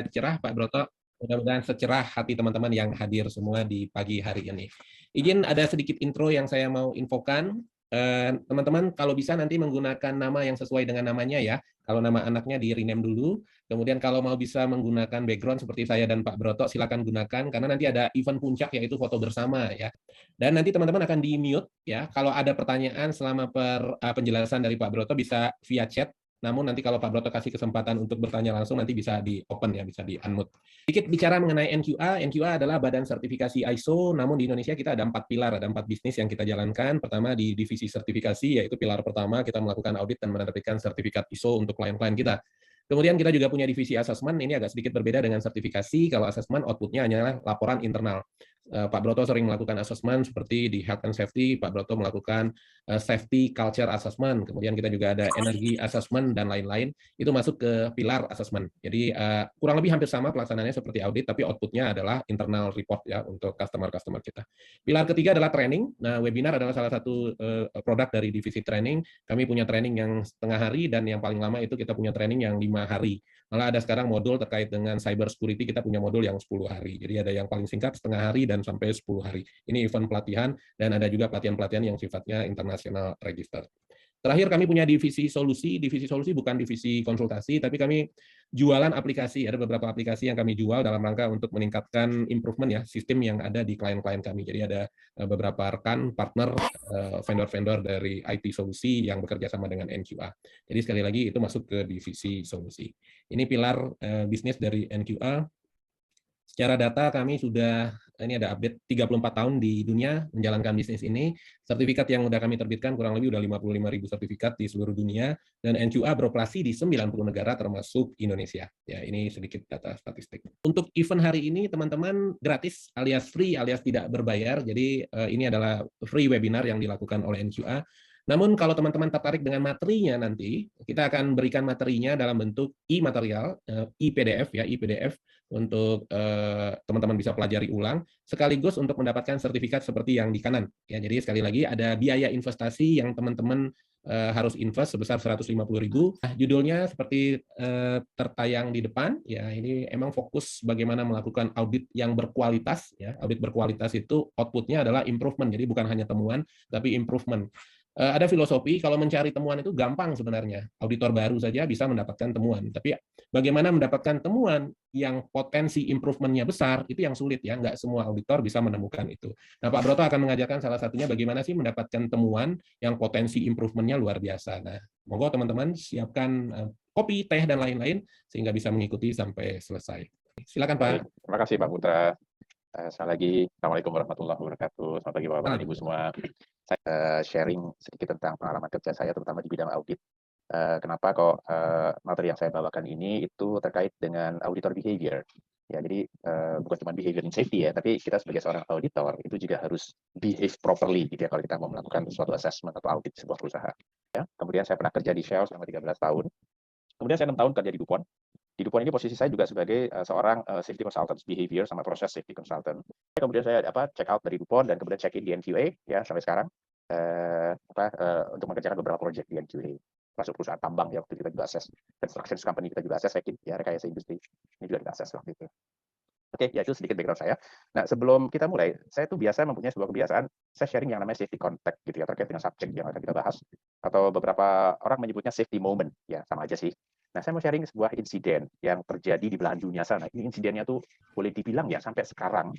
cerah, Pak Broto. Mudah-mudahan secerah hati teman-teman yang hadir semua di pagi hari ini. Izin ada sedikit intro yang saya mau infokan. Teman-teman kalau bisa nanti menggunakan nama yang sesuai dengan namanya ya. Kalau nama anaknya di rename dulu. Kemudian kalau mau bisa menggunakan background seperti saya dan Pak Broto, silakan gunakan karena nanti ada event puncak yaitu foto bersama ya. Dan nanti teman-teman akan di mute ya. Kalau ada pertanyaan selama penjelasan dari Pak Broto bisa via chat. Namun nanti kalau Pak Broto kasih kesempatan untuk bertanya langsung nanti bisa di open ya, bisa di unmute. Sedikit bicara mengenai NQA. NQA adalah badan sertifikasi ISO, namun di Indonesia kita ada 4 pilar, ada 4 bisnis yang kita jalankan. Pertama di divisi sertifikasi, yaitu pilar pertama kita melakukan audit dan menerbitkan sertifikat ISO untuk klien-klien kita. Kemudian kita juga punya divisi asesmen, ini agak sedikit berbeda dengan sertifikasi. Kalau asesmen outputnya hanyalah laporan internal. Pak Broto sering melakukan asesmen seperti di health and safety, Pak Broto melakukan safety culture assessment, kemudian kita juga ada energy assessment dan lain-lain, itu masuk ke pilar assessment. Jadi kurang lebih hampir sama pelaksanaannya seperti audit, tapi outputnya adalah internal report ya untuk customer-customer kita. Pilar ketiga adalah training. Nah, webinar adalah salah satu produk dari divisi training. Kami punya training yang setengah hari dan yang paling lama itu kita punya training yang 5 hari. Malah ada sekarang modul terkait dengan cyber security, kita punya modul yang 10 hari. Jadi ada yang paling singkat setengah hari dan sampai 10 hari. Ini event pelatihan dan ada juga pelatihan-pelatihan yang sifatnya international register. Terakhir kami punya divisi solusi. Divisi solusi bukan divisi konsultasi, tapi kami jualan aplikasi. Ada beberapa aplikasi yang kami jual dalam rangka untuk meningkatkan improvement ya sistem yang ada di klien-klien kami. Jadi ada beberapa rekan, partner, vendor-vendor dari IT solusi yang bekerja sama dengan NQA. Jadi sekali lagi itu masuk ke divisi solusi. Ini pilar bisnis dari NQA. Secara data kami sudah, ini ada update 34 tahun di dunia menjalankan bisnis ini. Sertifikat yang sudah kami terbitkan kurang lebih udah 55.000 sertifikat di seluruh dunia, dan NQA beroperasi di 90 negara termasuk Indonesia. Ya, ini sedikit data statistik. Untuk event hari ini teman-teman gratis alias free alias tidak berbayar. Jadi ini adalah free webinar yang dilakukan oleh NQA. Namun kalau teman-teman tertarik dengan materinya nanti, kita akan berikan materinya dalam bentuk e-material, e-PDF ya, e-PDF untuk teman-teman bisa pelajari ulang, sekaligus untuk mendapatkan sertifikat seperti yang di kanan. Ya, jadi sekali lagi ada biaya investasi yang teman-teman harus invest sebesar 150.000. Nah, judulnya seperti tertayang di depan. Ya, ini emang fokus bagaimana melakukan audit yang berkualitas. Ya, audit berkualitas itu outputnya adalah improvement. Jadi bukan hanya temuan, tapi improvement. Ada filosofi kalau mencari temuan itu gampang sebenarnya. Auditor baru saja bisa mendapatkan temuan. Tapi bagaimana mendapatkan temuan yang potensi improvementnya besar, itu yang sulit ya. Nggak semua auditor bisa menemukan itu. Nah, Pak Broto akan mengajarkan salah satunya bagaimana sih mendapatkan temuan yang potensi improvementnya luar biasa. Nah, monggo teman-teman siapkan kopi, teh, dan lain-lain sehingga bisa mengikuti sampai selesai. Silakan Pak. Baik, terima kasih Pak Putra. Sekali lagi, Assalamualaikum warahmatullahi wabarakatuh. Selamat pagi Bapak dan Ibu semua. Saya sharing sedikit tentang pengalaman kerja saya, terutama di bidang audit. Kenapa kok materi yang saya bawakan ini itu terkait dengan auditor behavior. Ya, jadi bukan cuma behavior in safety ya, tapi kita sebagai seorang auditor itu juga harus behave properly gitu ya kalau kita mau melakukan suatu assessment atau audit sebuah perusahaan. Ya, kemudian saya pernah kerja di Shell selama 13 tahun. Kemudian saya 6 tahun kerja di DuPont. Di DuPont ini posisi saya juga sebagai seorang safety consultant behavior sama proses safety consultant. Kemudian saya check out dari DuPont dan kemudian check in di NQA ya sampai sekarang untuk mengerjakan beberapa proyek di NQA. Masuk perusahaan tambang ya waktu kita juga akses construction company kita juga akses ya rekayasa industri ini juga kita akses waktu itu. Oke, ya itu sedikit background saya. Nah, sebelum kita mulai, saya tuh biasa mempunyai sebuah kebiasaan, saya sharing yang namanya safety contact gitu ya, terkait dengan subjek yang akan kita bahas. Atau beberapa orang menyebutnya safety moment, ya sama aja sih. Nah, saya mau sharing sebuah insiden yang terjadi di belahan dunia sana. Ini insidennya tuh boleh dibilang ya sampai sekarang,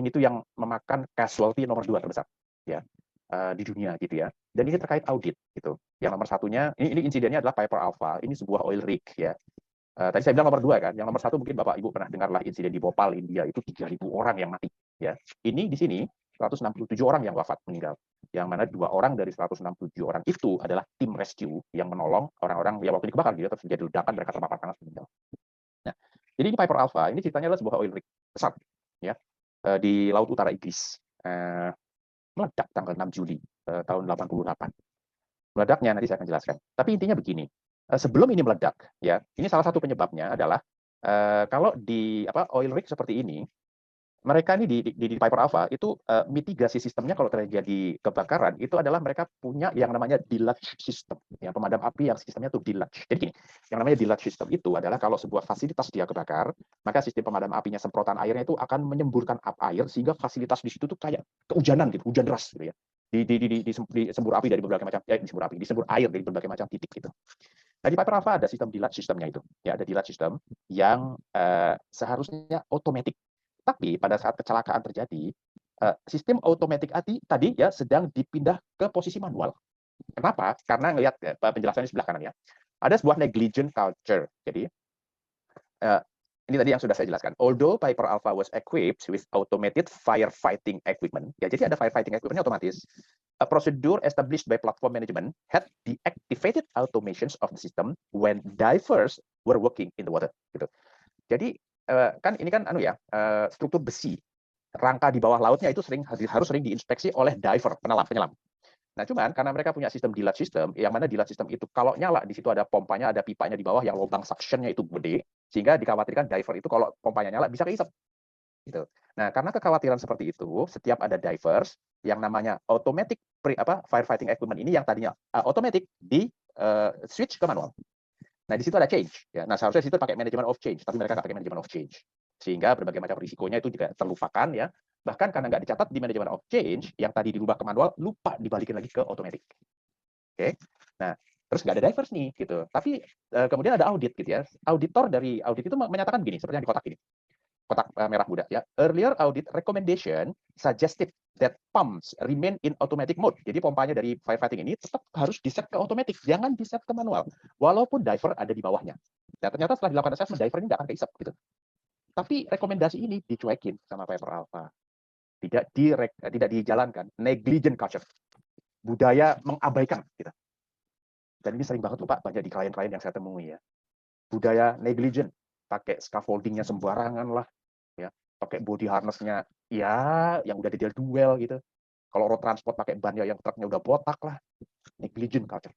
ini tuh yang memakan casualty nomor 2 terbesar ya di dunia gitu ya. Dan ini terkait audit gitu. Yang nomor satunya, ini insidennya adalah Piper Alpha. Ini sebuah oil rig ya. Tadi saya bilang nomor 2 kan, yang nomor 1 mungkin Bapak Ibu pernah dengarlah insiden di Bhopal, India, itu 3.000 orang yang mati. Ya. Ini di sini 167 orang yang wafat meninggal. Yang mana 2 orang dari 167 orang itu adalah tim rescue yang menolong orang-orang yang waktu dikebakar gitu, terus terjadi ledakan, mereka terpapar panas meninggal. Nah, jadi ini Piper Alpha, ini ceritanya adalah sebuah oil rig besar ya, di Laut Utara Inggris. Meledak tanggal 6 Juli tahun 88. Meledaknya nanti saya akan jelaskan. Tapi intinya begini, sebelum ini meledak, ya, ini salah satu penyebabnya adalah kalau di oil rig seperti ini, mereka ini di Piper Alpha itu mitigasi sistemnya kalau terjadi kebakaran itu adalah mereka punya yang namanya deluge system, ya, pemadam api yang sistemnya tuh deluge. Jadi gini, yang namanya deluge system itu adalah kalau sebuah fasilitas dia kebakar, maka sistem pemadam apinya semprotan airnya itu akan menyemburkan air sehingga fasilitas di situ tuh kayak kehujanan gitu, hujan deras gitu ya. Disembur api dari berbagai macam, disembur air dari berbagai macam titik gitu. Nah, di Piper Alpha ada sistem deluge systemnya itu, ya, ada deluge system yang seharusnya otomatis. Tapi pada saat kecelakaan terjadi, sistem otomatis tadi ya sedang dipindah ke posisi manual. Kenapa? Karena ngelihat penjelasannya sebelah kanan ya. Ada sebuah negligent culture. Jadi ini tadi yang sudah saya jelaskan. Although Piper Alpha was equipped with automated firefighting equipment, ya, jadi ada firefighting equipment otomatis. A procedure established by platform management had deactivated automations of the system when divers were working in the water. Gitu. Jadi kan ini kan struktur besi, rangka di bawah lautnya itu harus sering diinspeksi oleh diver, penyelam. Nah, cuman karena mereka punya sistem deluge system, yang mana deluge system itu kalau nyala di situ ada pompanya, ada pipanya di bawah yang lubang suctionnya itu gede, sehingga dikhawatirkan diver itu kalau pompanya nyala bisa keisep. Gitu. Nah, karena kekhawatiran seperti itu, setiap ada divers yang namanya automatic firefighting equipment ini yang tadinya automatic di switch ke manual. Nah, di situ ada change. Ya. Nah, seharusnya di situ pakai manajemen of change, tapi mereka nggak pakai manajemen of change. Sehingga berbagai macam risikonya itu juga terlupakan, ya. Bahkan karena nggak dicatat di manajemen of change, yang tadi dirubah ke manual, lupa dibalikin lagi ke automatic. Oke. Nah, terus nggak ada divers nih, gitu. Tapi kemudian ada audit, gitu ya. Auditor dari audit itu menyatakan begini, seperti yang di kotak ini. Kotak merah muda, ya. Earlier audit recommendation suggested that pumps remain in automatic mode. Jadi pompanya dari firefighting ini tetap harus di-set ke automatic, jangan di-set ke manual. Walaupun diver ada di bawahnya. Nah, ternyata setelah dilakukan assessment, diver ini nggak akan keisep gitu. Tapi rekomendasi ini dicuekin sama Piper Alpha. Tidak dijalankan. Negligent culture. Budaya mengabaikan. Gitu. Dan ini sering banget loh Pak, banyak di klien-klien yang saya temui ya. Budaya negligent. Pakai scaffoldingnya sembarangan lah. Ya, pakai body harness-nya ya yang udah duel gitu. Kalau road transport pakai ban yang truknya udah botak lah. Negligent culture.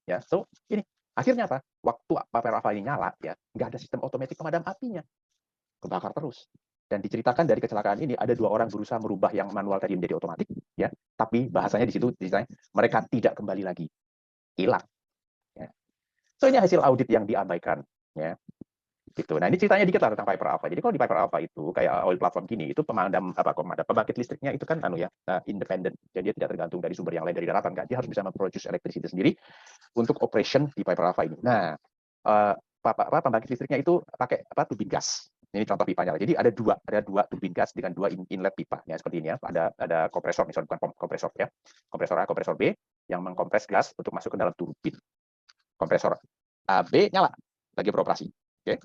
Ya, so ini akhirnya apa? Waktu Piper Alpha ini nyala ya, nggak ada sistem otomatis pemadam apinya. Kebakar terus. Dan diceritakan dari kecelakaan ini ada 2 orang berusaha merubah yang manual tadi menjadi otomatis ya, tapi bahasanya di situ mereka tidak kembali lagi. Hilang. Ya. So ini hasil audit yang diabaikan ya. Gitu. Nah, ini ceritanya dikit lah tentang Piper Alpha. Jadi kalau di Piper Alpha itu kayak oil platform gini, itu pembangkit listriknya itu kan independen. Jadi dia tidak tergantung dari sumber yang lain dari daratan kan. Dia harus bisa memproduce electricity sendiri untuk operation di Piper Alpha ini. Nah, pembangkit listriknya itu pakai turbin gas. Ini contoh pipanya. Jadi ada dua turbin gas dengan 2 inlet pipa ya seperti ini ya. Ada kompresor, misalnya bukan kompresor ya. Kompresor A, kompresor B yang mengkompres gas untuk masuk ke dalam turbin. Kompresor A, B nyala, lagi beroperasi. Oke.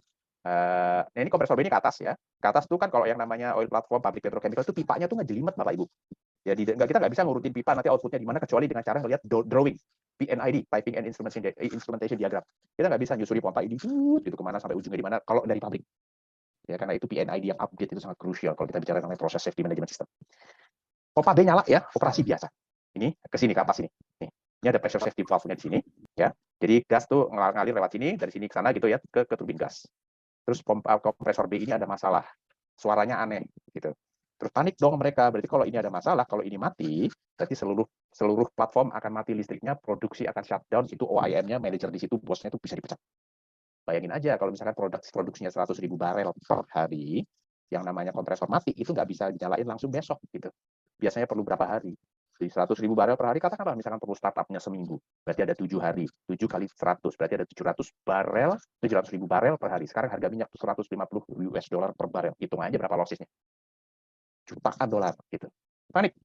Nah, ini kompresor B ini ke atas ya. Ke atas tuh kan kalau yang namanya oil platform, pabrik petrochemical itu pipanya tuh ngejelimet Bapak Ibu. Jadi kita nggak bisa ngurutin pipa nanti outputnya di mana kecuali dengan cara ngelihat drawing, PNID, piping and instrumentation diagram. Kita nggak bisa nyusuri pompa ini gitu kemana sampai ujungnya di mana kalau dari pabrik. Ya karena itu PNID yang update itu sangat krusial kalau kita bicara mengenai proses safety management system. Pompa B nyala ya, operasi biasa. Ini ke sini ke atas ini. Ini ada pressure safety valve-nya di sini ya. Jadi gas tuh ngalir lewat sini, dari sini ke sana gitu ya, ke turbin gas. Terus kompresor B ini ada masalah, suaranya aneh gitu. Terus panik dong mereka, berarti kalau ini ada masalah, kalau ini mati, berarti seluruh platform akan mati listriknya, produksi akan shutdown, itu OIM-nya, manajer di situ, bosnya itu bisa dipecat. Bayangin aja kalau misalkan produksinya 100.000 barel per hari, yang namanya kompresor mati, itu nggak bisa dinyalain langsung besok gitu. Biasanya perlu berapa hari? Jadi 100.000 barel per hari, katakanlah misalkan perlu startupnya seminggu, berarti ada 7 hari, 7 kali 100, berarti ada 700.000 barel per hari. Sekarang harga minyak 150 US dollar per barel, hitung aja berapa lossesnya. Jutaan dolar gitu. Panik.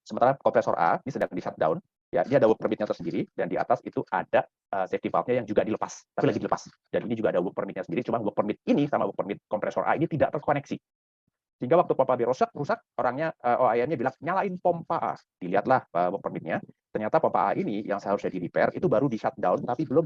Sementara kompresor A ini sedang di shutdown, ya, dia ada work permit-nya tersendiri dan di atas itu ada safety valve-nya yang juga dilepas, tapi lagi dilepas. Dan ini juga ada work permit-nya sendiri, cuma work permit ini sama work permit kompresor A ini tidak terkoneksi. Sehingga waktu pompa B rusak, orangnya OIM-nya bilang nyalain pompa A. Dilihatlah work permit-nya. Ternyata pompa A ini yang seharusnya di repair itu baru di shutdown tapi belum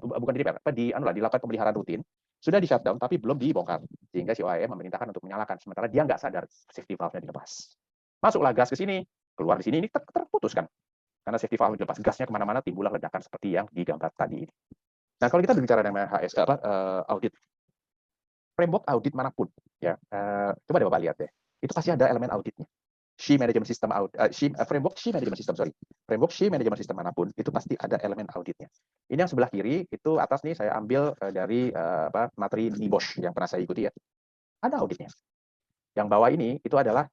bukan di repair, dilakukan pemeliharaan rutin. Sudah di shutdown tapi belum dibongkar. Sehingga si OIM memerintahkan untuk menyalakan sementara dia nggak sadar safety valve-nya dilepas. Masuklah gas ke sini, keluar di sini ini terputus kan. Karena safety valve dilepas, gasnya kemana-mana timbullah ledakan seperti yang digambar tadi. Nah, kalau kita berbicara dengan audit framework audit manapun, ya, coba deh Bapak lihat deh, itu pasti ada elemen auditnya. SHE Management System framework SHE Management System, framework SHE Management System manapun itu pasti ada elemen auditnya. Ini yang sebelah kiri itu atas nih saya ambil dari materi NIBOSH yang pernah saya ikuti ya, ada auditnya. Yang bawah ini itu adalah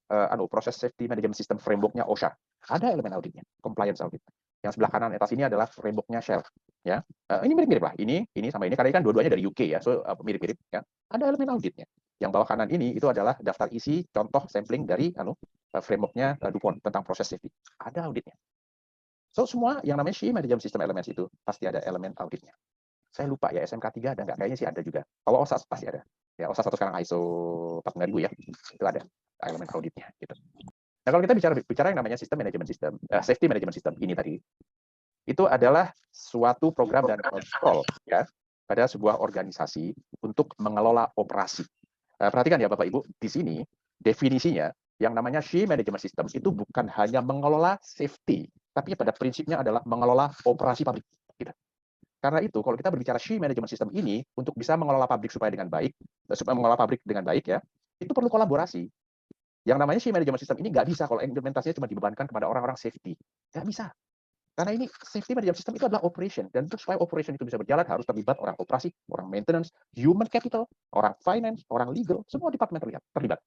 proses safety management system frameworknya OSHA, ada elemen auditnya, compliance audit. Yang sebelah kanan atas ini adalah frameworknya Shell, ya. Ini mirip-mirip lah, ini sama ini karena ini kan dua-duanya dari UK ya, so mirip-mirip ya. Ada elemen auditnya. Yang bawah kanan ini itu adalah daftar isi contoh sampling dari frameworknya DuPont tentang proses safety, ada auditnya. So semua yang namanya SHE Management System Elements itu pasti ada elemen auditnya. Saya lupa ya SMK 3 ada nggak? Kayaknya sih ada juga. Kalau OSHA pasti ada. Ya OSHA 1 sekarang ISO 45000 ya, itu ada elemen auditnya gitu. Nah kalau kita bicara yang namanya sistem manajemen sistem, safety management system ini tadi, itu adalah suatu program dan kontrol ya pada sebuah organisasi untuk mengelola operasi. Perhatikan ya Bapak Ibu, di sini definisinya yang namanya SHE Management System itu bukan hanya mengelola safety, tapi pada prinsipnya adalah mengelola operasi pabrik. Gitu. Karena itu, kalau kita berbicara SHE Management System ini, untuk bisa mengelola pabrik supaya mengelola pabrik dengan baik ya, itu perlu kolaborasi. Yang namanya SHE Management System ini nggak bisa kalau implementasinya cuma dibebankan kepada orang-orang safety. Nggak bisa. Karena ini safety management system itu adalah operation, dan untuk supaya operation itu bisa berjalan harus terlibat orang operasi, orang maintenance, human capital, orang finance, orang legal, semua departemen terlibat.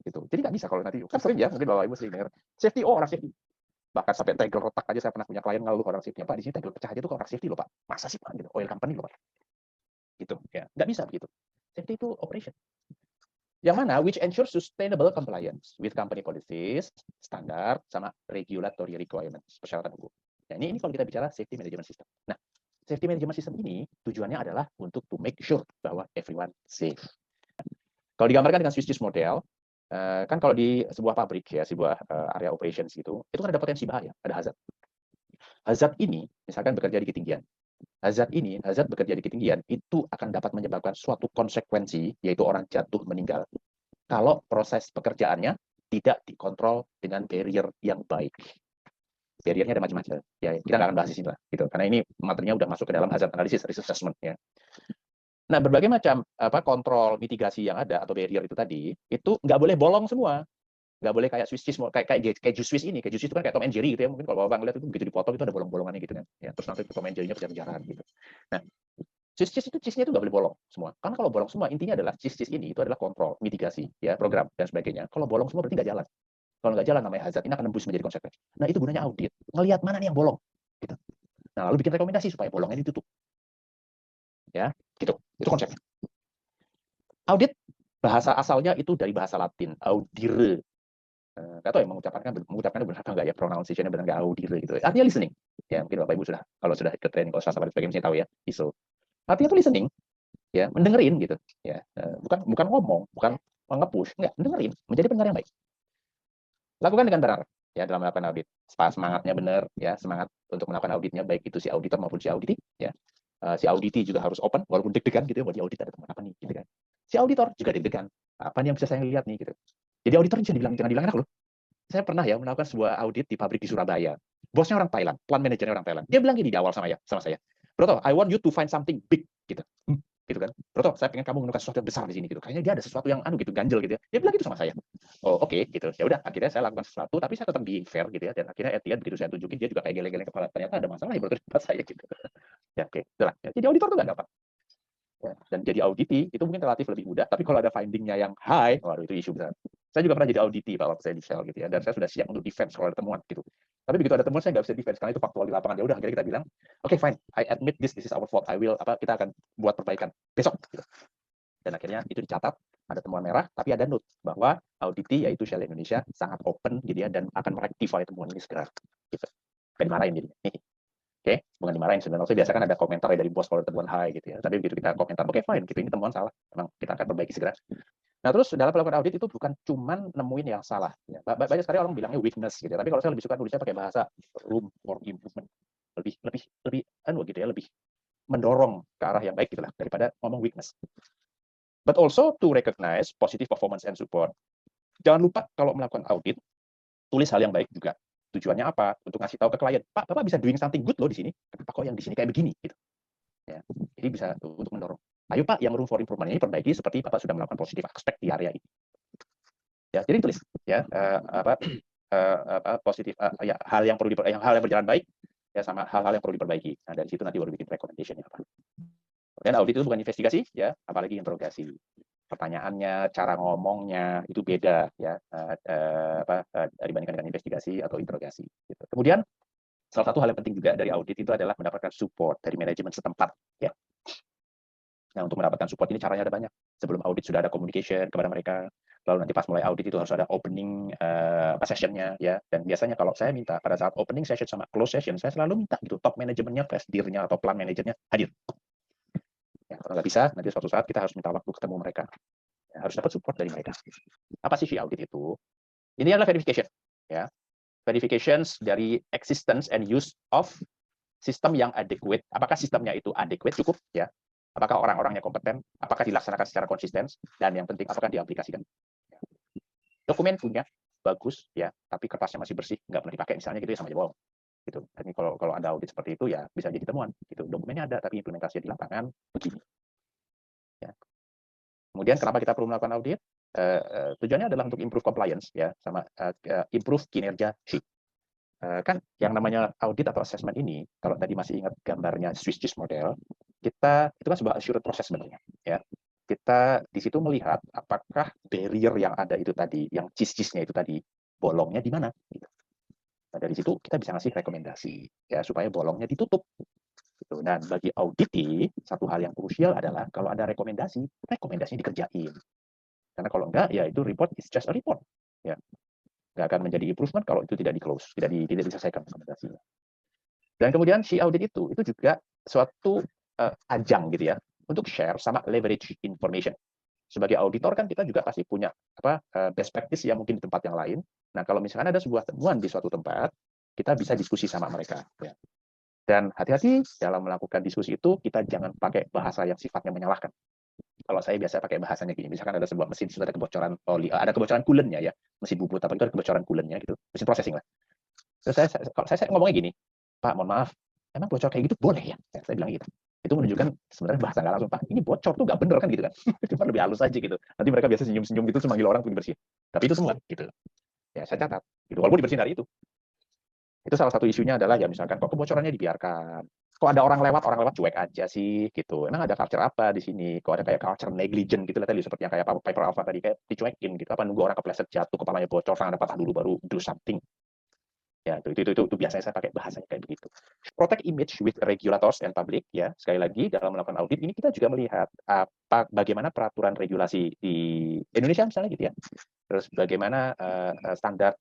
Gitu. Jadi nggak bisa kalau nanti kan sering ya, mungkin Bapak Ibu sering dengar safety, orang safety. Bahkan sampai tegel retak aja saya pernah punya klien ngeluh orang safety. Pak, di sini tegel pecah aja itu orang safety loh Pak. Masa sih Pak? Gitu. Oil company loh Pak. Gitu ya. Nggak bisa begitu. Safety itu operation. Yang mana which ensures sustainable compliance with company policies, standar, sama regulatory requirements, persyaratan hukum. Nah, ini kalau kita bicara safety management system. Nah, safety management system ini tujuannya adalah untuk to make sure bahwa everyone safe. Kalau digambarkan dengan Swiss cheese model, kan kalau di sebuah pabrik ya, sebuah area operations gitu, itu kan ada potensi bahaya, ada hazard. Hazard ini misalkan bekerja di ketinggian. Hazard bekerja di ketinggian itu akan dapat menyebabkan suatu konsekuensi, yaitu orang jatuh meninggal, kalau proses pekerjaannya tidak dikontrol dengan barrier yang baik. Barriernya ada macam-macam. Ya, kita nggak akan bahas di sini lah, gitu. Karena ini materinya udah masuk ke dalam hazard analysis, risk assessment. Ya. Nah, berbagai macam kontrol mitigasi yang ada atau barrier itu tadi, itu nggak boleh bolong semua. Nggak boleh kayak Swiss cheese, kayak keju Swiss ini. Keju Swiss itu kan kayak Tom and Jerry gitu ya. Mungkin kalau Bapak ngeliat itu begitu dipotong itu ada bolong-bolongannya gitu kan. Ya, terus nanti Tom and Jerry-nya kejar-kejaran gitu. Nah, Swiss cheese itu cheese-nya itu nggak boleh bolong semua. Karena kalau bolong semua, intinya adalah cheese ini itu adalah kontrol, mitigasi, ya program dan sebagainya. Kalau bolong semua berarti nggak jalan. Kalau nggak jalan namanya hazard, ini akan nembus menjadi konsekuensi. Nah itu gunanya audit, ngelihat mana nih yang bolong. Gitu. Nah lalu bikin rekomendasi supaya bolongnya ditutup. Ya, gitu. Itu konsepnya. Audit bahasa asalnya itu dari bahasa Latin, audire. Nggak tahu ya mengucapkannya benar atau nggak ya, pronunciation-nya benar nggak audire gitu. Artinya listening. Ya mungkin Bapak Ibu sudah kalau sudah ikut training kalau salah sebagainya mesti tahu ya, ISO. Artinya itu listening, ya mendengerin gitu. Ya bukan ngomong, bukan nge-push, enggak, mendengerin, menjadi pendengar yang baik. Lakukan dengan benar ya dalam melakukan audit. Semangatnya benar ya, semangat untuk melakukan auditnya baik itu si auditor maupun si auditi ya. Si auditi juga harus open walaupun deg-degan gitu ya, di audit ada teman apa nih gitu kan. Si auditor juga deg-degan. Apa nih yang bisa saya lihat nih gitu. Jadi auditor jangan dibilang enak loh. Saya pernah ya melakukan sebuah audit di pabrik di Surabaya. Bosnya orang Thailand, plant manajernya orang Thailand. Dia bilang gini di awal sama saya. Broto, I want you to find something big gitu. Gitu kan. Broto, saya pengen kamu menemukan sesuatu yang besar di sini gitu. Kayaknya dia ada sesuatu yang gitu, ganjel gitu ya. Dia bilang gitu sama saya. Oh, oke gitu. Ya udah, akhirnya saya lakukan sesuatu tapi saya tetap being fair gitu ya. Dan akhirnya at the end begitu saya tunjukin dia juga kayak geleng-geleng kepala. Ternyata ada masalah ya Broto di tempat saya gitu. Ya oke, itulah. Ya, jadi auditor tuh nggak gampang. Ya, dan jadi auditi itu mungkin relatif lebih mudah, tapi kalau ada findingnya yang high, waduh itu isu besar. Saya juga pernah jadi auditi Pak waktu saya di Shell gitu ya, dan saya sudah siap untuk defense kalau ada temuan gitu. Tapi begitu ada temuan saya nggak bisa defense karena itu faktual di lapangan. Ya udah akhirnya kita bilang, oke fine, I admit this is our fault. Kita akan buat perbaikan besok. Gitu. Dan akhirnya itu dicatat, ada temuan merah, tapi ada note bahwa auditi yaitu Shell Indonesia sangat open gitu ya dan akan merectify temuan ini segera. Gitu. Dan dimarahin jadi. Oke, bukan dimarahin sebenarnya. Biasa kan ada komentar dari bos kalau temuan high gitu ya. Tapi begitu kita komentar, oke fine, gitu ini temuan salah. Memang kita akan perbaiki segera. Nah terus dalam melakukan audit itu bukan cuman nemuin yang salah. Ya. Banyak sekali orang bilangnya weakness gitu. Tapi kalau saya lebih suka nulisnya pakai bahasa room for improvement. Lebih mendorong ke arah yang baik gitulah daripada ngomong weakness. But also to recognize positive performance and support. Jangan lupa kalau melakukan audit, tulis hal yang baik juga. Tujuannya apa? Untuk ngasih tahu ke klien, Pak, Bapak bisa doing something good loh di sini. Kenapa kok yang di sini kayak begini? Gitu. Ya, jadi bisa untuk mendorong. Ayo Pak, yang room for improvement ini perbaiki seperti Bapak sudah melakukan positif aspek di area ini. Ya, jadi tulis ya positif ya hal yang perlu hal yang berjalan baik ya sama hal-hal yang perlu diperbaiki. Nah, dari situ nanti baru bikin recommendation apa. Dan audit itu bukan investigasi ya, apalagi interogasi. Pertanyaannya, cara ngomongnya itu beda ya dibandingkan dengan investigasi atau interogasi. Gitu. Kemudian salah satu hal yang penting juga dari audit itu adalah mendapatkan support dari manajemen setempat ya. Nah, untuk mendapatkan support ini caranya ada banyak. Sebelum audit sudah ada communication kepada mereka. Lalu nanti pas mulai audit itu harus ada opening sessionnya ya. Dan biasanya kalau saya minta pada saat opening session sama close session, saya selalu minta gitu top manajemennya, presidirnya atau plan manajernya hadir. Ya, kalau nggak bisa, nanti suatu saat kita harus minta waktu ketemu mereka. Ya, harus dapat support dari mereka. Apa sih audit itu? Ini adalah verification. Ya, verifications dari existence and use of sistem yang adequate. Apakah sistemnya itu adequate, cukup ya? Apakah orang-orangnya kompeten? Apakah dilaksanakan secara konsisten? Dan yang penting, apakah diaplikasikan? Dokumen punya, bagus ya, tapi kertasnya masih bersih, nggak pernah dipakai misalnya gitu ya, sama aja bohong. Gitu. Jadi kalau ada audit seperti itu ya bisa jadi temuan. Gitu. Dokumennya ada, tapi implementasinya di lapangan begini. Ya. Kemudian kenapa kita perlu melakukan audit? Tujuannya adalah untuk improve compliance ya, sama improve kinerja sheet. Kan yang namanya audit atau assessment ini, kalau tadi masih ingat gambarnya Swiss cheese model, kita itu kan sebuah assured proses sebenarnya. Ya, kita di situ melihat apakah barrier yang ada itu tadi, yang cheese-nya itu tadi, bolongnya di mana. Gitu. Nah, dari situ kita bisa ngasih rekomendasi ya supaya bolongnya ditutup. Gitu. Dan bagi auditi, satu hal yang krusial adalah kalau ada rekomendasinya dikerjain. Karena kalau enggak, ya itu report is just a report. Ya, nggak akan menjadi improvement kalau itu tidak di-close, tidak diselesaikan rekomendasinya. Dan kemudian si audit itu juga suatu ajang gitu ya untuk share sama leverage information. Sebagai auditor kan kita juga pasti punya best practice yang mungkin di tempat yang lain. Nah, kalau misalkan ada sebuah temuan di suatu tempat, kita bisa diskusi sama mereka. Ya. Dan hati-hati dalam melakukan diskusi itu, kita jangan pakai bahasa yang sifatnya menyalahkan. Kalau saya biasa pakai bahasanya gini, misalkan ada sebuah mesin, sudah ada kebocoran oli, ada kebocoran coolant-nya ya, mesin bubut apa itu ada kebocoran coolant-nya gitu, mesin processing lah. Terus kalau saya ngomongnya gini, Pak, mohon maaf, emang bocor kayak gitu boleh ya? Saya bilang gitu. Itu menunjukkan sebenarnya bahasa nggak langsung, Pak, ini bocor tuh nggak bener kan gitu kan. Cuma lebih halus aja gitu. Nanti mereka biasa senyum-senyum gitu, terus manggil orang tuh dibersihin. Tapi itu semua gitu. Ya saya catat. Gitu. Walaupun dibersihin hari itu. Itu salah satu isunya adalah ya misalkan kok kebocorannya dibiarkan. Kok ada orang lewat cuek aja sih gitu. Emang ada culture apa di sini? Kok ada kayak culture negligent gitu lah tadi seperti yang kayak Piper Alpha tadi kayak dicuekin gitu. Apa nunggu orang kepleset jatuh kepalanya bocor tangan patah dulu baru do something. Ya, itu biasanya saya pakai bahasanya kayak begitu. Protect image with regulators and public ya. Sekali lagi dalam melakukan audit ini kita juga melihat bagaimana peraturan regulasi di Indonesia misalnya gitu ya. Terus bagaimana standar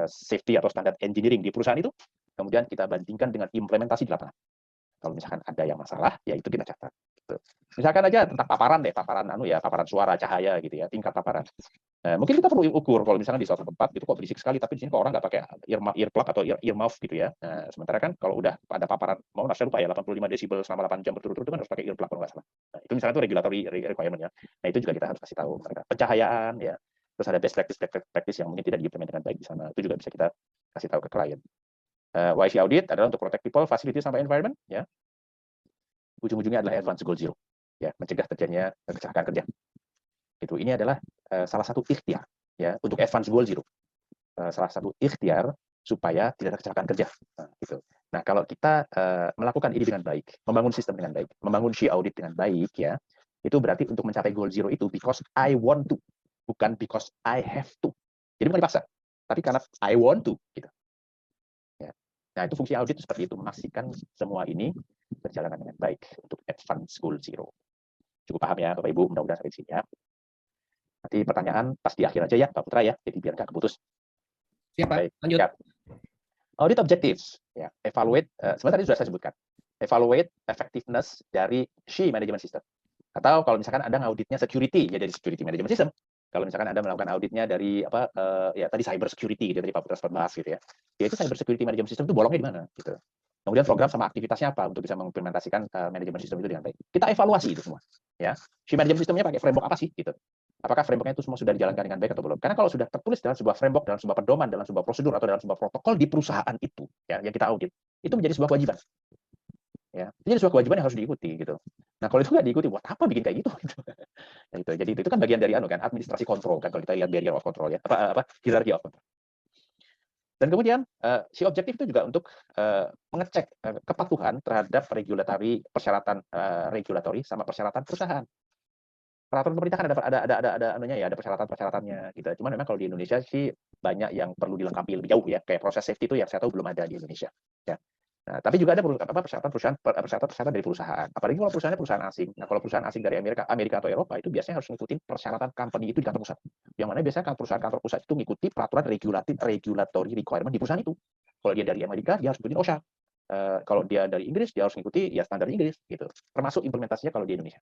safety atau standar engineering di perusahaan itu. Kemudian kita bandingkan dengan implementasi di lapangan. Kalau misalkan ada yang masalah, ya itu kita catat. Gitu. Misalkan aja tentang paparan deh, paparan suara, cahaya gitu ya, tingkat paparan. Mungkin kita perlu ukur kalau misalkan di suatu tempat itu kok berisik sekali, tapi di sini kok orang nggak pakai earplug atau earmuff gitu ya. Nah, sementara kan kalau udah ada paparan, saya lupa ya 85 desibel selama 8 jam berturut-turut itu kan harus pakai earplug kalau nggak salah. Nah, itu misalnya itu regulatory requirement ya. Nah, itu juga kita harus kasih tahu mereka. Pencahayaan ya. Terus ada best practice yang mungkin tidak diimplement dengan baik di sana. Itu juga bisa kita kasih tahu ke klien. YC audit adalah untuk protect people, facility, sampai environment. Ya. Ujung-ujungnya adalah advance goal zero. Ya, mencegah terjadinya kecelakaan kerja. Itu ini adalah salah satu ikhtiar ya untuk advance goal zero. Salah satu ikhtiar supaya tidak ada kecelakaan kerja. Nah, gitu. Nah, kalau kita melakukan ini dengan baik, membangun sistem dengan baik, membangun SHE audit dengan baik ya, itu berarti untuk mencapai goal zero itu because I want to, bukan because I have to. Jadi bukan dipaksa, tapi karena I want to gitu. Nah, itu fungsi audit seperti itu, memastikan semua ini berjalan dengan baik untuk advance goal zero. Cukup paham ya, Bapak Ibu, mudah-mudahan sampai di sini ya. Nanti pertanyaan pas di akhir aja ya, Pak Putra ya, jadi biar nggak keputus. Siap, Pak. Lanjut. Ya. Audit objectives, ya, evaluate, sebenarnya tadi sudah saya sebutkan, evaluate effectiveness dari SHE management system. Atau kalau misalkan ada auditnya security, ya dari security management system. Kalau misalkan Anda melakukan auditnya dari ya tadi cyber security gitu tadi Pak Putra sempat bahas gitu ya. Ya itu cyber security management system itu bolongnya di mana gitu. Kemudian program sama aktivitasnya apa untuk bisa mengimplementasikan manajemen sistem itu dengan baik. Kita evaluasi itu semua. Ya. Si manajemen sistemnya pakai framework apa sih gitu. Apakah frameworknya itu semua sudah dijalankan dengan baik atau belum? Karena kalau sudah tertulis dalam sebuah framework, dalam sebuah pedoman, dalam sebuah prosedur atau dalam sebuah protokol di perusahaan itu ya yang kita audit, itu menjadi sebuah kewajiban. ya. Itu jadi sebuah kewajiban yang harus diikuti gitu. Nah, kalau itu nggak diikuti, buat apa bikin kayak gitu? Ya, gitu. Jadi itu kan bagian dari kan administrasi kontrol kan, kalau kita lihat barrier of control ya, hierarchy of control. Dan kemudian si objektif itu juga untuk mengecek kepatuhan terhadap persyaratan regulatori sama persyaratan perusahaan. Peraturan pemerintah kan ada anunya ya, ada persyaratan-persyaratannya gitu. Cuman memang kalau di Indonesia sih banyak yang perlu dilengkapi lebih jauh ya, kayak proses safety itu yang saya tahu belum ada di Indonesia. Ya. Nah, tapi juga ada persyaratan dari perusahaan. Apalagi kalau perusahaannya perusahaan asing. Nah, kalau perusahaan asing dari Amerika atau Eropa itu biasanya harus ngikutin persyaratan company itu di kantor pusat. Yang mana biasanya perusahaan kantor pusat itu mengikuti peraturan regulatory requirement di perusahaan itu. Kalau dia dari Amerika, dia harus ngikutin OSHA. Kalau dia dari Inggris, dia harus ngikuti ya standar Inggris gitu. Termasuk implementasinya kalau di Indonesia.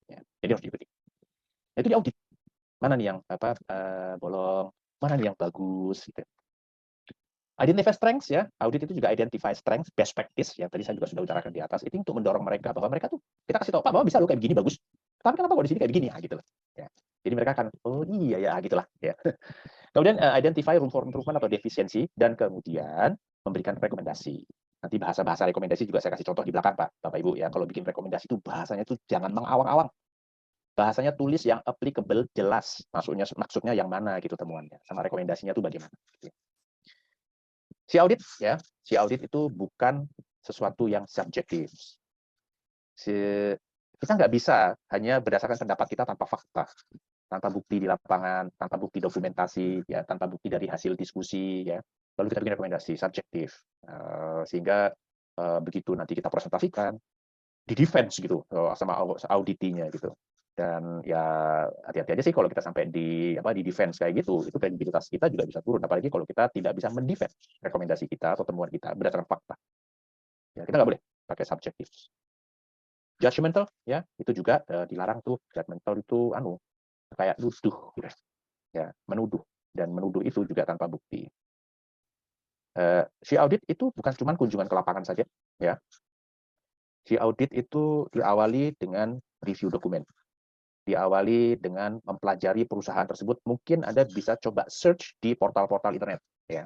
Ya, jadi harus diikuti. Nah, itu diaudit. Mana nih yang bolong, mana nih yang bagus gitu. Identify strengths ya, audit itu juga identify strengths, best practice ya. Tadi saya juga sudah utarakan di atas. Itu untuk mendorong mereka bahwa mereka tuh kita kasih tahu Pak bahwa bisa lo kayak begini bagus. Tapi kenapa kok di sini kayak begini? Gitu loh. Ya. Jadi mereka akan oh iya ya gitulah ya. Kemudian identify room for improvement atau defisiensi dan kemudian memberikan rekomendasi. Nanti bahasa-bahasa rekomendasi juga saya kasih contoh di belakang Pak, Bapak Ibu ya. Kalau bikin rekomendasi itu bahasanya tuh jangan mengawang-awang. Bahasanya tulis yang applicable, jelas. Maksudnya yang mana gitu temuannya. Sama rekomendasinya tuh bagaimana. Si audit itu bukan sesuatu yang subjektif. Kita nggak bisa hanya berdasarkan pendapat kita tanpa fakta, tanpa bukti di lapangan, tanpa bukti dokumentasi, ya, tanpa bukti dari hasil diskusi, ya. Lalu kita bikin rekomendasi subjektif, sehingga begitu nanti kita presentasikan, di defense gitu sama auditinya gitu. Dan ya hati-hati aja sih kalau kita sampai di defense kayak gitu, itu kredibilitas kita juga bisa turun, apalagi kalau kita tidak bisa mendefense rekomendasi kita atau temuan kita berdasarkan fakta. Ya, kita nggak boleh pakai subjektif. Judgmental ya, itu juga dilarang tuh. Judgmental itu kayak nuduh gitu. Ya, menuduh, dan menuduh itu juga tanpa bukti. Si audit itu bukan cuma kunjungan ke lapangan saja ya. Si audit itu diawali dengan review dokumen. Diawali dengan mempelajari perusahaan tersebut, mungkin Anda bisa coba search di portal-portal internet. Ya.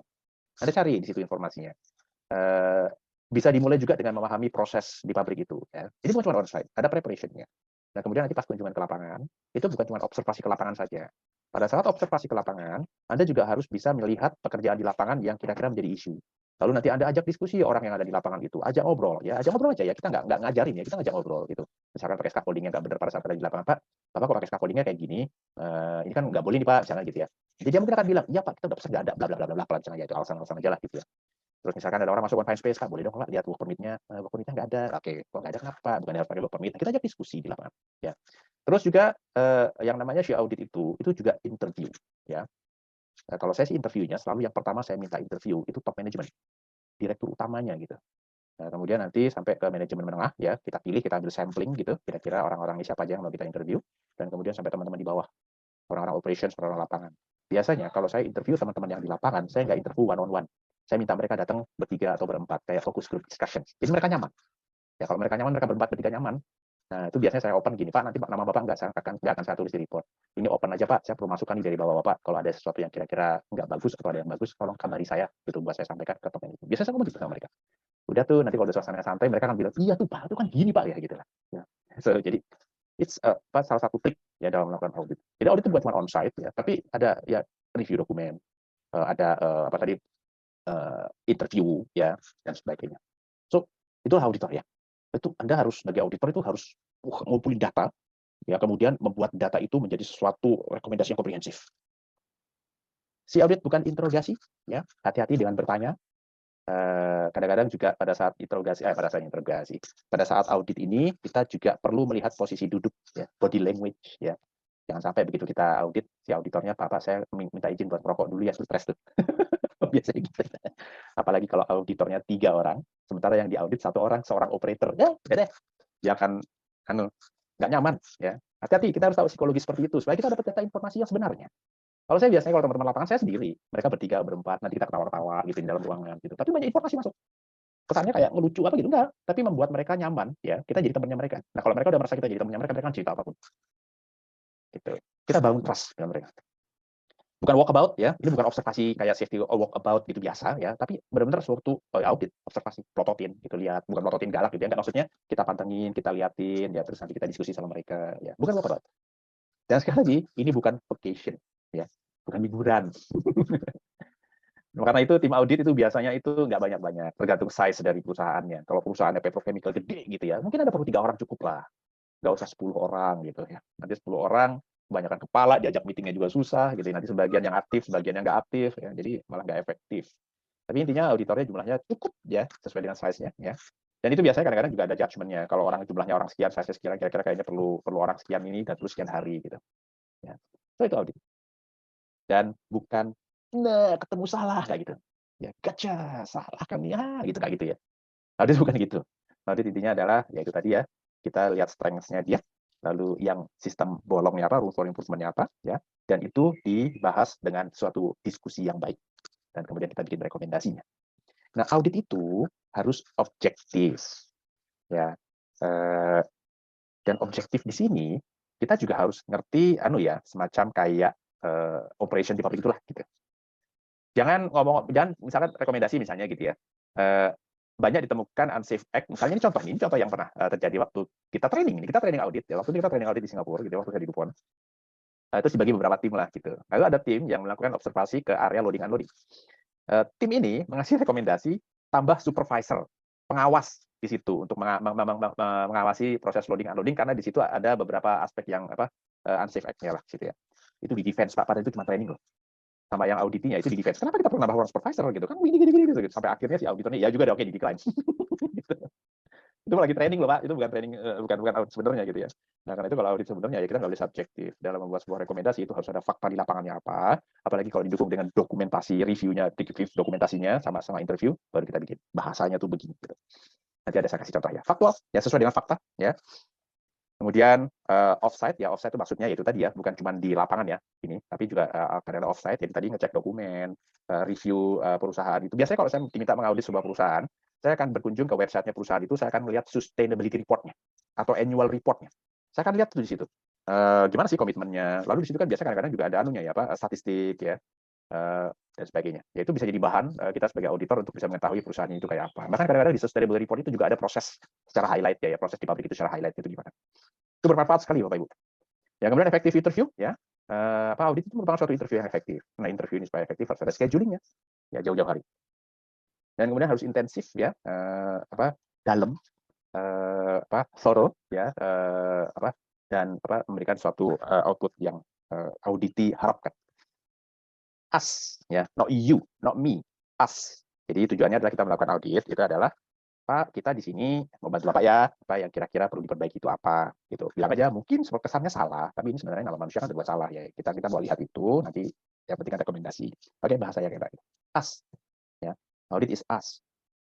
Anda cari di situ informasinya. Bisa dimulai juga dengan memahami proses di pabrik itu. Ya. Jadi bukan cuma on-site, ada preparation-nya. Nah, kemudian nanti pas kunjungan ke lapangan, itu bukan cuma observasi ke lapangan saja. Pada saat observasi ke lapangan, Anda juga harus bisa melihat pekerjaan di lapangan yang kira-kira menjadi isu. Lalu nanti Anda ajak diskusi orang yang ada di lapangan itu, ajak ngobrol ya, ajak ngobrol aja ya, kita nggak ngajarin ya, kita ngajak ngobrol gitu. Misalkan pakai scaffolding yang nggak benar pada saat ada di lapangan, Pak, Bapak kok pakai scaffoldingnya kayak gini, ini kan nggak boleh nih Pak, misalnya gitu ya. Jadi dia mungkin akan bilang, iya Pak, kita udah pesan nggak ada, bla bla bla bla, misalnya ya itu alasan-alasan aja lah gitu ya. Terus misalkan ada orang masuk confined space, Kak, boleh dong Pak lihat work permit-nya, work permit-nya nggak ada, oke, kok nggak ada kenapa, bukan harus pakai work permit, kita ajak diskusi di lapangan, ya. Terus juga yang namanya si audit itu juga interview, ya. Nah, kalau saya sih interviewnya selalu yang pertama saya minta interview itu top management, direktur utamanya gitu. Nah, kemudian nanti sampai ke manajemen menengah ya, kita pilih, kita ambil sampling gitu, kira-kira orang-orang ini siapa aja yang mau kita interview, dan kemudian sampai teman-teman di bawah, orang-orang operations, orang-orang lapangan. Biasanya kalau saya interview teman-teman yang di lapangan, saya nggak interview one on one. Saya minta mereka datang bertiga atau berempat, kayak focus group discussion. Jadi mereka nyaman. Ya kalau mereka nyaman, mereka berempat bertiga nyaman. Nah, itu biasanya saya open gini, Pak, nanti nama Bapak nggak akan saya tulis di report. Ini open aja, Pak, saya perlu masukkan dari bawah Bapak. Kalau ada sesuatu yang kira-kira nggak bagus atau ada yang bagus, tolong kabari saya, gitu, buat saya sampaikan ke teman itu. Biasanya saya ngomong gitu sama mereka. Udah tuh, nanti kalau udah suasana santai, mereka akan bilang, iya tuh Pak, itu kan gini Pak, ya gitu lah. Ya. So, jadi, it's salah satu trik ya dalam melakukan audit. Jadi audit itu bukan cuma on-site, ya, tapi ada ya review dokumen, ada interview, ya, dan sebagainya. So, itulah auditor ya. Itu Anda harus sebagai auditor itu harus ngumpulin data, ya, kemudian membuat data itu menjadi sesuatu rekomendasi yang komprehensif. Si audit bukan interogasi, ya, hati-hati dengan bertanya. Kadang-kadang juga pada saat saat audit ini kita juga perlu melihat posisi duduk, ya, body language, ya. Jangan sampai begitu kita audit, si auditornya, Pak, saya minta izin buat merokok dulu ya, stres tuh. Biasanya gitu. Apalagi kalau auditornya 3 orang, sementara yang diaudit 1 orang, seorang operator, ya deh, dia akan nggak nyaman, ya. Hati-hati, kita harus tahu psikologi seperti itu supaya kita dapat data informasi yang sebenarnya. Kalau saya biasanya kalau teman-teman lapangan saya sendiri, mereka bertiga, berempat, nanti kita ketawa-ketawa gitu di dalam ruangan gitu. Tapi banyak informasi masuk. Kesannya kayak ngelucu apa gitu, enggak, tapi membuat mereka nyaman, ya. Kita jadi temannya mereka. Nah, kalau mereka udah merasa kita jadi temannya mereka, mereka kan cerita apapun. Gitu. Kita bangun trust dengan mereka. bukan walkabout ya, ini bukan observasi kayak safety walkabout gitu biasa ya, tapi benar-benar suatu audit, observasi, plototin gitu, lihat, bukan plototin galak gitu ya, enggak, maksudnya kita pantengin, kita liatin ya, terus nanti kita diskusi sama mereka ya, bukan walkabout. Dan sekali lagi, ini bukan vacation ya, bukan liburan. Karena itu tim audit itu biasanya itu nggak banyak-banyak, tergantung size dari perusahaannya. Kalau perusahaannya petrochemical gede gitu ya, mungkin ada perlu 3 orang cukup lah, nggak usah 10 orang gitu ya. Nanti 10 orang, kebanyakan kepala, diajak meetingnya juga susah gitu. Nanti sebagian yang aktif, sebagian yang nggak aktif ya, jadi malah nggak efektif. Tapi intinya auditornya jumlahnya cukup ya, sesuai dengan size-nya ya. Dan itu biasanya kadang-kadang juga ada judgement-nya. Kalau orang jumlahnya orang sekian, size sekian, kira-kira kayaknya perlu orang sekian ini dan terus sekian hari gitu. Ya. So itu audit. Dan bukan nah ketemu salah kayak gitu. Ya gotcha, salah kan ya gitu kayak gitu ya. Audit bukan gitu. Audit intinya adalah ya itu tadi ya, kita lihat strengths-nya dia, lalu yang sistem bolongnya apa, room for improvement-nya apa ya, dan itu dibahas dengan suatu diskusi yang baik. Dan kemudian kita bikin rekomendasinya. Nah, audit itu harus objektif ya. Dan objektif di sini kita juga harus ngerti semacam kayak operation di pabrik itulah gitu. Jangan misalkan rekomendasi misalnya gitu ya. Banyak ditemukan unsafe act, misalnya ini contoh yang pernah terjadi waktu kita training audit ya, waktu kita training audit di Singapura gitu, waktu saya di Dupont. Itu dibagi beberapa tim lah gitu. Lalu ada tim yang melakukan observasi ke area loading unloading. Tim ini mengasih rekomendasi tambah supervisor, pengawas di situ untuk mengawasi proses loading unloading, karena di situ ada beberapa aspek yang unsafe act-nya lah gitu ya. Itu di defense Pak, padahal itu cuma training loh. Sama yang auditinya itu di defense. Kenapa kita perlu nambah orang supervisor gitu kan? Gini gitu. Sampai akhirnya si auditornya ya juga oke di decline. Gitu. Itu lagi training loh Pak, itu bukan training, bukan audit sebenarnya gitu ya. Nah karena itu kalau audit sebenarnya ya kita nggak boleh subjektif dalam membuat sebuah rekomendasi, itu harus ada fakta di lapangannya apa, apalagi kalau didukung dengan dokumentasi, reviewnya, dokumentasinya sama interview, baru kita bikin bahasanya tuh begini. Gitu. Nanti ada saya kasih contoh ya, faktual ya, sesuai dengan fakta ya. Kemudian offsite ya, offsite itu maksudnya yaitu tadi ya, bukan cuma di lapangan ya ini, tapi juga kadang offsite, jadi tadi ngecek dokumen, review perusahaan itu. Biasanya kalau saya diminta mengaudit sebuah perusahaan, saya akan berkunjung ke website-nya perusahaan itu, saya akan melihat sustainability report-nya atau annual report-nya. Saya akan lihat tuh di situ. Gimana sih komitmennya. Lalu di situ kan biasanya kadang-kadang juga ada anunya ya, statistik ya, dan sebagainya. Ya itu bisa jadi bahan kita sebagai auditor untuk bisa mengetahui perusahaan itu kayak apa. Bahkan kadang-kadang di sustainability report itu juga ada proses secara highlight ya, proses di pabrik itu secara highlight itu gimana. Itu bermanfaat sekali Bapak Ibu. Ya, kemudian efektif interview ya. Audit itu merupakan suatu interview yang efektif. Nah, interview ini supaya efektif harus ada schedulingnya. Ya, jauh-jauh hari. Dan kemudian harus intensif ya, dalam, thorough ya, dan memberikan suatu output yang auditi harapkan. Us ya, not you, not me, us. Jadi tujuannya adalah kita melakukan audit itu adalah Pak, kita di sini mau bantu Bapak ya, apa yang kira-kira perlu diperbaiki itu apa, gitu. Bilang aja, mungkin kesannya salah, tapi ini sebenarnya nama manusia kan berbuat salah ya. Kita mau lihat itu, nanti yang penting ada rekomendasi. Pakai bahasa yang kayak us, ya. Audit is us.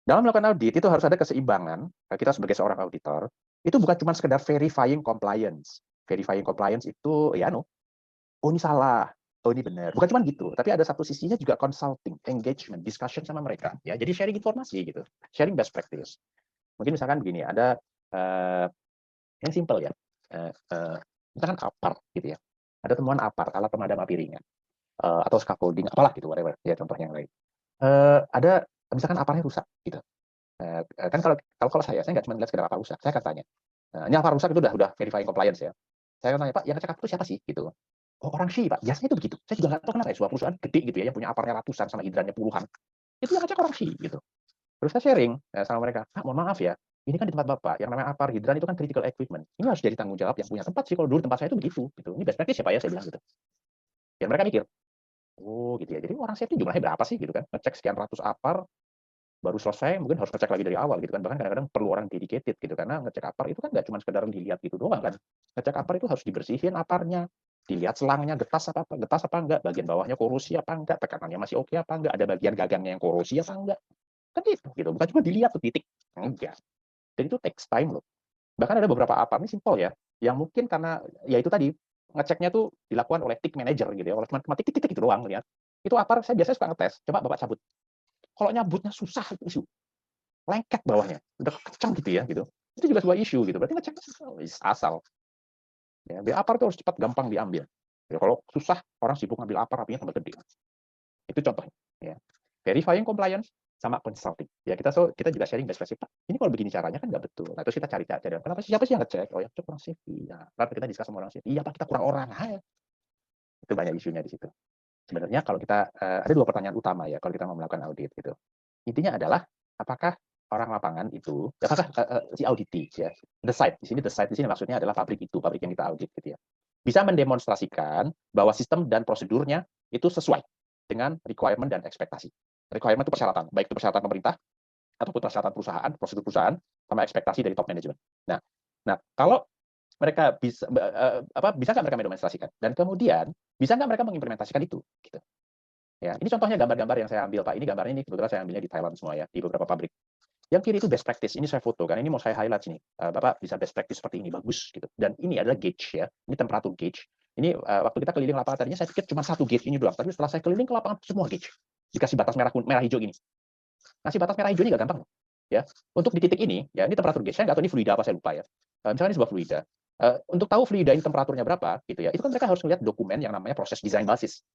Dalam melakukan audit itu harus ada keseimbangan. Kita sebagai seorang auditor itu bukan cuma sekedar verifying compliance. Verifying compliance itu ya oh ini salah, oh ini benar. Bukan cuma gitu, tapi ada satu sisinya juga consulting, engagement, discussion sama mereka. Ya, jadi sharing informasi gitu, sharing best practice. Mungkin misalkan begini, ada yang simple ya, misalkan APAR gitu ya, ada temuan APAR, alat pemadam api ringan, atau scaffolding, apalah gitu, whatever ya contohnya yang lain. Ada misalkan APAR-nya rusak gitu. Kan kalau saya nggak cuma lihat sekedar APAR rusak, saya akan tanya, ini APAR rusak itu udah verifying compliance ya. Saya akan tanya, Pak, yang ngecek APAR itu siapa sih gitu. Oh, orang sih Pak, biasanya itu begitu. Saya juga nggak tahu kenapa ya, sebuah perusahaan gede gitu ya, yang punya APAR-nya ratusan sama hidrannya puluhan. Itu yang ngecek orang sih gitu. Terus saya sharing sama mereka, Pak, mohon maaf ya, ini kan di tempat Bapak, yang namanya APAR, hidran itu kan critical equipment. Ini harus jadi tanggung jawab yang punya tempat sih, kalau dulu tempat saya itu begitu. Gitu. Ini best practice ya Pak ya, saya bilang gitu. Ya mereka mikir, oh gitu ya, jadi orang safety jumlahnya berapa sih gitu kan, ngecek sekian ratus APAR, baru selesai, mungkin harus ngecek lagi dari awal gitu kan, bahkan kadang-kadang perlu orang dedicated gitu, karena ngecek APAR itu kan nggak cuma sekedar dilihat gitu doang kan, ngecek APAR itu harus dibersihin APAR-nya, dilihat selangnya getas apa enggak, bagian bawahnya korosi apa enggak, tekanannya masih oke apa enggak, ada bagian gagangnya yang korosi apa enggak, kan gitu, bukan cuma dilihat tuh titik, enggak. Dan itu takes time loh. Bahkan ada beberapa APAR ini simpel ya, yang mungkin karena ya itu tadi ngeceknya tuh dilakukan oleh tick manager gitu ya, oleh cuma titik-titik itu doang lihat. Itu APAR saya biasanya suka ngetes, coba Bapak cabut. Kalau nyabutnya susah itu isu. Lengket bawahnya, udah kencang gitu ya gitu. Itu juga sebuah isu gitu. Berarti ngecek asal. Ya, APAR itu harus cepat gampang diambil. Ya, kalau susah, orang sibuk ngambil apa, rapinya tambah gede. Itu contohnya. Ya. Verifying compliance sama consulting. Ya kita juga sharing best practice. Pak, ini kalau begini caranya kan nggak betul. Nah, terus kita cari kenapa siapa sih yang ngecek? Oh, yang ngecek orang safety. Ya, lalu kita diskus sama orang safety. Iya, Pak, kita kurang orang. Itu banyak isunya di situ. Sebenarnya kalau kita ada dua pertanyaan utama ya kalau kita mau melakukan audit gitu. Intinya adalah apakah orang lapangan itu, apakah si auditi ya, the site di sini maksudnya adalah pabrik yang kita audit gitu ya, bisa mendemonstrasikan bahwa sistem dan prosedurnya itu sesuai dengan requirement dan ekspektasi. Requirement itu persyaratan, baik itu persyaratan pemerintah ataupun persyaratan perusahaan, prosedur perusahaan, sama ekspektasi dari top management. Nah, kalau mereka bisa nggak mereka mendemonstrasikan, dan kemudian bisa nggak mereka mengimplementasikan itu, gitu. Ya, ini contohnya gambar-gambar yang saya ambil, Pak. Ini gambarnya ini kebetulan saya ambilnya di Thailand semua ya, di beberapa pabrik. Yang kiri itu best practice. Ini saya foto karena ini mau saya highlight sini. Bapak bisa best practice seperti ini, bagus gitu. Dan ini adalah gauge ya. Ini temperatur gauge. Ini waktu kita keliling lapangan tadinya saya pikir cuma satu gauge ini doang, tapi setelah saya keliling ke lapangan semua gauge. Dikasih batas merah hijau gini. Ngasih batas merah hijau ini nggak gampang, ya. Untuk di titik ini, ya ini temperatur gauge. Saya nggak tahu ini fluida apa, saya lupa ya. Misalnya ini sebuah fluida. Untuk tahu fluida ini temperaturnya berapa, gitu ya. Itu kan mereka harus melihat dokumen yang namanya proses design basis.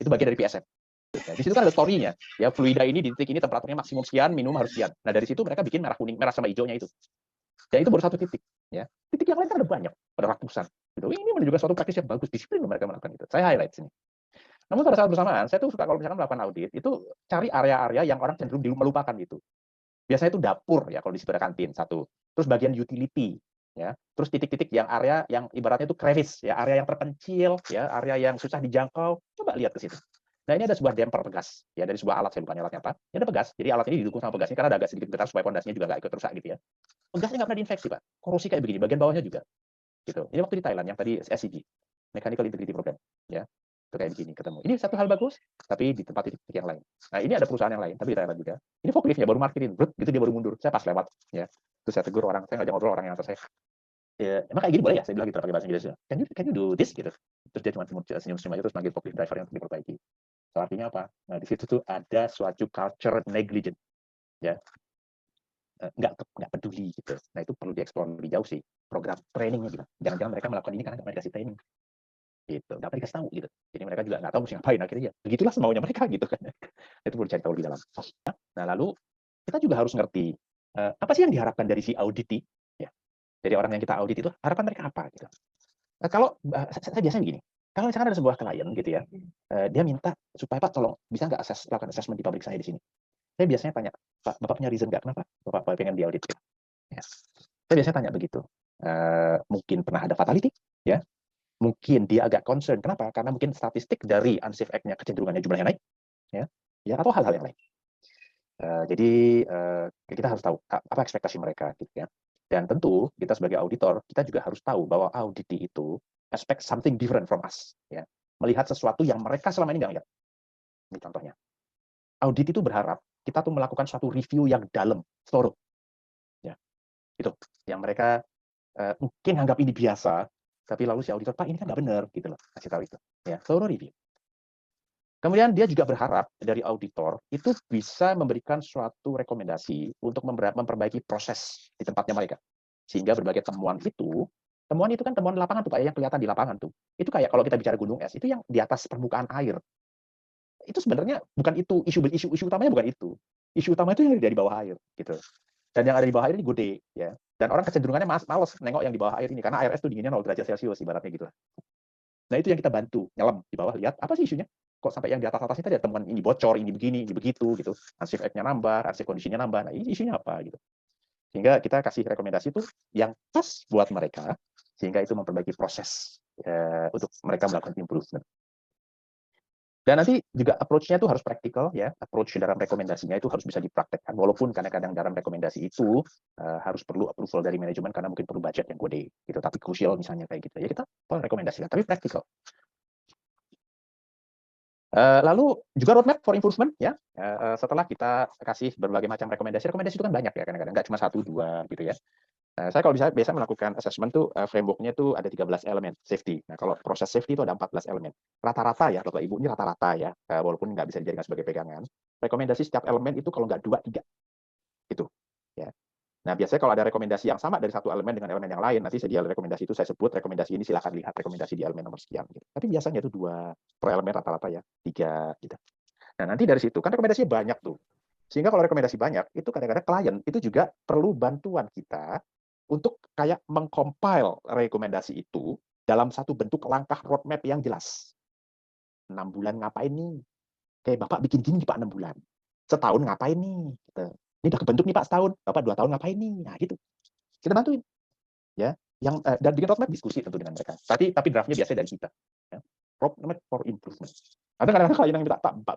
Itu bagian dari PSM. Nah, di situ kan ada story-nya. Ya, fluida ini di titik ini temperaturnya maksimum sekian, minimum harus sekian. Nah, dari situ mereka bikin merah kuning, merah sama hijaunya itu. Dan itu baru satu titik. Ya. Titik yang lain kan ada banyak, ada ratusan. Gitu. Ini menunjukkan suatu praktis yang bagus, disiplin mereka melakukan itu. Saya highlight sini. Namun pada saat bersamaan, saya tuh suka kalau misalkan melakukan audit, itu cari area-area yang orang cenderung melupakan gitu. Biasanya itu dapur ya kalau di situ ada kantin satu. Terus bagian utility ya. Terus titik-titik yang area yang ibaratnya itu crevice ya, area yang terpencil ya, area yang susah dijangkau. Coba lihat ke situ. Nah, ini ada sebuah damper pegas ya dari sebuah alat, saya bukan alatnya apa. Ini ada pegas. Jadi alat ini didukung sama pegasnya karena ada agak sedikit getar supaya pondasinya juga nggak ikut rusak gitu ya. Pegasnya nggak pernah diinfeksi, Pak. Korosi kayak begini, bagian bawahnya juga. Gitu. Ini waktu di Thailand yang tadi SCG, Mechanical Integrity Program ya. Itu kayak begini ketemu. Ini satu hal bagus, tapi di tempat titik yang lain. Nah, ini ada perusahaan yang lain, tapi di Thailand juga. Ini forkliftnya baru markirin, gitu dia baru mundur. Saya pas lewat ya. Terus saya tegur orang, saya ngajak ngobrol orang yang atas saya. Ya, emang kayak gini boleh ya? Saya bilang gitu pakai bahasa Inggris. Can you do this gitu. Terus dia cuma senyum-senyum aja terus manggil forklift driver yang untuk diperbaiki. So, artinya apa? Nah, di situ tuh ada suatu culture negligent, ya, nggak peduli gitu. Nah, itu perlu dieksplor lebih jauh sih. Program trainingnya gitu. Jangan-jangan mereka melakukan ini karena nggak pernah dikasih training, gitu. Nggak pernah dikasih tahu gitu. Jadi mereka juga nggak tahu mesti ngapain akhirnya. Ya, begitulah semaunya mereka gitu kan. Itu perlu cari tahu lebih dalam. Nah, lalu kita juga harus ngerti apa sih yang diharapkan dari si auditi, ya. Dari orang yang kita audit itu harapan mereka apa gitu. Kalau saya biasanya begini, kalau misalkan ada sebuah klien gitu ya, dia minta supaya Pak tolong bisa nggak lakukan assessment di pabrik saya di sini. Saya biasanya tanya, Pak, Bapak punya reason nggak kenapa Bapak pengen diaudit? Ya. Saya biasanya tanya begitu. Mungkin pernah ada fatality, ya. Mungkin dia agak concern. Kenapa? Karena mungkin statistik dari unsafe act-nya kecenderungannya jumlahnya naik, ya, atau hal-hal yang lain. Jadi kita harus tahu apa ekspektasi mereka, gitu ya. Dan tentu kita sebagai auditor kita juga harus tahu bahwa auditi itu expect something different from us, ya. Melihat sesuatu yang mereka selama ini nggak lihat. Ini contohnya. Audit itu berharap kita tuh melakukan suatu review yang dalam, thorough, ya. Itu yang mereka mungkin anggap ini biasa, tapi lalu si auditor, Pak ini kan nggak benar, gitu loh, kasih tahu itu, ya, thorough review. Kemudian dia juga berharap dari auditor itu bisa memberikan suatu rekomendasi untuk memperbaiki proses di tempatnya mereka. Sehingga berbagai temuan itu kan temuan lapangan tuh, Pak, yang kelihatan di lapangan tuh. Itu kayak kalau kita bicara gunung es, itu yang di atas permukaan air. Itu sebenarnya bukan itu, isu utamanya bukan itu. Isu utama itu yang ada di bawah air, gitu. Dan yang ada di bawah air ini gede, ya. Dan orang kecenderungannya males nengok yang di bawah air ini, karena air es itu dinginnya 0 derajat Celcius, ibaratnya gitu. Nah, itu yang kita bantu, nyelam di bawah, lihat apa sih isunya. Kok sampai yang di atas ini tadi ada temuan ini bocor, ini begini, ini begitu gitu. Unsafe act-nya nambah, unsafe condition-nya nambah. Nah, ini isunya apa gitu. Sehingga kita kasih rekomendasi itu yang pas buat mereka, sehingga itu memperbaiki proses untuk mereka melakukan improvement. Dan nanti juga approach-nya itu harus praktikal, ya. Approach dalam rekomendasinya itu harus bisa dipraktekkan. Walaupun kadang-kadang dalam rekomendasi itu harus perlu approval dari manajemen karena mungkin perlu budget yang gede gitu. Tapi krusial misalnya kayak gitu. Ya kita rekomendasikan, tapi praktikal. Lalu juga roadmap for improvement, ya. Setelah kita kasih berbagai macam rekomendasi itu kan banyak ya, kadang-kadang nggak cuma 1, 2 gitu ya. Saya kalau biasa melakukan assessment tuh framework-nya tuh ada 13 elemen safety. Nah, kalau proses safety itu ada 14 elemen. Rata-rata ya, Bapak Ibu, ini rata-rata ya, walaupun nggak bisa dijadikan sebagai pegangan. Rekomendasi setiap elemen itu kalau nggak 2, 3. Itu. Ya. Nah, biasanya kalau ada rekomendasi yang sama dari satu elemen dengan elemen yang lain, nanti di rekomendasi itu saya sebut rekomendasi ini silahkan lihat rekomendasi di elemen nomor sekian. Gitu. Tapi biasanya itu 2 per elemen rata-rata ya, 3 gitu. Nah, nanti dari situ kan rekomendasinya banyak tuh. Sehingga kalau rekomendasi banyak, itu kadang-kadang klien itu juga perlu bantuan kita untuk kayak mengcompile rekomendasi itu dalam satu bentuk langkah roadmap yang jelas. 6 bulan ngapain nih? Kayak Bapak bikin gini Pak 6 bulan. Setahun ngapain nih? Gitu. Ini udah kebentuk nih Pak setahun. Bapak 2 tahun ngapain nih? Nah gitu. Kita bantuin. Ya, dan bikin roadmap diskusi tentu dengan mereka. Tapi draftnya biasanya dari kita. Ya. Roadmap for improvement. Ada kadang-kadang klien yang minta, Pak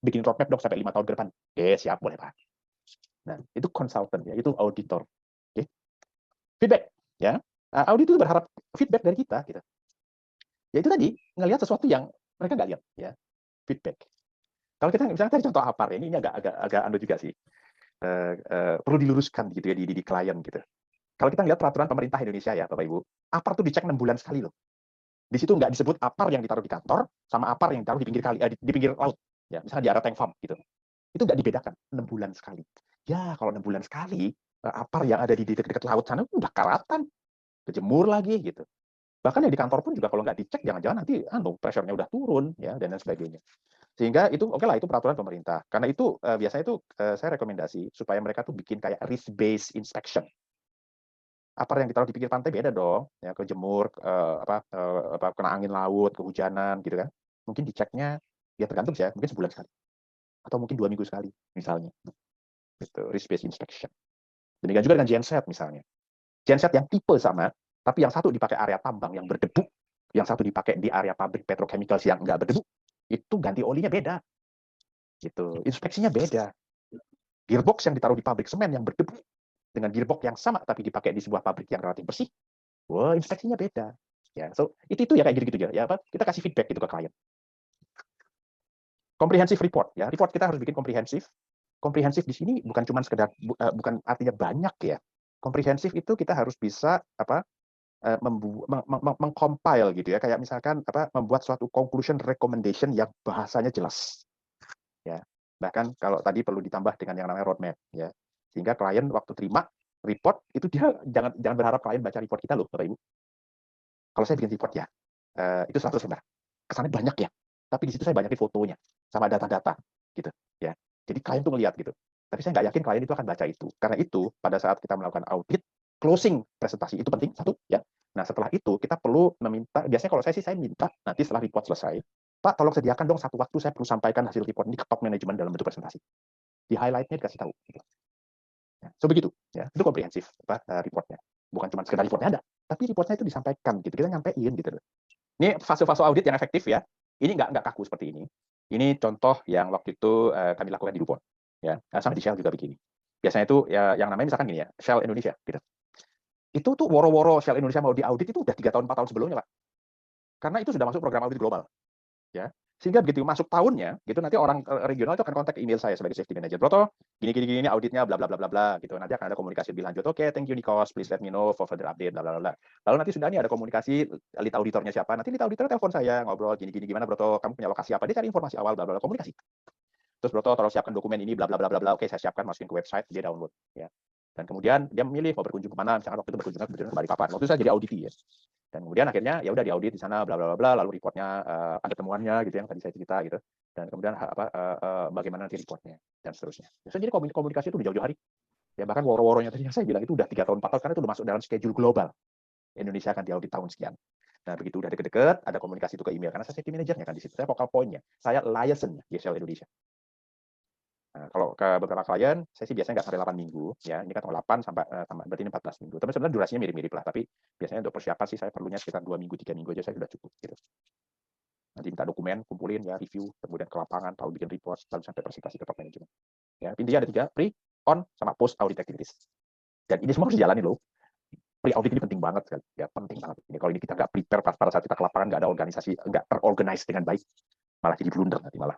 bikin roadmap dong sampai 5 tahun ke depan. Oke, siap, boleh Pak. Nah, itu konsultan ya, itu auditor. Oke. Feedback. Ya. Audit itu berharap feedback dari kita. Gitu. Ya itu tadi, ngelihat sesuatu yang mereka nggak lihat. Ya. Feedback. Kalau kita misalnya tadi contoh APAR, ini agak anu juga sih. Perlu diluruskan gitu ya di klien gitu. Kalau kita lihat peraturan pemerintah Indonesia ya Bapak Ibu, APAR tuh dicek 6 bulan sekali loh. Di situ nggak disebut APAR yang ditaruh di kantor sama APAR yang ditaruh di pinggir kali di pinggir laut. Ya, misalnya di area tank farm gitu. Itu nggak dibedakan 6 bulan sekali. Ya, kalau 6 bulan sekali, APAR yang ada di dekat laut sana udah karatan, kejemur lagi gitu. Bahkan yang di kantor pun juga kalau nggak dicek, jangan-jangan nanti pressure-nya udah turun ya dan lain sebagainya. Sehingga itu oke lah, itu peraturan pemerintah. Karena itu biasanya itu saya rekomendasi supaya mereka tuh bikin kayak risk based inspection. APAR yang ditaruh di pinggir pantai beda dong, ya kejemur, kena angin laut, kehujanan gitu kan. Mungkin diceknya ya tergantung ya, mungkin sebulan sekali atau mungkin 2 minggu sekali misalnya. Itu risk based inspection. Demikian juga dengan genset misalnya. Genset yang tipe sama, tapi yang satu dipakai area tambang yang berdebu, yang satu dipakai di area pabrik petrochemicals yang nggak berdebu, itu ganti olinya beda. Gitu. Inspeksinya beda. Gearbox yang ditaruh di pabrik semen yang berdebu dengan gearbox yang sama tapi dipakai di sebuah pabrik yang relatif bersih, wah inspeksinya beda. Ya, so itu ya kayak gitu-gitu ya. Apa? Kita kasih feedback gitu ke klien. Comprehensive report ya. Report kita harus bikin komprehensif. Komprehensif di sini bukan cuma sekedar bukan artinya banyak ya. Komprehensif itu kita harus bisa mengcompile gitu ya, kayak misalkan membuat suatu conclusion recommendation yang bahasanya jelas. Ya. Bahkan kalau tadi perlu ditambah dengan yang namanya roadmap ya. Sehingga klien waktu terima report itu dia jangan berharap klien baca report kita loh, Bapak Ibu. Kalau saya bikin report ya, itu 100 lembar. Kesannya banyak ya. Tapi di situ saya banyakin fotonya sama data-data gitu ya. Jadi klien tuh ngelihat gitu. Tapi saya nggak yakin klien itu akan baca itu. Karena itu pada saat kita melakukan audit, closing presentasi itu penting satu ya. Nah, setelah itu kita perlu meminta, biasanya kalau saya minta nanti setelah report selesai, Pak tolong sediakan dong satu waktu saya perlu sampaikan hasil report ini ke top manajemen dalam bentuk presentasi. Di highlight-nya dikasih tahu. Gitu. Ya, so begitu ya. Itu komprehensif reportnya. Bukan cuma sekedar reportnya ada, tapi reportnya itu disampaikan gitu. Kita nyampein gitu. Ini fase-fase audit yang efektif ya. Ini nggak kaku seperti ini. Ini contoh yang waktu itu kami lakukan di DuPont. Ya, sama di Shell juga begini. Biasanya itu ya, yang namanya misalkan gini ya, Shell Indonesia. Gitu. Itu tuh woro-woro Shell Indonesia mau diaudit itu udah 3 tahun 4 tahun sebelumnya, Pak. Karena itu sudah masuk program audit global. Ya. Sehingga begitu masuk tahunnya, gitu nanti orang regional itu akan kontak email saya sebagai safety manager. Broto, gini auditnya bla bla bla bla bla gitu. Nanti akan ada komunikasi lebih lanjut. Oke, thank you Nikos, please let me know for further update bla bla bla. Lalu nanti sudah nih ada komunikasi lead auditornya siapa. Nanti lead auditor telepon saya, ngobrol gini gimana Broto, kamu punya lokasi apa? Dia cari informasi awal bla bla bla, komunikasi. Terus Broto tolong siapkan dokumen ini bla bla bla bla bla. Oke, saya siapkan, masukin ke website, dia download ya. Dan kemudian dia memilih mau berkunjung kemana, misalkan waktu itu berkunjung ke Balikpapan. Waktu itu saya jadi auditi ya. Dan kemudian akhirnya ya udah diaudit di sana bla bla bla, lalu reportnya ada temuannya gitu yang tadi saya cerita gitu. Dan kemudian bagaimana nanti reportnya dan seterusnya. Jadi komunikasi itu jauh-jauh hari. Ya bahkan woro-woronya tadi saya bilang itu udah 3 tahun 4 tahun karena itu udah masuk dalam schedule global. Indonesia akan diaudit tahun sekian. Nah, begitu udah deket-deket, ada komunikasi itu ke email karena saya safety manajernya kan di situ. Saya focal point-nya. Saya liaison-nya di Shell Indonesia. Nah, kalau ke beberapa klien, saya sih biasanya nggak sampai 8 minggu. Ya, ini kan 8 sampai berarti ini 14 minggu. Tapi sebenarnya durasinya mirip-mirip lah. Tapi biasanya untuk persiapan sih saya perlunya sekitar 2 minggu, 3 minggu aja saya sudah cukup. Gitu. Nanti minta dokumen, kumpulin ya, review, kemudian ke lapangan, lalu bikin report, lalu sampai presentasi ke top manajemen. Ya, intinya ada 3, pre, on, sama post audit activities. Dan ini semua harus dijalani loh. Pre-audit ini penting banget sekali. Ya, penting banget. Ini kalau ini kita nggak prepare pas pada saat kita ke lapangan, nggak ada organisasi, nggak terorganize dengan baik, malah jadi blunder nanti malah.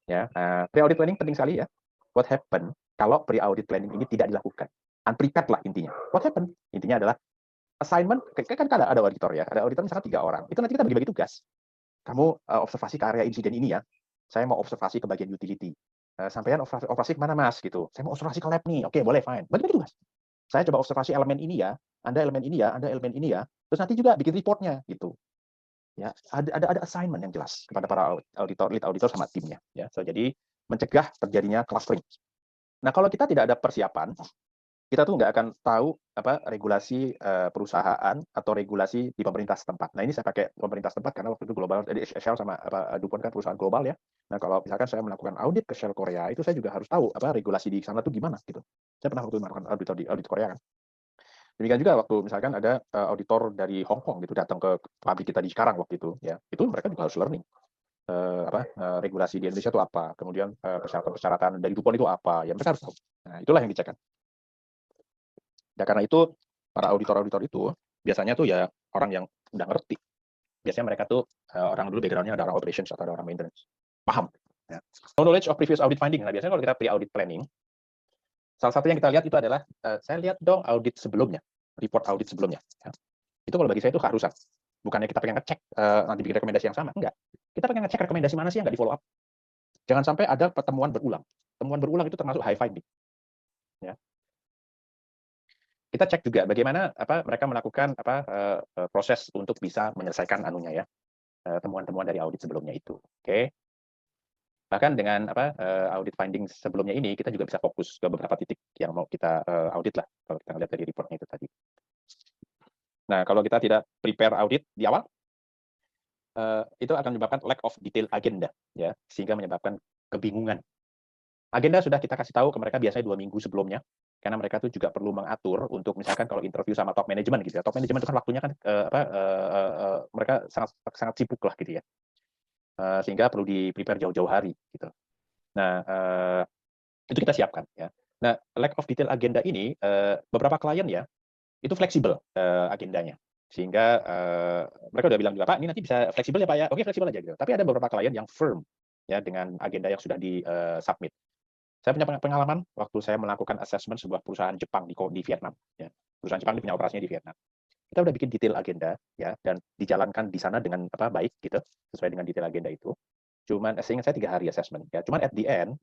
Ya, pre-audit planning penting sekali ya. What happen kalau pre-audit planning ini tidak dilakukan? Unprepared lah intinya. What happen? Intinya adalah assignment, kan ada auditor ya, ada auditor misalkan 3 orang. Itu nanti kita bagi-bagi tugas. Kamu observasi ke area insiden ini ya. Saya mau observasi ke bagian utility. Sampean operasi kemana Mas gitu. Saya mau observasi ke lab nih. Oke, boleh, fine. Bagi-bagi tugas. Saya coba observasi elemen ini ya, Anda elemen ini ya, Anda elemen ini ya. Terus nanti juga bikin reportnya gitu. Ya, ada assignment yang jelas kepada para auditor, lead auditor sama timnya. Ya, so, jadi mencegah terjadinya clustering. Nah, kalau kita tidak ada persiapan, kita tuh nggak akan tahu apa regulasi perusahaan atau regulasi di pemerintah setempat. Nah, ini saya pakai pemerintah setempat karena waktu itu global, jadi Shell sama apa DuPont kan perusahaan global ya. Nah, kalau misalkan saya melakukan audit ke Shell Korea, itu saya juga harus tahu apa regulasi di sana tuh gimana gitu. Saya pernah waktu melakukan auditor di audit Korea kan. Demikian juga waktu misalkan ada auditor dari Hong Kong gitu datang ke pabrik kita di Cikarang waktu itu, ya itu mereka juga harus learning regulasi di Indonesia itu apa, kemudian persyaratan-persyaratan dari DuPont itu apa, ya mereka harus tahu. Nah, itulah yang dicek kan. Nah, karena itu para auditor-auditor itu biasanya tuh ya orang yang udah ngerti. Biasanya mereka tuh orang dulu background-nya ada orang operations atau ada orang maintenance. Paham. Ya. No knowledge of previous audit finding. Nah, biasanya kalau kita pre-audit planning, salah satu yang kita lihat itu adalah, saya lihat dong audit sebelumnya, report audit sebelumnya. Ya. Itu kalau bagi saya itu keharusan. Bukannya kita pengen ngecek nanti bikin rekomendasi yang sama. Enggak. Kita pengen ngecek rekomendasi mana sih yang nggak di follow up. Jangan sampai ada pertemuan berulang. Pertemuan berulang itu termasuk high finding. Ya. Kita cek juga bagaimana mereka melakukan proses untuk bisa menyelesaikan anunya ya, temuan-temuan dari audit sebelumnya itu. Oke. Bahkan dengan audit finding sebelumnya ini kita juga bisa fokus ke beberapa titik yang mau kita audit lah kalau kita lihat dari reportnya itu tadi. Nah, kalau kita tidak prepare audit di awal, itu akan menyebabkan lack of detail agenda ya, sehingga menyebabkan kebingungan. Agenda sudah kita kasih tahu ke mereka biasanya 2 minggu sebelumnya, karena mereka tuh juga perlu mengatur untuk misalkan kalau interview sama top management gitu ya. Top management itu kan waktunya kan mereka sangat sangat sibuk lah gitu ya. Sehingga perlu di-prepare jauh-jauh hari gitu. Nah, itu kita siapkan ya. Nah, lack of detail agenda ini beberapa klien ya itu fleksibel agendanya. Sehingga mereka udah bilang juga, Pak, ini nanti bisa fleksibel ya Pak ya. Oke, fleksibel aja gitu. Tapi ada beberapa klien yang firm ya dengan agenda yang sudah di-submit. Saya punya pengalaman waktu saya melakukan assessment sebuah perusahaan Jepang di Vietnam. Ya. Perusahaan Jepang ini punya operasinya di Vietnam. Kita udah bikin detail agenda ya dan dijalankan di sana dengan baik gitu sesuai dengan detail agenda itu. Cuman seingat saya 3 hari assessment ya. Cuman at the end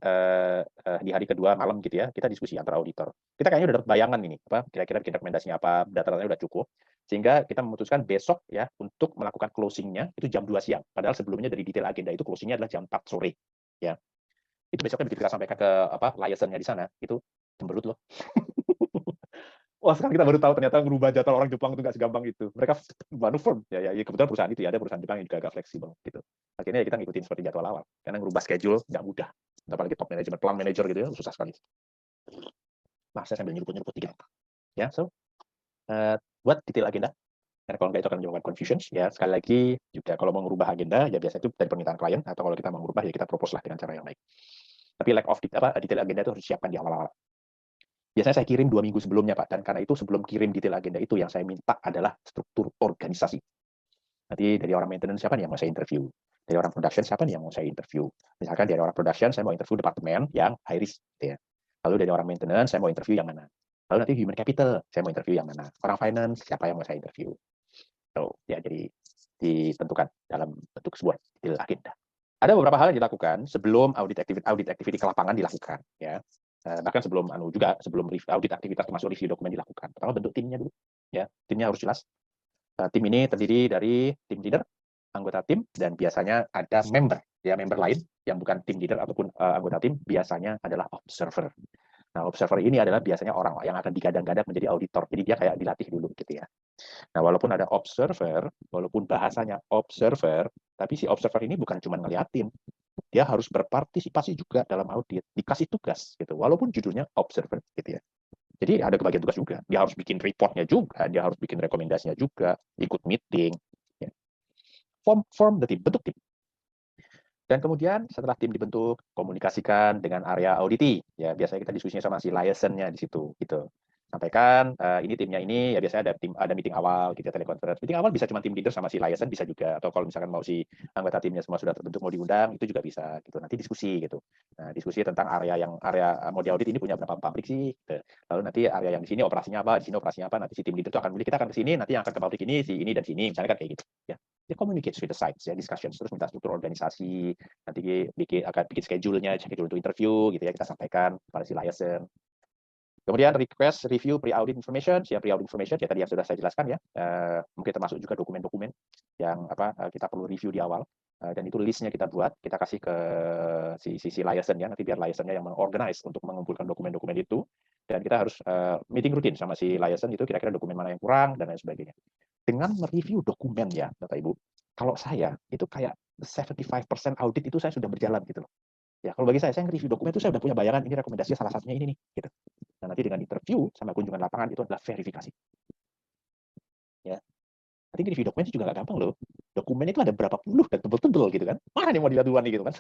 di hari kedua malam gitu ya kita diskusi antara auditor. Kita kayaknya udah dapat bayangan ini kira-kira bikin rekomendasinya apa, data-datanya udah cukup. Sehingga kita memutuskan besok ya untuk melakukan closingnya itu jam 2 siang. Padahal sebelumnya dari detail agenda itu closingnya adalah jam 4 sore ya. Itu besoknya begitu kita sampaikan ke liaison-nya di sana, itu cemberut loh. Wah, sekarang kita baru tahu ternyata merubah jadwal orang Jepang itu nggak segampang itu. Mereka manuver, ya kebetulan perusahaan itu ya, ada perusahaan Jepang yang juga agak fleksibel gitu. Akhirnya ya kita ngikutin seperti jadwal awal, karena merubah schedule nggak mudah. Apalagi top management, plan manager gitu ya, susah sekali. Nah, saya sambil nyeruput-nyeruput dikit. Ya, so, buat detail agenda. Karena kalau nggak itu akan menyebabkan confusion. Ya, sekali lagi juga kalau mau merubah agenda, ya biasa itu dari permintaan klien, atau kalau kita mau merubah ya kita propose lah dengan cara yang baik. Tapi lack of detail agenda itu harus disiapkan di awal-awal. Biasanya saya kirim 2 minggu sebelumnya, Pak. Dan karena itu sebelum kirim detail agenda itu yang saya minta adalah struktur organisasi. Nanti dari orang maintenance siapa nih yang mau saya interview? Dari orang production siapa nih yang mau saya interview? Misalkan dari orang production saya mau interview departemen yang high risk. Gitu ya. Lalu dari orang maintenance saya mau interview yang mana? Lalu nanti human capital saya mau interview yang mana? Orang finance siapa yang mau saya interview? So, ya jadi ditentukan dalam bentuk sebuah detail agenda. Ada beberapa hal yang dilakukan sebelum audit activity ke lapangan dilakukan ya. Bahkan sebelum sebelum audit aktivitas termasuk review dokumen dilakukan. Pertama bentuk timnya dulu ya. Timnya harus jelas. Tim ini terdiri dari tim leader, anggota tim, dan biasanya ada member lain yang bukan tim leader ataupun anggota tim, biasanya adalah observer. Nah, observer ini adalah biasanya orang yang akan digadang-gadang menjadi auditor. Jadi dia kayak dilatih dulu gitu ya. Nah, walaupun ada observer, walaupun bahasanya observer, tapi si observer ini bukan cuma ngeliatin. Dia harus berpartisipasi juga dalam audit, dikasih tugas gitu. Walaupun judulnya observer gitu ya. Jadi ada kebagian tugas juga. Dia harus bikin reportnya juga, dia harus bikin rekomendasinya juga, ikut meeting. Ya. Form the team, bentuk tim. Dan kemudian setelah tim dibentuk, komunikasikan dengan area auditi. Ya, biasanya kita diskusinya sama si liaison-nya di situ gitu. Sampaikan ini timnya ini ya biasanya ada meeting awal gitu, teleconference. Meeting awal bisa cuma tim leader sama si liaison bisa juga, atau kalau misalkan mau si anggota timnya semua sudah terbentuk mau diundang itu juga bisa gitu. Nanti diskusi gitu. Nah, diskusi tentang area mau diaudit ini punya berapa pabrik sih gitu. Lalu nanti area yang di sini operasinya apa, di sini operasinya apa, nanti si tim leader itu akan milih kita akan ke sini, nanti yang akan ke pabrik ini si ini dan sini misalnya kan kayak gitu ya. dia communicate with the sites ya, discussions, terus minta struktur organisasi, nanti akan bikin schedule-nya, schedule untuk interview gitu ya, kita sampaikan pada si liaison. Kemudian request review pre-audit information, ya pre-audit information ya tadi yang sudah saya jelaskan ya, mungkin termasuk juga dokumen-dokumen yang kita perlu review di awal, dan itu listnya kita buat, kita kasih ke si liaison ya, nanti biar liaison-nya yang mengorganize untuk mengumpulkan dokumen-dokumen itu, dan kita harus meeting rutin sama si liaison itu, kira-kira dokumen mana yang kurang dan lain sebagainya. Dengan mereview dokumen ya Bapak Ibu, kalau saya itu kayak 75% audit itu saya sudah berjalan gitu loh. Ya, kalau bagi saya nge-review dokumen itu saya udah punya bayangan ini rekomendasinya salah satunya ini nih, gitu. Nah, nanti dengan interview sama kunjungan lapangan itu adalah verifikasi. Ya, nanti review dokumen itu juga nggak gampang loh. Dokumen itu ada berapa puluh dan tebel-tebel gitu kan. Mana nih mau dilihat duluan nih gitu kan.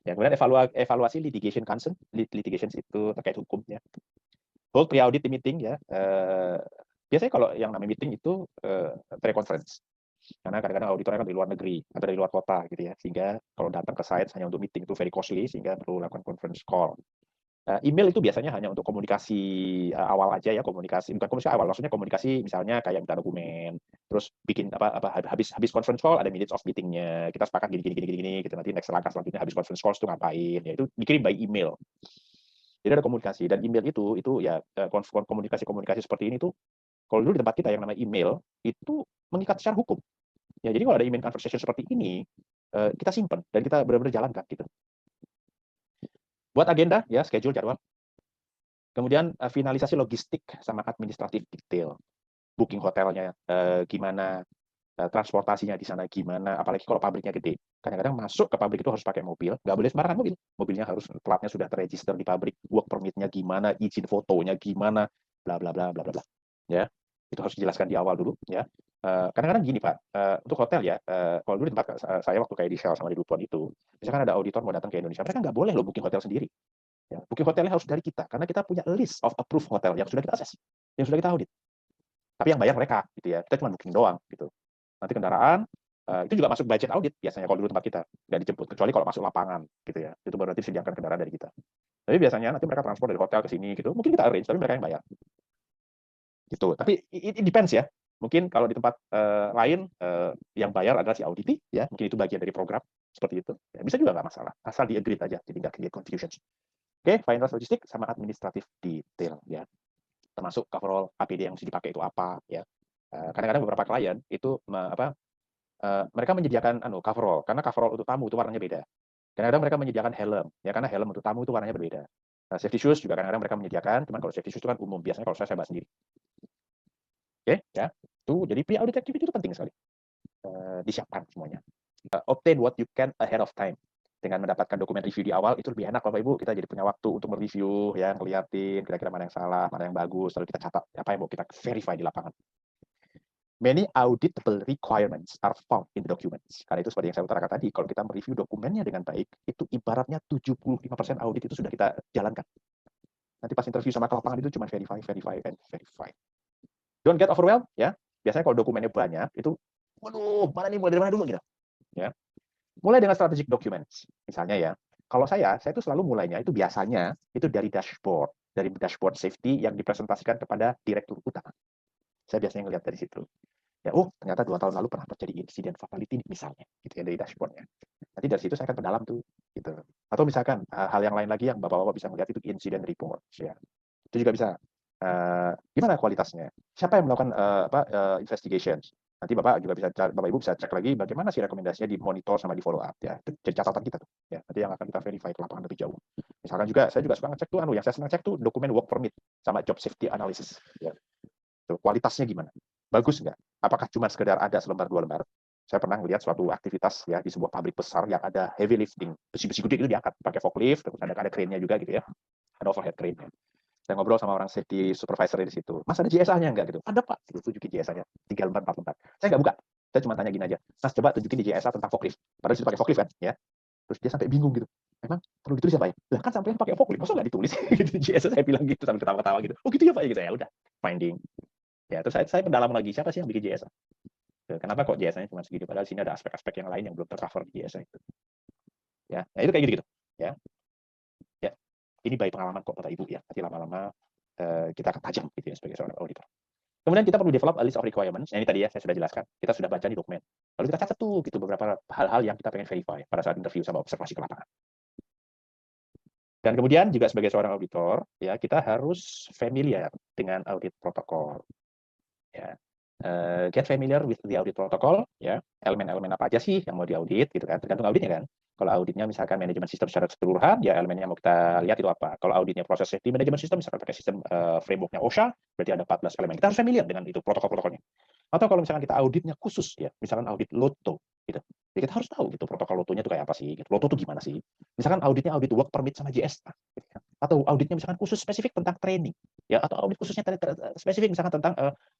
Ya, kemudian evaluasi litigation concern, litigations itu terkait hukum ya. Hold pre-audit meeting ya. Biasanya kalau yang namanya meeting itu teleconference. Karena kadang-kadang auditornya kan dari luar negeri atau dari luar kota gitu ya, sehingga kalau datang ke site hanya untuk meeting itu very costly, sehingga perlu lakukan conference call. Email itu biasanya hanya untuk komunikasi awal aja ya, komunikasi bukan komunikasi awal, maksudnya komunikasi misalnya kayak minta dokumen, terus bikin habis conference call ada minutes of meetingnya, kita sepakat gini gitu, nanti next langkah selanjutnya habis conference call itu ngapain ya, itu dikirim by email. Jadi ada komunikasi, dan email itu ya komunikasi seperti ini tuh kalau dulu di tempat kita yang namanya email itu mengikat secara hukum. Ya, jadi kalau ada email conversation seperti ini, kita simpan dan kita benar-benar jalankan gitu. Buat agenda ya, schedule jadwal. Kemudian finalisasi logistik sama administratif detail. Booking hotelnya gimana, transportasinya di sana gimana, apalagi kalau pabriknya gede. Kadang-kadang masuk ke pabrik itu harus pakai mobil, nggak boleh sembarangan mobil. Mobilnya harus platnya sudah terregister di pabrik, work permit-nya gimana, izin fotonya gimana, bla bla bla bla bla. Ya, itu harus dijelaskan di awal dulu ya. Kadang-kadang gini Pak, untuk hotel ya, kalau dulu di tempat saya waktu kayak di Shell sama di Dupont itu, misalkan ada auditor mau datang ke Indonesia, mereka nggak boleh loh booking hotel sendiri. Ya, booking hotelnya harus dari kita, karena kita punya list of approved hotel yang sudah kita akses, yang sudah kita audit. Tapi yang bayar mereka, gitu ya. Kita cuma booking doang, gitu. Nanti kendaraan, itu juga masuk budget audit biasanya kalau dulu tempat kita, nggak dijemput, kecuali kalau masuk lapangan, gitu ya. Itu baru nanti disediakan kendaraan dari kita. Tapi biasanya nanti mereka transport dari hotel ke sini, gitu. Mungkin kita arrange, tapi mereka yang bayar. Gitu. Tapi it depends ya. Mungkin kalau di tempat lain yang bayar adalah si auditi, ya mungkin itu bagian dari program seperti itu. Ya, bisa juga nggak masalah, asal di agree aja, jadi nggak create confusion. Oke, finance logistik sama administratif detail ya, termasuk coverall APD yang mesti dipakai itu apa ya. Kadang-kadang beberapa klien itu mereka menyediakan coverall, karena coverall untuk tamu itu warnanya beda. Kadang-kadang mereka menyediakan helm ya, karena helm untuk tamu itu warnanya berbeda. Safety shoes juga kadang-kadang mereka menyediakan, cuman kalau safety shoes itu kan umum, biasanya kalau saya bahas sendiri. Oke, ya. Itu jadi pre-audit activity itu penting sekali. Disiapkan semuanya. Obtain what you can ahead of time. Dengan mendapatkan dokumen review di awal, itu lebih enak Bapak Ibu, kita jadi punya waktu untuk mereview, ya, ngeliatin kira-kira mana yang salah, mana yang bagus, lalu kita catat apa yang mau kita verify di lapangan. Many auditable requirements are found in the documents. Karena itu seperti yang saya utarakan tadi, kalau kita mereview dokumennya dengan baik, itu ibaratnya 75% audit itu sudah kita jalankan. Nanti pas interview sama ke lapangan itu cuma verify, and verify. Don't get overwhelmed, ya. Biasanya kalau dokumennya banyak, itu, waduh, mana nih, mulai dari mana dulu gitu. Ya. Mulai dengan strategic documents. Misalnya ya, kalau saya itu selalu mulainya itu biasanya itu dari dashboard safety yang dipresentasikan kepada direktur utama. Saya biasanya ngelihat dari situ. Ya, ternyata 2 tahun lalu pernah terjadi insiden fatality misalnya, gitu ya, dari dashboardnya. Nanti dari situ saya akan ke dalam tuh, gitu. Atau misalkan hal yang lain lagi yang Bapak-Bapak bisa melihat itu incident report, ya. Itu juga bisa. Gimana kualitasnya? Siapa yang melakukan investigations? Nanti Bapak Ibu bisa cek lagi bagaimana sih rekomendasinya dimonitor sama di follow up ya. Itu jadi catatan kita tuh ya. Nanti yang akan kita verify ke lapangan lebih jauh. Misalkan juga saya juga suka ngecek tuh yang saya senang cek tuh dokumen work permit sama job safety analysis ya. Tuh, kualitasnya gimana? Bagus nggak? Apakah cuma sekedar ada selembar 2 lembar? Saya pernah melihat suatu aktivitas ya di sebuah pabrik besar yang ada heavy lifting, besi-besi gede itu diangkat pakai forklift, terus ada crane-nya juga gitu ya. Ada overhead crane-nya. Saya ngobrol sama orang safety supervisor di situ. Mas ada JSA-nya nggak gitu? Ada Pak. Itu tunjukin JSA-nya. 3 lembar, 4 lembar. Saya nggak buka. Saya cuma tanya gini aja. Mas coba tunjukin di JSA tentang forklift. Padahal itu pakai forklift kan, ya. Terus dia sampai bingung gitu. Emang perlu ditulis apa ya? Lah kan sampai pakai forklift, masa nggak ditulis? Gitu JSA saya bilang gitu sambil ketawa-ketawa gitu. Oh gitu ya Pak, gitu ya udah. Finding. Ya terus saya pendalam lagi siapa sih yang bikin JSA? Kenapa kok JSA-nya cuma segitu? Padahal sini ada aspek-aspek yang lain yang belum tercover di JSA itu. Ya, nah itu kayak gitu-gitu. Ya. Ya. Ini by pengalaman kok Bapak Ibu ya. Nanti lama-lama kita akan tajam gitu ya sebagai seorang auditor. Kemudian kita perlu develop a list of requirements. Ini tadi ya saya sudah jelaskan. Kita sudah baca di dokumen. Lalu kita catat tuh gitu beberapa hal-hal yang kita pengen verify pada saat interview sama observasi ke lapangan. Dan kemudian juga sebagai seorang auditor, ya kita harus familiar dengan audit protokol. Ya, get familiar with the audit protocol. Ya, elemen-elemen apa aja sih yang mau diaudit, gitu kan? Tergantung auditnya kan. Kalau auditnya misalkan manajemen sistem secara keseluruhan, ya elemennya yang mau kita lihat itu apa. Kalau auditnya proses safety management system, misalkan pakai sistem frameworknya OSHA, berarti ada 14 elemen. Kita harus familiar dengan itu protokol-protokolnya. Atau kalau misalkan kita auditnya khusus, ya, misalkan audit Lotto, gitu. Ya kita harus tahu gitu protokol Lottonya itu kayak apa sih, gitu. Lotto itu gimana sih? Misalkan auditnya audit work permit sama JSA, gitu kan. Atau auditnya misalkan khusus spesifik tentang training, ya, atau audit khususnya spesifik misalkan tentang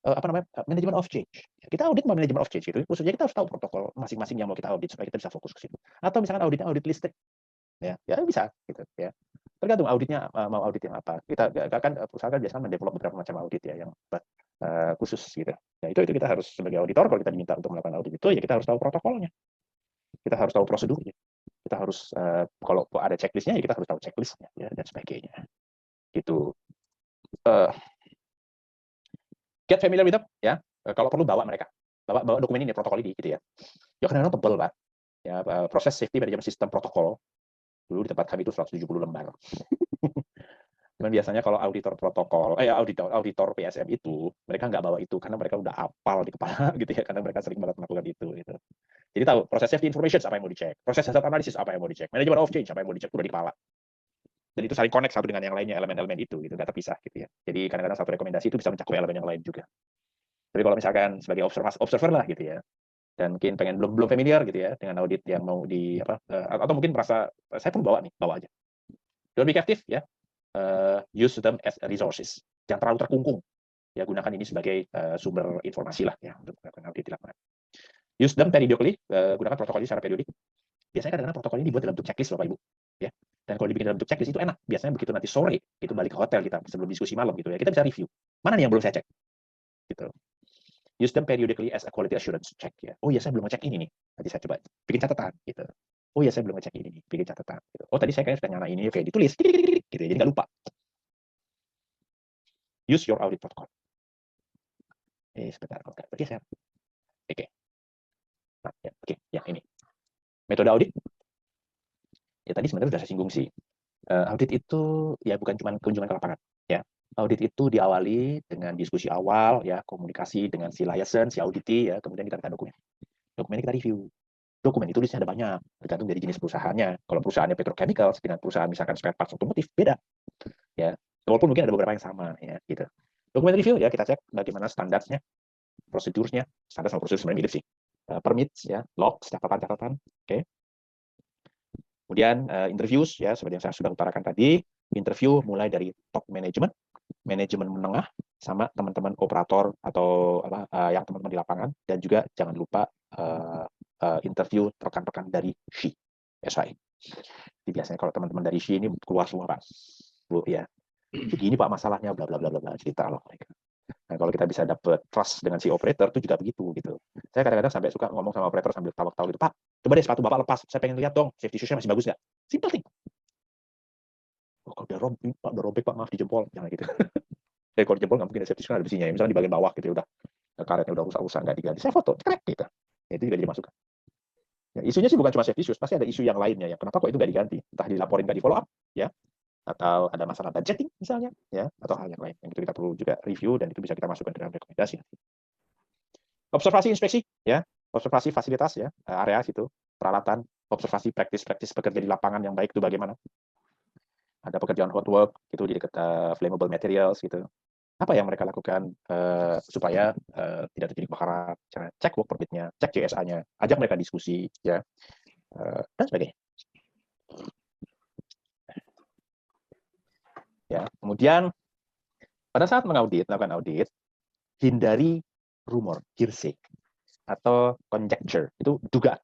apa namanya management of change. Ya, kita audit management of change gitu. Khususnya kita harus tahu protokol masing-masing yang mau kita audit supaya kita bisa fokus ke situ. Atau misalkan auditnya audit listrik, ya bisa gitu ya. Tergantung auditnya mau audit yang apa. Kita kan perusahaan kan biasanya mendevelop beberapa macam audit ya yang khusus gitu. Ya itu kita harus sebagai auditor kalau kita diminta untuk melakukan audit itu ya kita harus tahu protokolnya. Kita harus tahu prosedurnya. Kita harus kalau ada checklistnya ya kita harus tahu checklistnya ya dan sebagainya. Gitu. Get familiar with them ya. Kalau perlu bawa mereka. Bawa dokumen ini protokol ini gitu ya. Ya kadang-kadang tebel, Pak. Ya proses safety management system protokol. Dulu di tempat kami itu 170 lembar. Cuman biasanya kalau auditor protokol, auditor PSM itu, mereka nggak bawa itu karena mereka udah apal di kepala gitu ya, karena mereka sering banget melakukan itu. Gitu. Jadi tahu proses safety information apa yang mau dicek, proses hazard analysis apa yang mau dicek, manajemen of change apa yang mau dicek udah di kepala. Dan itu saling connect satu dengan yang lainnya, elemen-elemen itu gitu, nggak terpisah gitu ya. Jadi kadang-kadang satu rekomendasi itu bisa mencakup elemen yang lain juga. Tapi kalau misalkan sebagai observer lah gitu ya, dan mungkin pengen belum familiar gitu ya dengan audit yang mau di apa atau mungkin merasa saya perlu bawa aja. Don't be captive ya. Use them as resources. Jangan terlalu terkungkung. Ya gunakan ini sebagai sumber informasi lah ya untuk melakukan audit di lapangan. Use them periodically. Gunakan protokol ini secara periodik. Biasanya kadang-kadang protokol ini dibuat dalam bentuk checklist Bapak Ibu. Ya. Dan kalau dibikin dalam bentuk checklist itu enak. Biasanya begitu nanti sore itu balik ke hotel kita sebelum diskusi malam gitu ya. Kita bisa review. Mana nih yang belum saya cek? Gitu. Use them periodically as a quality assurance check ya. Oh ya saya belum ngecek ini nih. Nanti saya coba bikin catatan gitu. Oh ya saya belum ngecek ini nih, bikin catatan. Gitu. Oh tadi saya kayaknya sudah nyala ini, oke ditulis, gitu ya, jadi nggak lupa. Use your audit protocol. Sebentar, oke, bergeser. Oke. Nah, ya, oke, ya ini. Metode audit. Ya tadi sebenarnya sudah saya singgung sih. Audit itu ya bukan cuma kunjungan ke lapangan, ya. Audit itu diawali dengan diskusi awal, ya, komunikasi dengan si liaison, si auditee, ya, kemudian kita minta dokumen. Dokumennya kita review. Dokumen itu tulisnya ada banyak, tergantung dari jenis perusahaannya. Kalau perusahaannya petrochemical dengan perusahaan misalkan spare parts otomotif beda, ya. Walaupun mungkin ada beberapa yang sama, ya, gitu. Dokumen review ya kita cek bagaimana standarnya, prosedurnya, standar sama prosedur sebenarnya mirip sih. Permits ya, logs, catatan-catatan, oke. Kemudian interviews ya seperti yang saya sudah utarakan tadi, interview mulai dari top manajemen, manajemen menengah, sama teman-teman operator atau yang teman-teman di lapangan, dan juga jangan lupa interview rekan-rekan dari SI. Jadi biasanya kalau teman-teman dari SI ini keluar semua Pak, Bu ya, begini Pak masalahnya, bla bla bla bla cerita loh mereka. Nah kalau kita bisa dapat trust dengan si operator itu juga begitu gitu. Saya kadang-kadang sampai suka ngomong sama operator sambil tawa-tawa gitu, Pak, coba deh sepatu Bapak lepas, saya pengen lihat dong safety shoes-nya masih bagus nggak? Simple thing. Oh, kalau udah robek Pak, maaf di jempol, jangan gitu. Kalau di jempol nggak mungkin ada safety shoes ada besinya, ya. Misalnya di bagian bawah gitu ya udah karetnya udah rusak-rusak nggak diganti, saya foto, cekrek gitu. Ya, itu juga jadi masukan. Ya, isunya sih bukan cuma safety shoes, pasti ada isu yang lainnya ya. Kenapa kok itu nggak diganti? Entah dilaporin nggak di follow up, ya, atau ada masalah budgeting misalnya, ya, atau hal yang lain. Yang itu kita perlu juga review dan itu bisa kita masukkan ke dalam rekomendasi. Observasi inspeksi, ya, observasi fasilitas, ya, area situ, peralatan, observasi praktis-praktis pekerja di lapangan yang baik itu bagaimana? Ada pekerjaan hot work itu di dekat flammable materials gitu. Apa yang mereka lakukan supaya tidak terjadi kebakaran? Cek work permit-nya, cek CSA-nya, ajak mereka diskusi, ya, dan sebagainya. Ya, kemudian pada saat melakukan audit, hindari rumor, hearsay, atau conjecture, itu dugaan.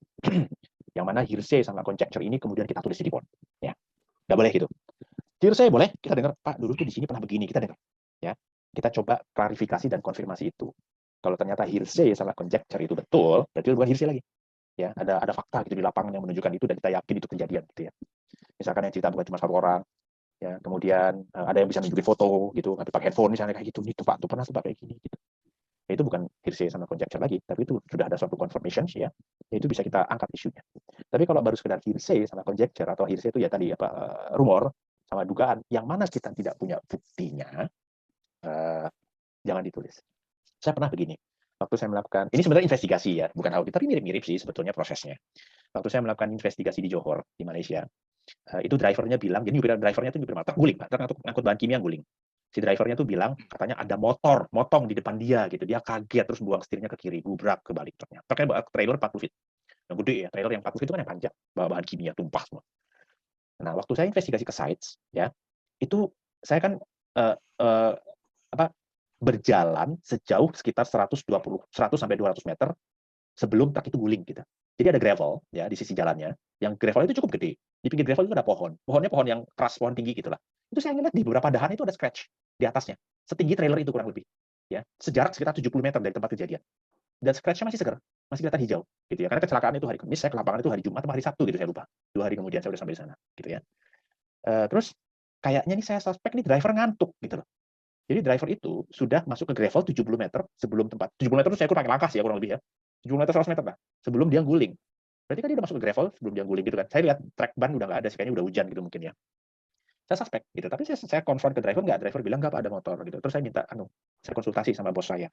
Yang mana hearsay sama conjecture ini kemudian kita tulis di report. Ya, nggak boleh gitu. Hearsay boleh, kita dengar, Pak, dulu tuh di sini pernah begini, kita dengar. Ya, kita coba klarifikasi dan konfirmasi itu. Kalau ternyata hearsay sama conjecture itu betul, berarti itu bukan hearsay lagi. Ya, ada fakta gitu di lapangan yang menunjukkan itu dan kita yakin itu kejadian gitu ya. Misalkan yang cerita bukan cuma satu orang, ya, kemudian ada yang bisa nunjukin foto gitu, tapi pakai handphone misalnya kayak gitu, nih tuh Pak, tuh pernah tuh kayak gini gitu. Itu bukan hearsay sama conjecture lagi, tapi itu sudah ada suatu confirmation ya, itu bisa kita angkat isunya. Tapi kalau baru sekedar hearsay sama conjecture, atau hearsay itu ya tadi apa, rumor sama dugaan yang mana kita tidak punya buktinya, jangan ditulis. Saya pernah begini, waktu saya melakukan, ini sebenarnya investigasi ya, bukan audit, tapi mirip-mirip sih sebetulnya prosesnya. Waktu saya melakukan investigasi di Johor, di Malaysia, itu drivernya bilang, jadi drivernya itu nyupir truk guling, truk ngangkut bahan kimia guling. Si drivernya tuh bilang, katanya ada motor motong di depan dia gitu, dia kaget terus buang setirnya ke kiri, gubrak ke balik truknya. Truknya trailer 40 feet, yang gede ya, trailer yang 40 feet itu kan yang panjang, bawa bahan kimia tumpah semua. Nah, waktu saya investigasi ke sites, ya, itu saya kan apa, berjalan sejauh sekitar 100 sampai 200 meter sebelum truk itu guling gitu. Jadi ada gravel ya di sisi jalannya, yang gravel itu cukup gede. Di pinggir gravel itu ada pohon. Pohonnya pohon yang keras, pohon tinggi gitulah. Itu saya ngeliat di beberapa dahan itu ada scratch di atasnya. Setinggi trailer itu kurang lebih. Ya, sejarak sekitar 70 meter dari tempat kejadian. Dan scratch-nya masih segar, masih kelihatan hijau gitu ya. Karena kecelakaan itu hari Kamis, saya ke lapangan itu hari Jumat atau hari Sabtu gitu, saya lupa. 2 hari kemudian saya udah sampai di sana gitu ya. Terus kayaknya nih saya suspek nih driver ngantuk gitu loh. Jadi driver itu sudah masuk ke gravel 70 meter sebelum tempat. 70 meter itu saya pakai langkah sih ya kurang lebih ya. 70 meter 100 meter lah sebelum dia guling. Berarti kan dia udah masuk ke gravel sebelum dia guling gitu kan. Saya lihat track ban udah nggak ada sih, kayaknya udah hujan gitu mungkin ya. Saya suspek gitu, tapi saya confront ke driver, nggak, driver bilang nggak ada motor gitu. Terus saya minta saya konsultasi sama bos saya.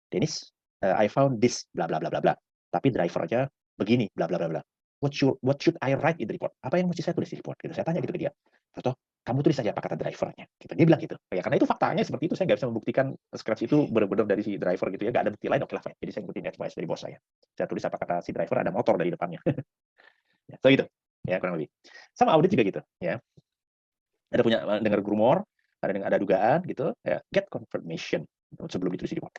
Dennis, I found this bla bla bla bla bla. Tapi drivernya begini bla bla bla bla. What should I write in the report? Apa yang mesti saya tulis di report? Gitu. Saya tanya gitu ke dia. Atau kamu tulis saja apa kata drivernya. Gitu. Dia bilang gitu. Ya karena itu faktanya seperti itu, saya nggak bisa membuktikan scratch itu benar-benar dari si driver gitu ya. Nggak ada bukti lain, oke lah. Jadi saya ngikutin advice dari bos saya. Saya tulis apa kata si driver, ada motor dari depannya. Ya, so gitu. Ya kurang lebih. Sama audit juga gitu. Ya. Ada punya dengar rumor, ada dugaan gitu. Ya, get confirmation sebelum ditulis di report.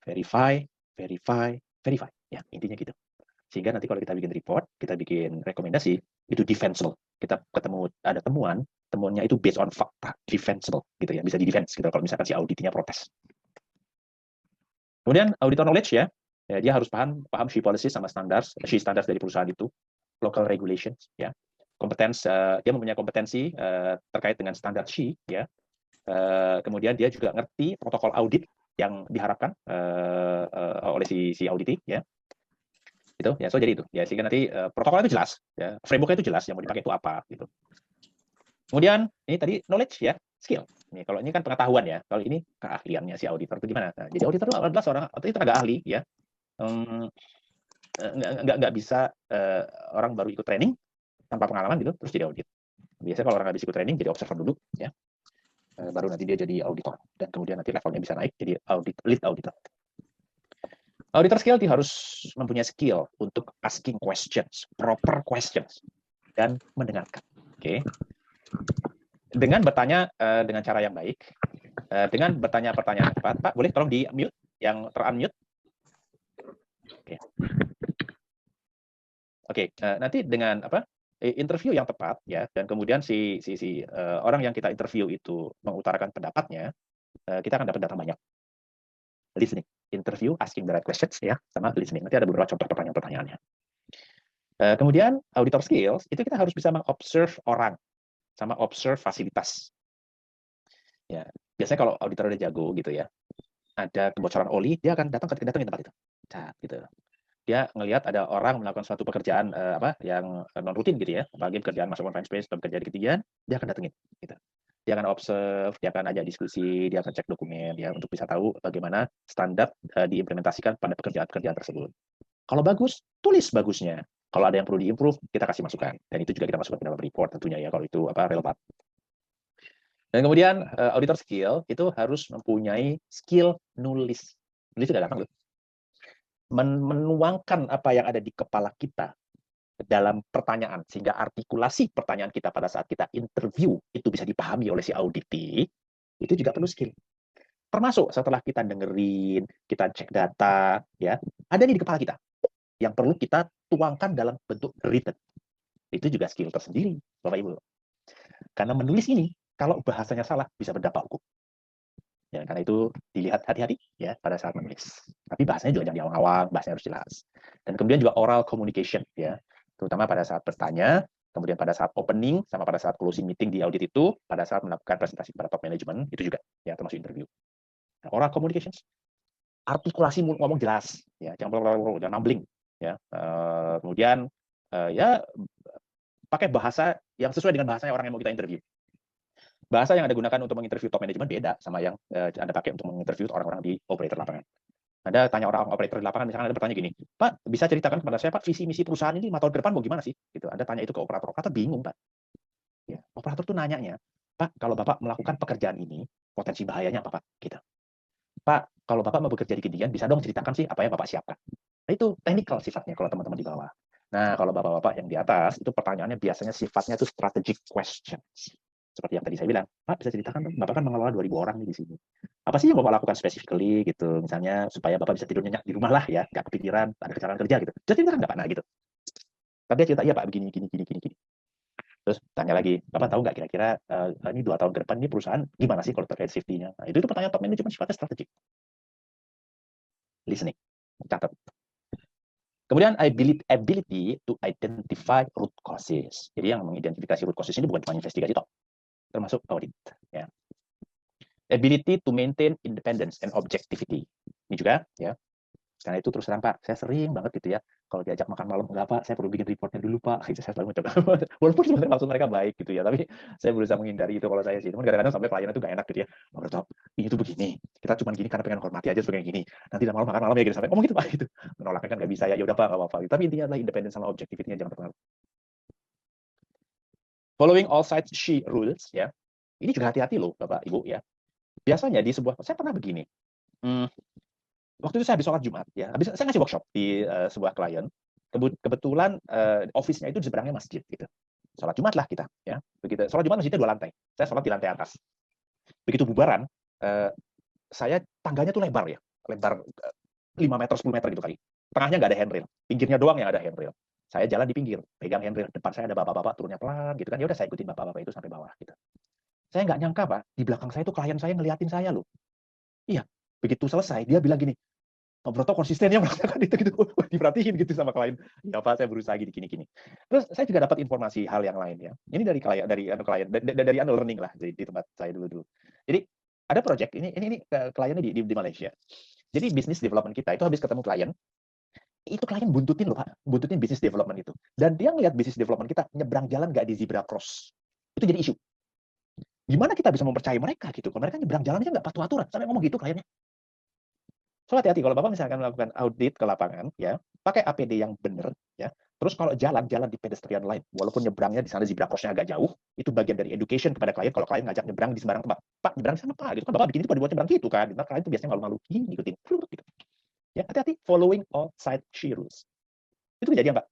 Verify, verify, verify. Ya, intinya gitu. Sehingga nanti kalau kita bikin report, kita bikin rekomendasi, itu defensible. Kita ketemu ada temuannya itu based on fakta, defensible gitu ya, bisa di defense gitu kalau misalkan si auditnya protes. Kemudian auditor knowledge ya, dia harus paham SHE policy sama SHE standards dari perusahaan itu, local regulations ya. Dia mempunyai kompetensi terkait dengan standar SHE ya. Kemudian dia juga ngerti protokol audit yang diharapkan oleh si auditi ya. Gitu ya, so jadi itu ya, sehingga nanti protokolnya itu jelas ya, frameworknya itu jelas, yang mau dipakai itu apa gitu. Kemudian ini tadi knowledge ya, skill. Ini kalau ini kan pengetahuan ya, kalau ini keahliannya si auditor itu gimana. Nah, jadi auditor itu adalah seorang atau itu tenaga ahli ya, nggak bisa orang baru ikut training tanpa pengalaman gitu terus jadi audit. Biasanya kalau orang habis ikut training jadi observer dulu ya, baru nanti dia jadi auditor, dan kemudian nanti levelnya bisa naik jadi lead auditor. Auditor skill harus mempunyai skill untuk asking questions, proper questions, dan mendengarkan. Oke. Dengan bertanya dengan cara yang baik, dengan bertanya pertanyaan yang tepat. Pak, boleh tolong di mute, yang ter-unmute. Oke. Oke, nanti dengan interview yang tepat ya, dan kemudian si orang yang kita interview itu mengutarakan pendapatnya, kita akan dapat data banyak. Listening, interview, asking the right questions ya, sama listening. Nanti ada beberapa contoh pertanyaan-pertanyaannya. Kemudian auditor skills itu kita harus bisa mengobserve orang sama observe fasilitas. Ya, biasanya kalau auditor udah jago gitu ya, ada kebocoran oli, dia akan datangin tempat itu. Gitu. Dia ngelihat ada orang melakukan suatu pekerjaan yang non rutin gitu ya, apalagi pekerjaan masuk conference space atau pekerjaan di ketinggian, dia akan datengin gitu. Dia akan observe, dia akan ajak diskusi, dia akan cek dokumen ya, untuk bisa tahu bagaimana standar diimplementasikan pada pekerjaan-pekerjaan tersebut. Kalau bagus, tulis bagusnya. Kalau ada yang perlu diimprove, kita kasih masukan. Dan itu juga kita masukkan ke dalam report tentunya ya, kalau itu relevan. Dan kemudian auditor skill itu harus mempunyai skill nulis. Nulis itu gampang loh. Menuangkan apa yang ada di kepala kita dalam pertanyaan, sehingga artikulasi pertanyaan kita pada saat kita interview itu bisa dipahami oleh si auditi, itu juga perlu skill. Termasuk setelah kita dengerin, kita cek data, ya, ada nih di kepala kita yang perlu kita tuangkan dalam bentuk written. Itu juga skill tersendiri, Bapak Ibu. Karena menulis ini, kalau bahasanya salah, bisa berdampak hukum. Ya, karena itu dilihat hati-hati ya pada saat menulis. Tapi bahasanya juga jangan diawang-awang, bahasanya harus jelas. Dan kemudian juga oral communication ya, terutama pada saat bertanya, kemudian pada saat opening sama pada saat closing meeting di audit itu, pada saat melakukan presentasi kepada top management itu juga ya termasuk interview. Nah, oral communications artikulasi ngomong jelas, ya, jangan mumbling, ya. Kemudian ya pakai bahasa yang sesuai dengan bahasanya orang yang mau kita interview. Bahasa yang Anda gunakan untuk menginterview top management beda sama yang Anda pakai untuk menginterview orang-orang di operator lapangan. Anda tanya orang operator di lapangan, misalkan Anda bertanya gini, Pak, bisa ceritakan kepada saya, Pak, visi misi perusahaan ini 5 tahun ke depan mau gimana sih? Gitu. Anda tanya itu ke operator, operator bingung, Pak. Ya, operator tuh nanyanya, Pak, kalau Bapak melakukan pekerjaan ini, potensi bahayanya apa, Pak? Gitu. Pak, kalau Bapak mau bekerja di ketinggian, bisa dong ceritakan sih apa yang Bapak siapkan. Nah, itu technical sifatnya kalau teman-teman di bawah. Nah, kalau Bapak-Bapak yang di atas, itu pertanyaannya biasanya sifatnya itu strategic questions. Seperti yang tadi saya bilang, Pak, bisa ceritakan dong, Bapak kan mengelola 2.000 orang nih di sini. Apa sih yang Bapak lakukan specifically gitu, misalnya supaya Bapak bisa tidur nyenyak di rumah lah ya, nggak kepikiran, ada kecelakaan kerja gitu. Jadi ceritakan nggak Pak? Nah gitu. Tapi dia cerita, iya Pak, begini, gini, gini, gini, gini. Terus tanya lagi, Bapak tahu nggak kira-kira ini 2 tahun ke depan ini perusahaan gimana sih kalau terkait safety-nya? Nah, itu pertanyaan top management sifatnya strategik. Listening, catat. Kemudian ability to identify root causes. Jadi yang mengidentifikasi root causes ini bukan cuma investigasi toh, termasuk audit. Ya. Ability to maintain independence and objectivity. Ini juga, ya. Karena itu terus terang Pak, saya sering banget gitu ya, kalau diajak makan malam, enggak Pak, saya perlu bikin reportnya dulu Pak. Gitu, saya selalu mencoba. Walaupun sebenarnya maksud mereka baik gitu ya, tapi saya berusaha menghindari itu kalau saya sih. Cuman kadang-kadang sampai klien itu nggak enak gitu ya. Pak Bertop, ini tuh begini, kita cuma gini karena pengen hormati aja sebagai gini. Nanti malam makan malam ya gitu sampai ngomong gitu Pak gitu. Menolaknya kan nggak bisa ya, udah Pak nggak apa-apa. Tapi intinya adalah independen sama objektivitasnya jangan terpengaruh. Following all sides she rules ya. Ini juga hati-hati loh Bapak Ibu ya. Biasanya di sebuah, saya pernah begini. Waktu itu saya habis sholat Jumat ya, saya ngasih workshop di sebuah klien. Kebetulan office-nya itu di seberangnya masjid gitu. Sholat Jumat lah kita ya. Begitu sholat Jumat masjidnya 2 lantai. Saya sholat di lantai atas. Begitu bubaran, saya tangganya tuh lebar ya. Lebar 5 meter 10 meter gitu kali. Tengahnya nggak ada handrail, pinggirnya doang yang ada handrail. Saya jalan di pinggir, pegang handrail. Depan saya ada bapak-bapak turunnya pelan gitu kan. Ya udah saya ikutin bapak-bapak itu sampai bawah gitu. Saya nggak nyangka Pak, di belakang saya tuh klien saya ngeliatin saya loh. Iya, begitu selesai dia bilang gini, Pak Broto konsistennya melakukan itu gitu, diperhatiin gitu sama klien. Ya Pak, saya berusaha gini. Terus saya juga dapat informasi hal yang lain ya. Ini dari klien, dari learning lah di tempat saya dulu. Jadi ada project ini kliennya di Malaysia. Jadi bisnis development kita itu habis ketemu klien, itu klien buntutin loh Pak, buntutin bisnis development itu. Dan dia ngeliat bisnis development kita nyebrang jalan nggak di zebra cross. Itu jadi isu. Gimana kita bisa mempercayai mereka gitu? Kalau mereka nyebrang jalan aja nggak patuh aturan, sampai ngomong gitu kliennya. So hati-hati kalau Bapak misalkan melakukan audit ke lapangan, ya pakai APD yang benar, ya. Terus kalau jalan di pedestrian line, walaupun nyebrangnya di sana zebra cross-nya agak jauh, itu bagian dari education kepada klien. Kalau klien ngajak nyebrang di sembarang tempat, Pak nyebrang di sana Pak, gitu kan Bapak bikin itu buat nyebrang gitu kan. Nah, klien itu biasanya malu-malu, ngikutin, gitu. Ya hati-hati, following all side rules. Itu kejadian Pak.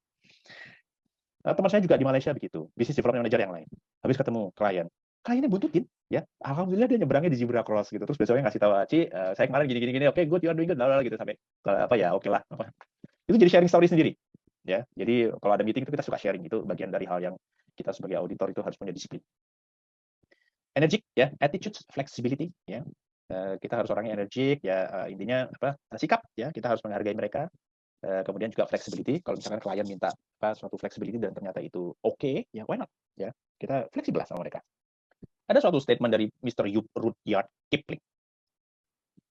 Teman saya juga di Malaysia begitu, business development manager yang lain. Habis ketemu kliennya buntutin, ya. Alhamdulillah dia nyebrangnya di zebra cross gitu. Terus besoknya ngasih tahu, Ci, saya kemarin gini, oke, good, you are doing good, gitu sampai apa ya, oke lah. Itu jadi sharing story sendiri, ya. Jadi kalau ada meeting itu kita suka sharing, itu bagian dari hal yang kita sebagai auditor itu harus punya disiplin. Energik, ya, attitude, flexibility, ya. Kita harus orangnya energik, ya. Intinya apa? Sikap, ya. Kita harus menghargai mereka. Kemudian juga flexibility, kalau misalkan klien minta suatu flexibility dan ternyata itu oke, ya why not, ya kita fleksibel lah sama mereka. Ada suatu statement dari Mr. Rudyard Kipling.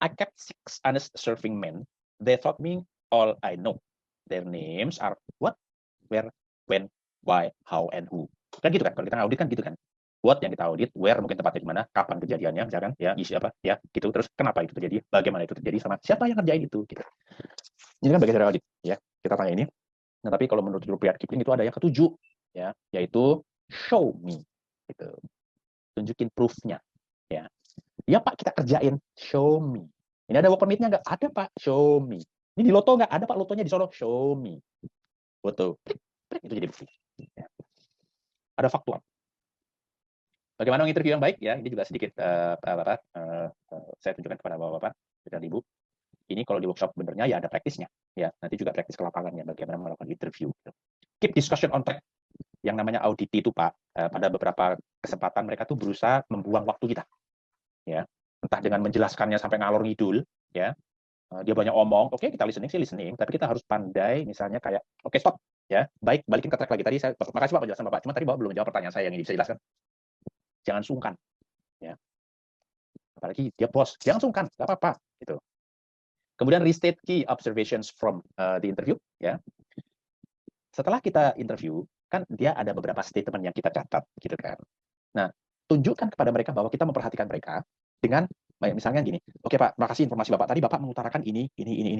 I kept 6 honest serving men. They taught me all I know. Their names are what, where, when, why, how, and who. Kan gitu kan, kalau kita audit kan gitu kan. What yang kita audit, where mungkin tempatnya di mana, kapan kejadiannya, misalkan ya, isi apa, ya gitu. Terus kenapa itu terjadi, bagaimana itu terjadi, sama siapa yang kerjain itu, gitu. Ini kan bagian dari audit, ya. Kita tanya ini. Nah, tapi kalau menurut Rudyard Kipling itu ada yang ketujuh, ya, yaitu show me, gitu. Tunjukin proof-nya, ya. Ya Pak, kita kerjain, show me. Ini ada work permit-nya nggak? Ada Pak, show me. Ini di loto nggak? Ada Pak, lotonya di sono, show me. Foto, itu jadi bukti. Ya. Ada faktual. Bagaimana menginterview yang baik? Ya, ini juga sedikit saya tunjukkan kepada bapak-bapak dan ibu. Ini kalau di workshop benernya ya ada praktisnya, ya nanti juga praktis ke lapangannya bagaimana melakukan interview. Keep discussion on track. Yang namanya audit itu Pak, pada beberapa kesempatan mereka tuh berusaha membuang waktu kita, ya entah dengan menjelaskannya sampai ngalor ngidul, ya dia banyak omong, oke kita listening, tapi kita harus pandai misalnya kayak oke stop, ya baik balikin ke track lagi tadi saya makasih Pak penjelasan Bapak, cuma tadi Bapak belum jawab pertanyaan saya yang ini bisa jelaskan, jangan sungkan, ya apalagi dia bos, jangan sungkan, nggak apa-apa, gitu. Kemudian restate key observations from the interview. Ya, setelah kita interview, kan dia ada beberapa statement yang kita catat, gitu kan. Nah, tunjukkan kepada mereka bahwa kita memperhatikan mereka dengan misalnya gini, oke Pak, makasih informasi Bapak. Tadi Bapak mengutarakan ini,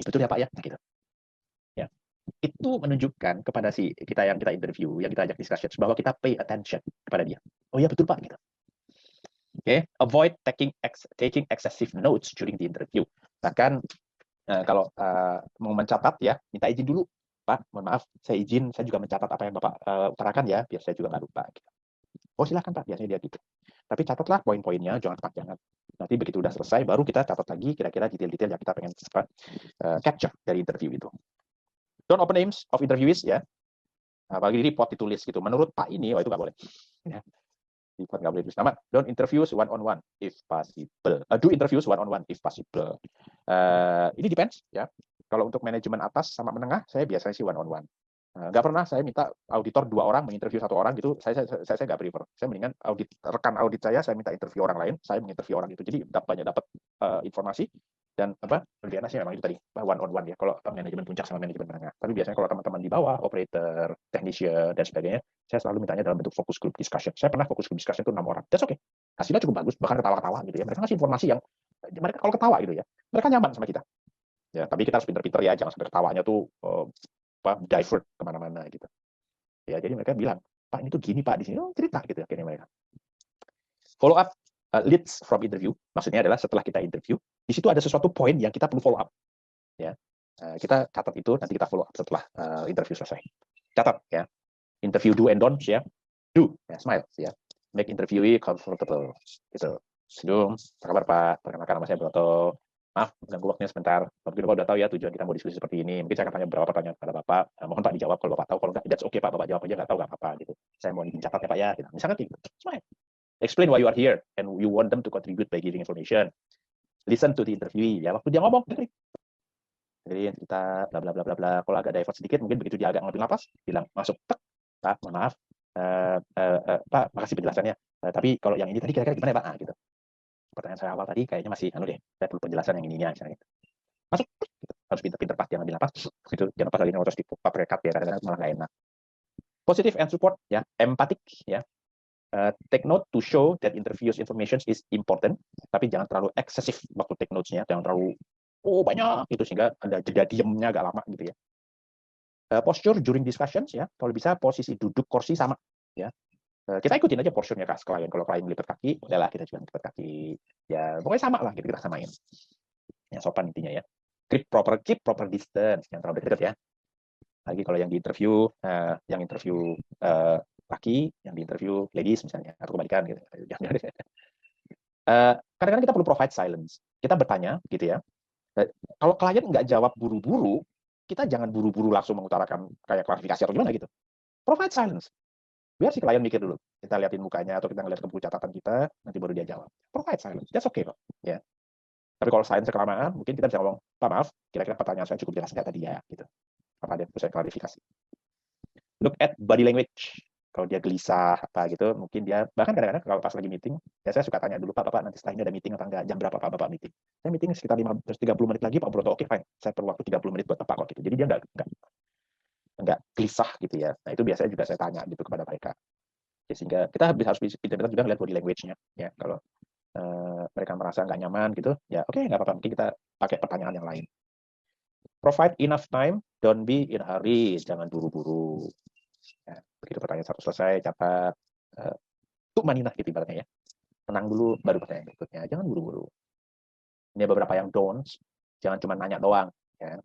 betul ya Pak ya? Nah, gitu. Ya, itu menunjukkan kepada si kita yang kita interview, yang kita ajak discussion, bahwa kita pay attention kepada dia. Oh iya betul Pak, gitu. Oke, avoid taking excessive notes during the interview. Bahkan kalau mau mencatat ya, minta izin dulu, Pak. Mohon maaf, saya juga mencatat apa yang Bapak utarakan ya, biar saya juga nggak lupa. Gitu. Oh silakan Pak, biasanya dia gitu. Tapi catatlah poin-poinnya, jangan kepanjangan. Nanti begitu udah selesai, baru kita catat lagi kira-kira detail-detail yang kita pengen capture dari interview itu. Don't open names of interviewees ya. Apalagi di report ditulis gitu. Menurut Pak ini, oh itu nggak boleh. Ya. Report nggak boleh tulis nama. Don't interviews one-on-one if possible. Do interviews one-on-one if possible. Ini depends ya. Kalau untuk manajemen atas sama menengah, saya biasanya sih one-on-one. Nggak pernah saya minta auditor 2 orang menginterview 1 orang gitu. Saya nggak prefer. Saya mendingan rekan audit saya minta interview orang lain, saya menginterview orang itu. Jadi banyak dapat informasi dan lebih enak sih memang itu tadi one-on-one ya. Kalau manajemen puncak sama manajemen menengah. Tapi biasanya kalau teman-teman di bawah, operator, technician dan sebagainya, saya selalu mintanya dalam bentuk focus group discussion. Saya pernah focus group discussion itu 6 orang. That's okay. Hasilnya cukup bagus, bahkan ketawa-ketawa gitu ya. Mereka ngasih informasi yang mereka kalau ketawa gitu ya, mereka nyaman sama kita. Ya, tapi kita harus pinter-pinter ya, jangan sampai ketawanya tuh divert kemana-mana gitu. Ya, jadi mereka bilang, Pak ini tuh gini Pak di sini, cerita gitu akhirnya mereka. Follow up leads from interview, maksudnya adalah setelah kita interview, di situ ada sesuatu poin yang kita perlu follow up. Ya, kita catat itu, nanti kita follow up setelah interview selesai. Catat ya, interview do and don'ts ya, do, ya, smile ya, make interviewee comfortable gitu. Senyum, apa kabar Pak? Perkenalkan nama saya Broto. Maaf, ganggu waktunya sebentar. Mungkin Bapak udah tahu ya tujuan kita mau diskusi seperti ini. Mungkin saya akan tanya beberapa pertanyaan kepada Bapak. Mohon Pak dijawab kalau Bapak tahu. Kalau enggak, that's okay Pak. Bapak jawab aja nggak tahu nggak apa-apa gitu. Saya mau dicatat ya Pak ya. Gitu. Misalkan gitu. Smile. Explain why you are here and you want them to contribute by giving information. Listen to the interviewee. Ya waktu dia ngomong, dengerin. Jadi kita bla bla bla bla bla. Kalau agak divert sedikit, mungkin begitu dia agak ngambil napas, bilang masuk. Pak, mohon maaf. Pak, makasih penjelasannya. Tapi kalau yang ini tadi kira-kira gimana ya Pak? Gitu. Pertanyaan saya awal tadi kayaknya masih deh, saya perlu penjelasan yang ininya misalnya. Masuk, gitu. Harus pinter-pinter pas jangan dilapas, gitu. Jangan pas lagi terus dipakai cut ya, kadang-kadang malah nggak enak. Positive and support ya, empatik ya. Take note to show that interviews information is important, tapi jangan terlalu eksesif waktu take notes-nya, jangan terlalu banyak gitu sehingga ada jeda diemnya agak lama gitu ya. Posture during discussions ya, kalau bisa posisi duduk kursi sama ya. Kita ikutin aja portionnya klien. Kalau klien lipat kaki, udahlah kita juga lipat kaki. Ya, pokoknya sama lah, gitu, kita samain. Yang sopan intinya ya. Keep proper distance, yang terlalu dekat ya. Lagi kalau yang di interview, laki, yang di interview ladies misalnya, atau kebalikan gitu. Kadang-kadang kita perlu provide silence. Kita bertanya, gitu ya. Kalau klien nggak jawab buru-buru, kita jangan buru-buru langsung mengutarakan kayak klarifikasi atau gimana gitu. Provide silence. Biar si klien mikir dulu. Kita liatin mukanya atau kita ngeliat ke buku catatan kita, nanti baru dia jawab. Provide silence. That's okay kok. Ya. Tapi kalau silence kelamaan, mungkin kita bisa ngomong, Pak maaf, kira-kira pertanyaan saya cukup jelas nggak tadi ya? Gitu. Apa ada yang perlu saya klarifikasi? Look at body language. Kalau dia gelisah apa gitu, mungkin dia bahkan kadang-kadang kalau pas lagi meeting, ya saya suka tanya dulu Pak, Bapak nanti setelah ini ada meeting apa enggak? Jam berapa Pak Bapak meeting? Saya meeting sekitar 30 menit lagi Pak Broto. Oke, fine. Saya perlu waktu 30 menit buat Bapak kok gitu. Jadi dia enggak gelisah gitu ya. Nah, itu biasanya juga saya tanya gitu kepada mereka. Ya, sehingga kita harus pintar-pintar juga lihat body language-nya ya. Kalau mereka merasa nggak nyaman gitu, ya oke, nggak apa-apa. Mungkin kita pakai pertanyaan yang lain. Provide enough time, don't be in a hurry, jangan buru-buru. Ya, begitu pertanyaan satu selesai, catat. Tuh maninah gitu ibaratnya ya. Tenang dulu, baru pertanyaan berikutnya. Jangan buru-buru. Ini beberapa yang don'ts. Jangan cuma nanya doang. Ya.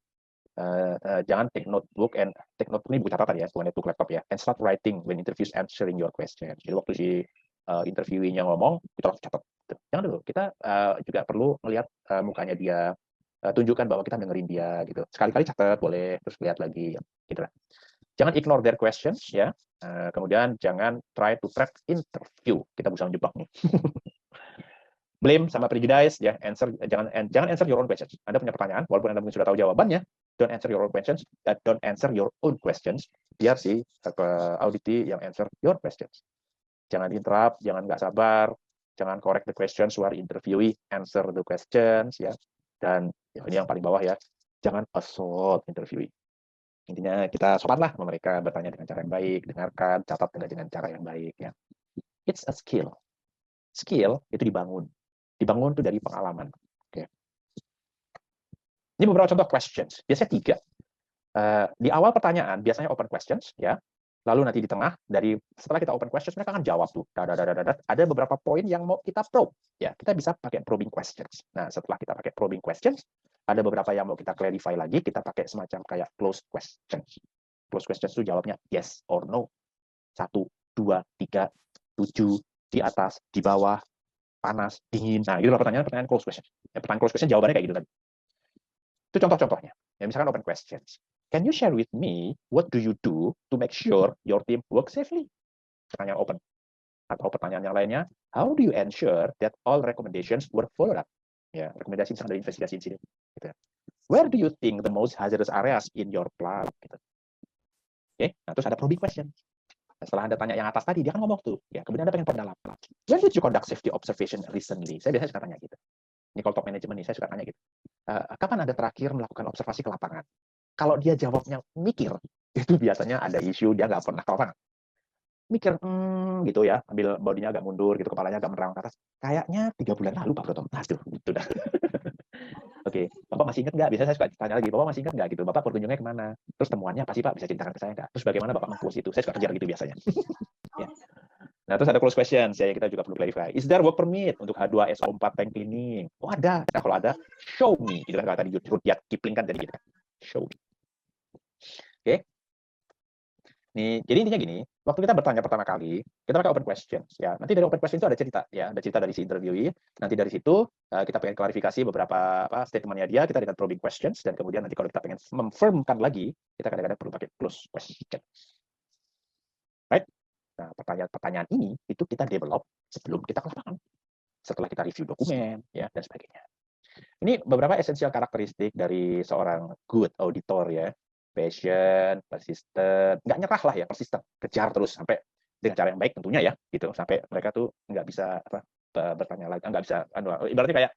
Jangan take notebook ini buku catatan ya, bukan notebook laptop ya. And start writing when interviews answering your question. Jadi waktu si interviewee-nya ngomong, kita langsung catat. Jangan dulu. Kita juga perlu melihat mukanya dia, tunjukkan bahwa kita dengerin dia gitu. Sekali-kali catat boleh, terus lihat lagi gitu lah. Jangan ignore their questions ya. Kemudian jangan try to trap interview. Kita berusaha menjebak nih. Blame sama prejudice ya. Jangan answer your own questions. Anda punya pertanyaan, walaupun Anda mungkin sudah tahu jawabannya, don't answer your own questions. Don't answer your own questions. Biar si auditee yang answer your questions. Jangan interrupt, jangan nggak sabar, jangan correct the questions while interviewee answer the questions ya. Dan ya, ini yang paling bawah ya, jangan assault interviewee. Intinya kita sopan lah sama mereka, bertanya dengan cara yang baik, dengarkan, catat dengan cara yang baik ya. It's a skill. Skill itu dibangun. Dibangun itu dari pengalaman. Oke. Ini beberapa contoh questions. Biasanya 3. Di awal pertanyaan biasanya open questions ya. Lalu nanti di tengah setelah kita open questions mereka akan jawab tuh. Ada beberapa poin yang mau kita probe ya. Kita bisa pakai probing questions. Nah, setelah kita pakai probing questions, ada beberapa yang mau kita clarify lagi, kita pakai semacam kayak closed questions. Closed questions itu jawabnya yes or no. 1, 2, 3, 7, di atas, di bawah, panas, dingin. Nah, itu pertanyaan closed questions. Ya, pertanyaan closed question jawabannya kayak gitu tadi. Itu contoh-contohnya. Ya, misalkan open questions. Can you share with me what do you do to make sure your team works safely? Pertanyaan open. Atau pertanyaan yang lainnya, how do you ensure that all recommendations were followed up? Ya, rekomendasi misalkan dari investigasi insiden. Gitu. Where do you think the most hazardous areas in your plant? Gitu. Oke, nah terus ada probing question. Setelah Anda tanya yang atas tadi, dia kan ngomong tuh, ya kemudian Anda pengen pendalam. When did you conduct safety observation recently? Saya biasanya suka tanya gitu. Ini kalau top management nih, saya suka tanya gitu. Kapan Anda terakhir melakukan observasi ke lapangan? Kalau dia jawabnya mikir, itu biasanya ada isu, dia nggak pernah ke lapangan. Mikir, gitu ya, ambil bodinya agak mundur, gitu, kepalanya agak menerang ke atas. Kayaknya 3 bulan lalu, Pak Broto. Nah, gitu dah. Oke, Bapak masih ingat nggak? Biasanya saya suka tanya lagi, Bapak masih ingat nggak gitu? Bapak berkunjungnya kemana? Terus temuannya apa sih Pak? Bisa ceritakan ke saya nggak? Terus bagaimana Bapak meng-close itu? Saya suka kejar gitu biasanya. Ya. Nah, terus ada close question, kita juga perlu clarify. Is there work permit untuk H2SO4 tank cleaning? Oh, ada. Nah, kalau ada, show me. Gitu kan, kalau tadi Rudyard Kipling kan jadi gitu kan. Show me. Oke. Nih, jadi intinya gini, waktu kita bertanya pertama kali, kita pakai open questions ya. Nanti dari open question itu ada cerita ya, ada cerita dari si interviewee. Nanti dari situ kita pengen klarifikasi beberapa statementnya dia, kita dengan probing questions, dan kemudian nanti kalau kita pengen memfirmkan lagi, kita kadang-kadang perlu pakai close question. Right? Nah, pertanyaan-pertanyaan ini itu kita develop sebelum kita ke lapangan. Setelah kita review dokumen ya dan sebagainya. Ini beberapa esensial karakteristik dari seorang good auditor ya. Passion, persistent, nggak nyerah lah ya, persistent, kejar terus sampai dengan cara yang baik tentunya ya, gitu, sampai mereka tuh nggak bisa bertanya lagi, nggak bisa, ibaratnya kayak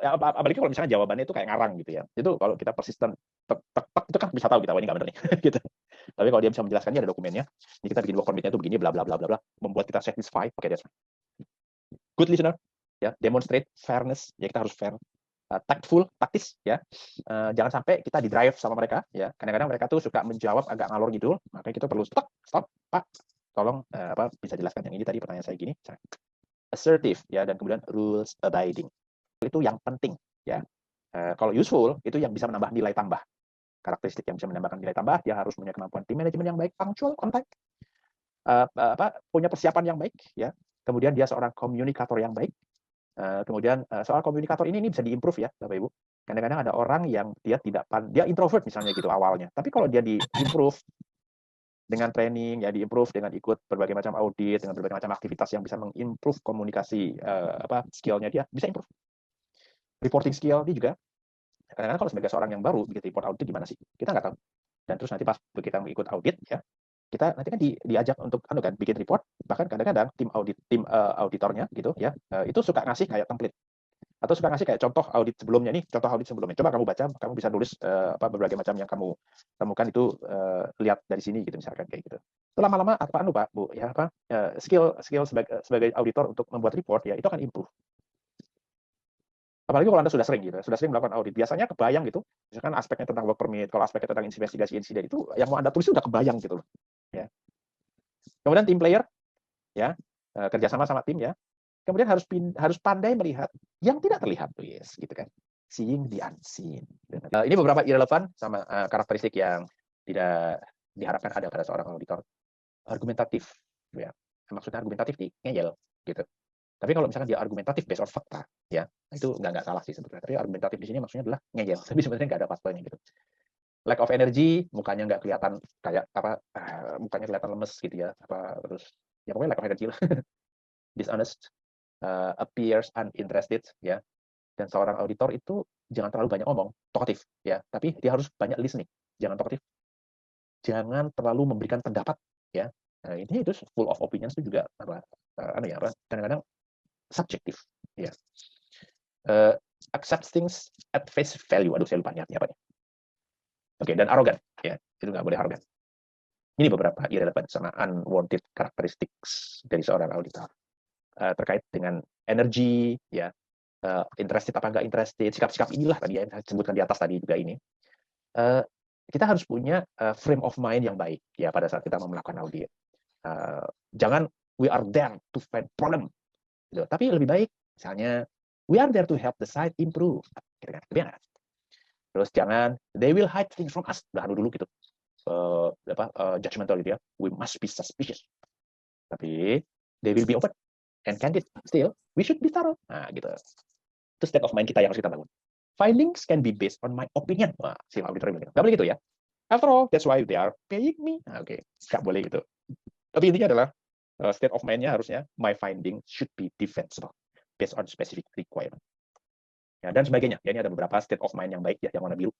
ya, apalagi kalau misalnya jawabannya itu kayak ngarang gitu ya, itu kalau kita persistent, itu kan bisa tahu kita, wah ini nggak benar nih, gitu. Tapi kalau dia bisa menjelaskannya ada dokumennya, jadi kita bikin work permit-nya itu begini, bla bla bla bla bla, membuat kita satisfied, oke, that's fine. Good listener, ya, demonstrate fairness, ya kita harus fair. Tactful, taktis ya. Jangan sampai kita di drive sama mereka ya. Kadang-kadang mereka tuh suka menjawab agak ngalor ngidul, makanya kita perlu stop, Pak. Tolong bisa jelaskan yang ini tadi pertanyaan saya gini. Assertive ya, dan kemudian rules abiding. Itu yang penting ya. Kalau useful itu yang bisa menambah nilai tambah. Karakteristik yang bisa menambahkan nilai tambah, dia harus punya kemampuan tim manajemen yang baik, punctual, on time. Punya persiapan yang baik ya. Kemudian dia seorang komunikator yang baik. Kemudian soal komunikator ini bisa diimprove ya Bapak Ibu. Kadang-kadang ada orang yang dia introvert misalnya gitu awalnya, tapi kalau dia diimprove dengan training ya, diimprove dengan ikut berbagai macam audit, dengan berbagai macam aktivitas yang bisa mengimprove komunikasi skillnya, dia bisa improve. Reporting skill dia juga. Kadang-kadang kalau sebagai seorang yang baru bikin report audit gimana sih, kita nggak tahu. Dan terus nanti pas kita ikut audit ya, kita nanti kan diajak untuk bikin report, bahkan kadang-kadang tim auditornya gitu ya, itu suka ngasih kayak template atau suka ngasih kayak contoh audit sebelumnya nih, contoh audit sebelumnya, coba kamu baca, kamu bisa nulis berbagai macam yang kamu temukan itu, lihat dari sini gitu misalkan kayak gitu. Itu lama-lama Pak Bu ya, skill sebagai auditor untuk membuat report ya itu akan improve. Apalagi kalau Anda sudah sering melakukan audit, biasanya kebayang gitu, misalkan aspeknya tentang work permit, kalau aspeknya tentang investigasi insiden itu yang mau Anda tulis itu udah kebayang gitu loh. Ya. Kemudian tim player, ya, kerjasama sama tim ya. Kemudian harus pandai melihat yang tidak terlihat, yes, gitu kan. Seeing the unseen. Ini beberapa irrelevant sama karakteristik yang tidak diharapkan ada pada seorang auditor. Argumentatif, ya. Maksudnya argumentatif ngeyel, gitu. Tapi kalau misalkan dia argumentatif based on fakta, ya itu nggak salah sih sebetulnya. Tapi argumentatif di sini maksudnya adalah ngeyel. Tapi sebenarnya nggak ada faktanya gitu. Lack of energy, mukanya nggak kelihatan kayak mukanya kelihatan lemes gitu ya. Terus ya pokoknya lack of energy lah. Dishonest, appears uninterested ya. Dan seorang auditor itu jangan terlalu banyak ngomong, talkative ya. Tapi dia harus banyak listening. Jangan talkative. Jangan terlalu memberikan pendapat ya. Nah, ini itu full of opinions itu juga kadang-kadang subjektif ya. accept things at face value. Aduh, saya lupa niatnya apa nih. Oke, dan arogan, ya, itu nggak boleh arogan. Ini beberapa irrelevant sama unwanted characteristics dari seorang auditor terkait dengan energi, ya, interested apa nggak interested, sikap-sikap inilah tadi ya, yang saya sebutkan di atas tadi juga ini. Kita harus punya frame of mind yang baik ya pada saat kita mau melakukan audit. Jangan we are there to find problem, gitu. Tapi lebih baik misalnya we are there to help the site improve, gitu kan? Terus jangan they will hide things from us, udah dulu gitu. Judgmental gitu ya. We must be suspicious. Tapi they will be open and candid. Still, we should be thorough. Nah, gitu. Itu state of mind kita yang harus kita bangun. Findings can be based on my opinion. Wah, si auditor bilang gitu. Nggak boleh gitu ya. After all, that's why they are paying me. Nah, oke, nggak boleh gitu. Tapi intinya adalah state of mind-nya harusnya my finding should be defensible based on specific requirement. Ya, dan sebagainya. Ya, ini ada beberapa state of mind yang baik ya, yang warna biru.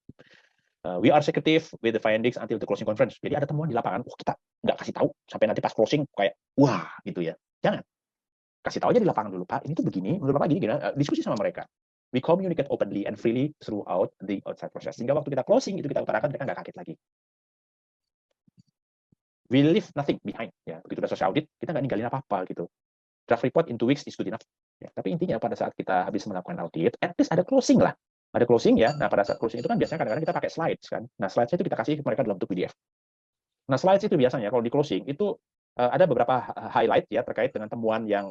We are secretive with the findings until the closing conference. Jadi ada temuan di lapangan, kita nggak kasih tahu sampai nanti pas closing kayak wah gitu ya. Jangan. Kasih tahu aja di lapangan dulu, Pak. Ini tuh begini, menurut Bapak gini, diskusi sama mereka. We communicate openly and freely throughout the outside process. Sehingga waktu kita closing itu kita utarakan, mereka nggak kaget lagi. We leave nothing behind. Ya, begitu udah selesai audit, kita nggak ninggalin apa-apa gitu. Draft report in 2 weeks is good enough. Ya, tapi intinya pada saat kita habis melakukan audit, at least ada closing lah. Ada closing ya. Nah, pada saat closing itu kan biasanya kadang-kadang kita pakai slides kan. Nah, slides itu kita kasih ke mereka dalam bentuk PDF. Nah, slides itu biasanya kalau di closing itu ada beberapa highlight ya terkait dengan temuan yang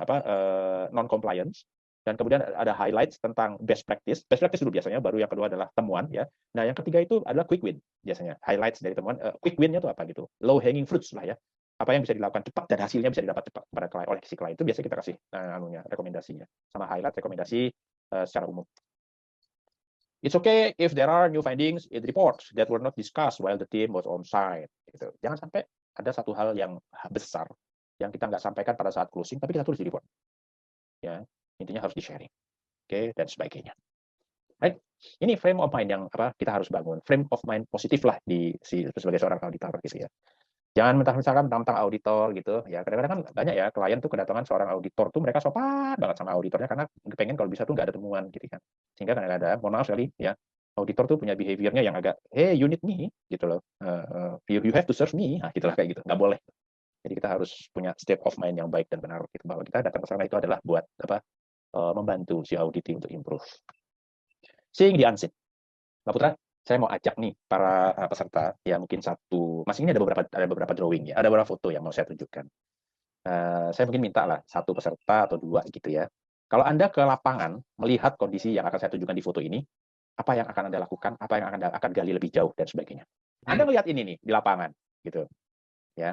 non compliance, dan kemudian ada highlights tentang best practice. Best practice dulu biasanya, baru yang kedua adalah temuan ya. Nah, yang ketiga itu adalah quick win biasanya. Highlights dari temuan, quick win-nya itu apa gitu. Low hanging fruits lah ya. Apa yang bisa dilakukan cepat dan hasilnya bisa didapat cepat pada klien, oleh si klien. Itu biasanya kita kasih rekomendasinya sama highlight rekomendasi secara umum. It's okay if there are new findings in reports that were not discussed while the team was on site. Gitu. Jangan sampai ada satu hal yang besar yang kita nggak sampaikan pada saat closing, tapi kita tulis di report. Ya, intinya harus di-sharing. Oke, dan sebagainya. Right? Ini frame of mind yang kita harus bangun. Frame of mind positif lah sebagai seorang auditor gitu ya. Jangan mentang-mentang auditor gitu ya. Kadang-kadang kan banyak ya klien tuh kedatangan seorang auditor tuh mereka sopan banget sama auditornya karena pengen kalau bisa tuh nggak ada temuan gitu kan. Sehingga kadang-kadang mohon maaf sekali ya, auditor tuh punya behaviornya yang agak hey you need me gitu loh. You have to serve me. Nah, gitulah kayak gitu. Nggak boleh. Jadi kita harus punya state of mind yang baik dan benar gitu, bahwa kita datang ke sana itu adalah buat membantu si audit untuk improve. Seeing the unseen. Mbak Putra, saya mau ajak nih para peserta ya, mungkin masing ini ada beberapa drawing ya, ada beberapa foto yang mau saya tunjukkan. Saya mungkin minta lah satu peserta atau dua gitu ya. Kalau Anda ke lapangan melihat kondisi yang akan saya tunjukkan di foto ini, apa yang akan Anda lakukan, apa yang akan gali lebih jauh dan sebagainya. Anda melihat ini nih di lapangan gitu. Ya.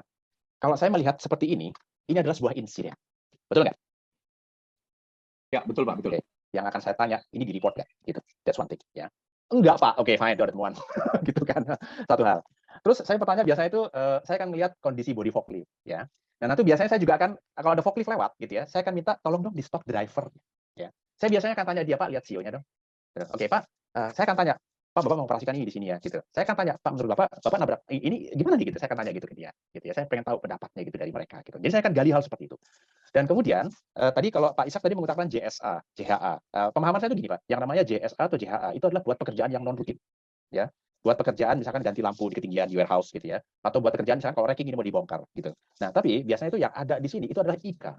Kalau saya melihat seperti ini adalah sebuah insiden. Betul nggak? Ya, betul Pak, betul. Oke. Yang akan saya tanya, ini di report nggak? Gitu. That's one thing ya. Enggak Pak, oke fine, ada temuan. Gitu kan, satu hal. Terus saya bertanya biasanya itu, saya akan melihat kondisi body forklift ya. Dan nanti biasanya saya juga akan, kalau ada forklift lewat gitu ya, saya akan minta tolong dong di stop driver. Ya. Saya biasanya akan tanya dia, Pak, lihat CEO-nya dong. Oke Pak, saya akan tanya, Pak, Bapak mau operasikan ini di sini ya, gitu. Saya akan tanya, Pak, menurut Bapak nabrak ini gimana nih gitu? Saya akan tanya gitu ke dia, gitu ya. Saya pengen tahu pendapatnya gitu dari mereka gitu. Jadi saya akan gali hal seperti itu. Dan kemudian tadi kalau Pak Ishak tadi mengutarakan JSA, JHA. Pemahaman saya itu gini Pak, yang namanya JSA atau JHA itu adalah buat pekerjaan yang non rutin, ya. Buat pekerjaan misalkan ganti lampu di ketinggian di warehouse gitu ya, atau buat pekerjaan misalkan kalau racking ini mau dibongkar gitu. Nah, tapi biasanya itu yang ada di sini itu adalah IKA.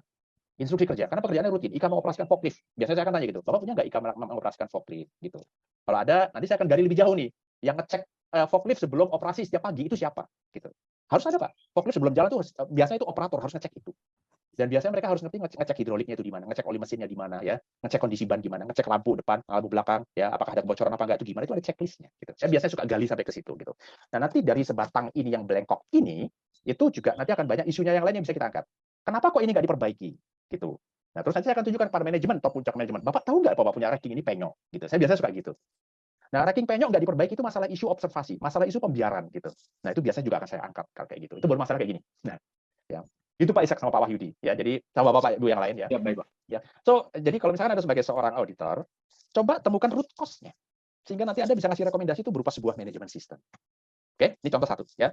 Instruksi kerja, karena pekerjaannya rutin. IKA mau operasikan forklift. Biasanya saya akan tanya gitu, Bapak punya nggak IKA mengoperasikan forklift gitu. Kalau ada, nanti saya akan gali lebih jauh nih. Yang ngecek forklift sebelum operasi setiap pagi itu siapa gitu. Harus ada Pak. Forklift sebelum jalan tuh biasanya itu operator harus ngecek itu. Dan biasanya mereka harus ngerti ngecek hidroliknya itu di mana, ngecek oli mesinnya di mana ya, ngecek kondisi ban gimana, ngecek lampu depan, lampu belakang ya, apakah ada kebocoran apa enggak itu gimana, itu ada checklistnya gitu. Saya biasanya suka gali sampai ke situ gitu. Nah, nanti dari sebatang ini yang belengkok ini itu juga nanti akan banyak isunya yang lain yang bisa kita angkat. Kenapa kok ini nggak diperbaiki gitu. Nah, terus nanti saya akan tunjukkan pada manajemen atau puncak manajemen. Bapak tahu nggak Bapak punya racking ini penyok gitu. Saya biasanya suka gitu. Nah, racking penyok nggak diperbaiki itu masalah isu observasi, masalah isu pembiaran gitu. Nah, itu biasanya juga akan saya angkat kayak gitu. Itu baru masalah kayak gini. Nah, ya. Itu Pak Ishak sama Pak Wahyudi ya. Jadi sama Bapak Ibu yang lain ya. Ya, baik Pak. Ya. So, jadi kalau misalkan Anda sebagai seorang auditor, coba temukan root cause-nya. Sehingga nanti Anda bisa ngasih rekomendasi itu berupa sebuah manajemen sistem. Oke, ini contoh satu ya.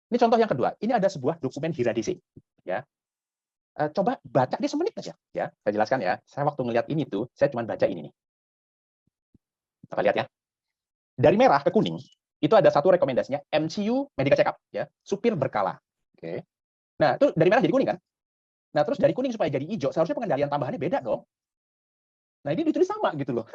Ini contoh yang kedua. Ini ada sebuah dokumen HIRA-DC ya. Coba baca dia semenit aja ya. Saya jelaskan ya. Saya waktu ngelihat ini tuh, saya cuma baca ini nih. Kita lihat ya. Dari merah ke kuning, itu ada satu rekomendasinya, MCU Medical Check-up, ya, supir berkala. Oke. Nah, itu dari merah jadi kuning kan? Nah, terus dari kuning supaya jadi hijau, seharusnya pengendalian tambahannya beda dong. Nah, ini ditulis sama gitu loh.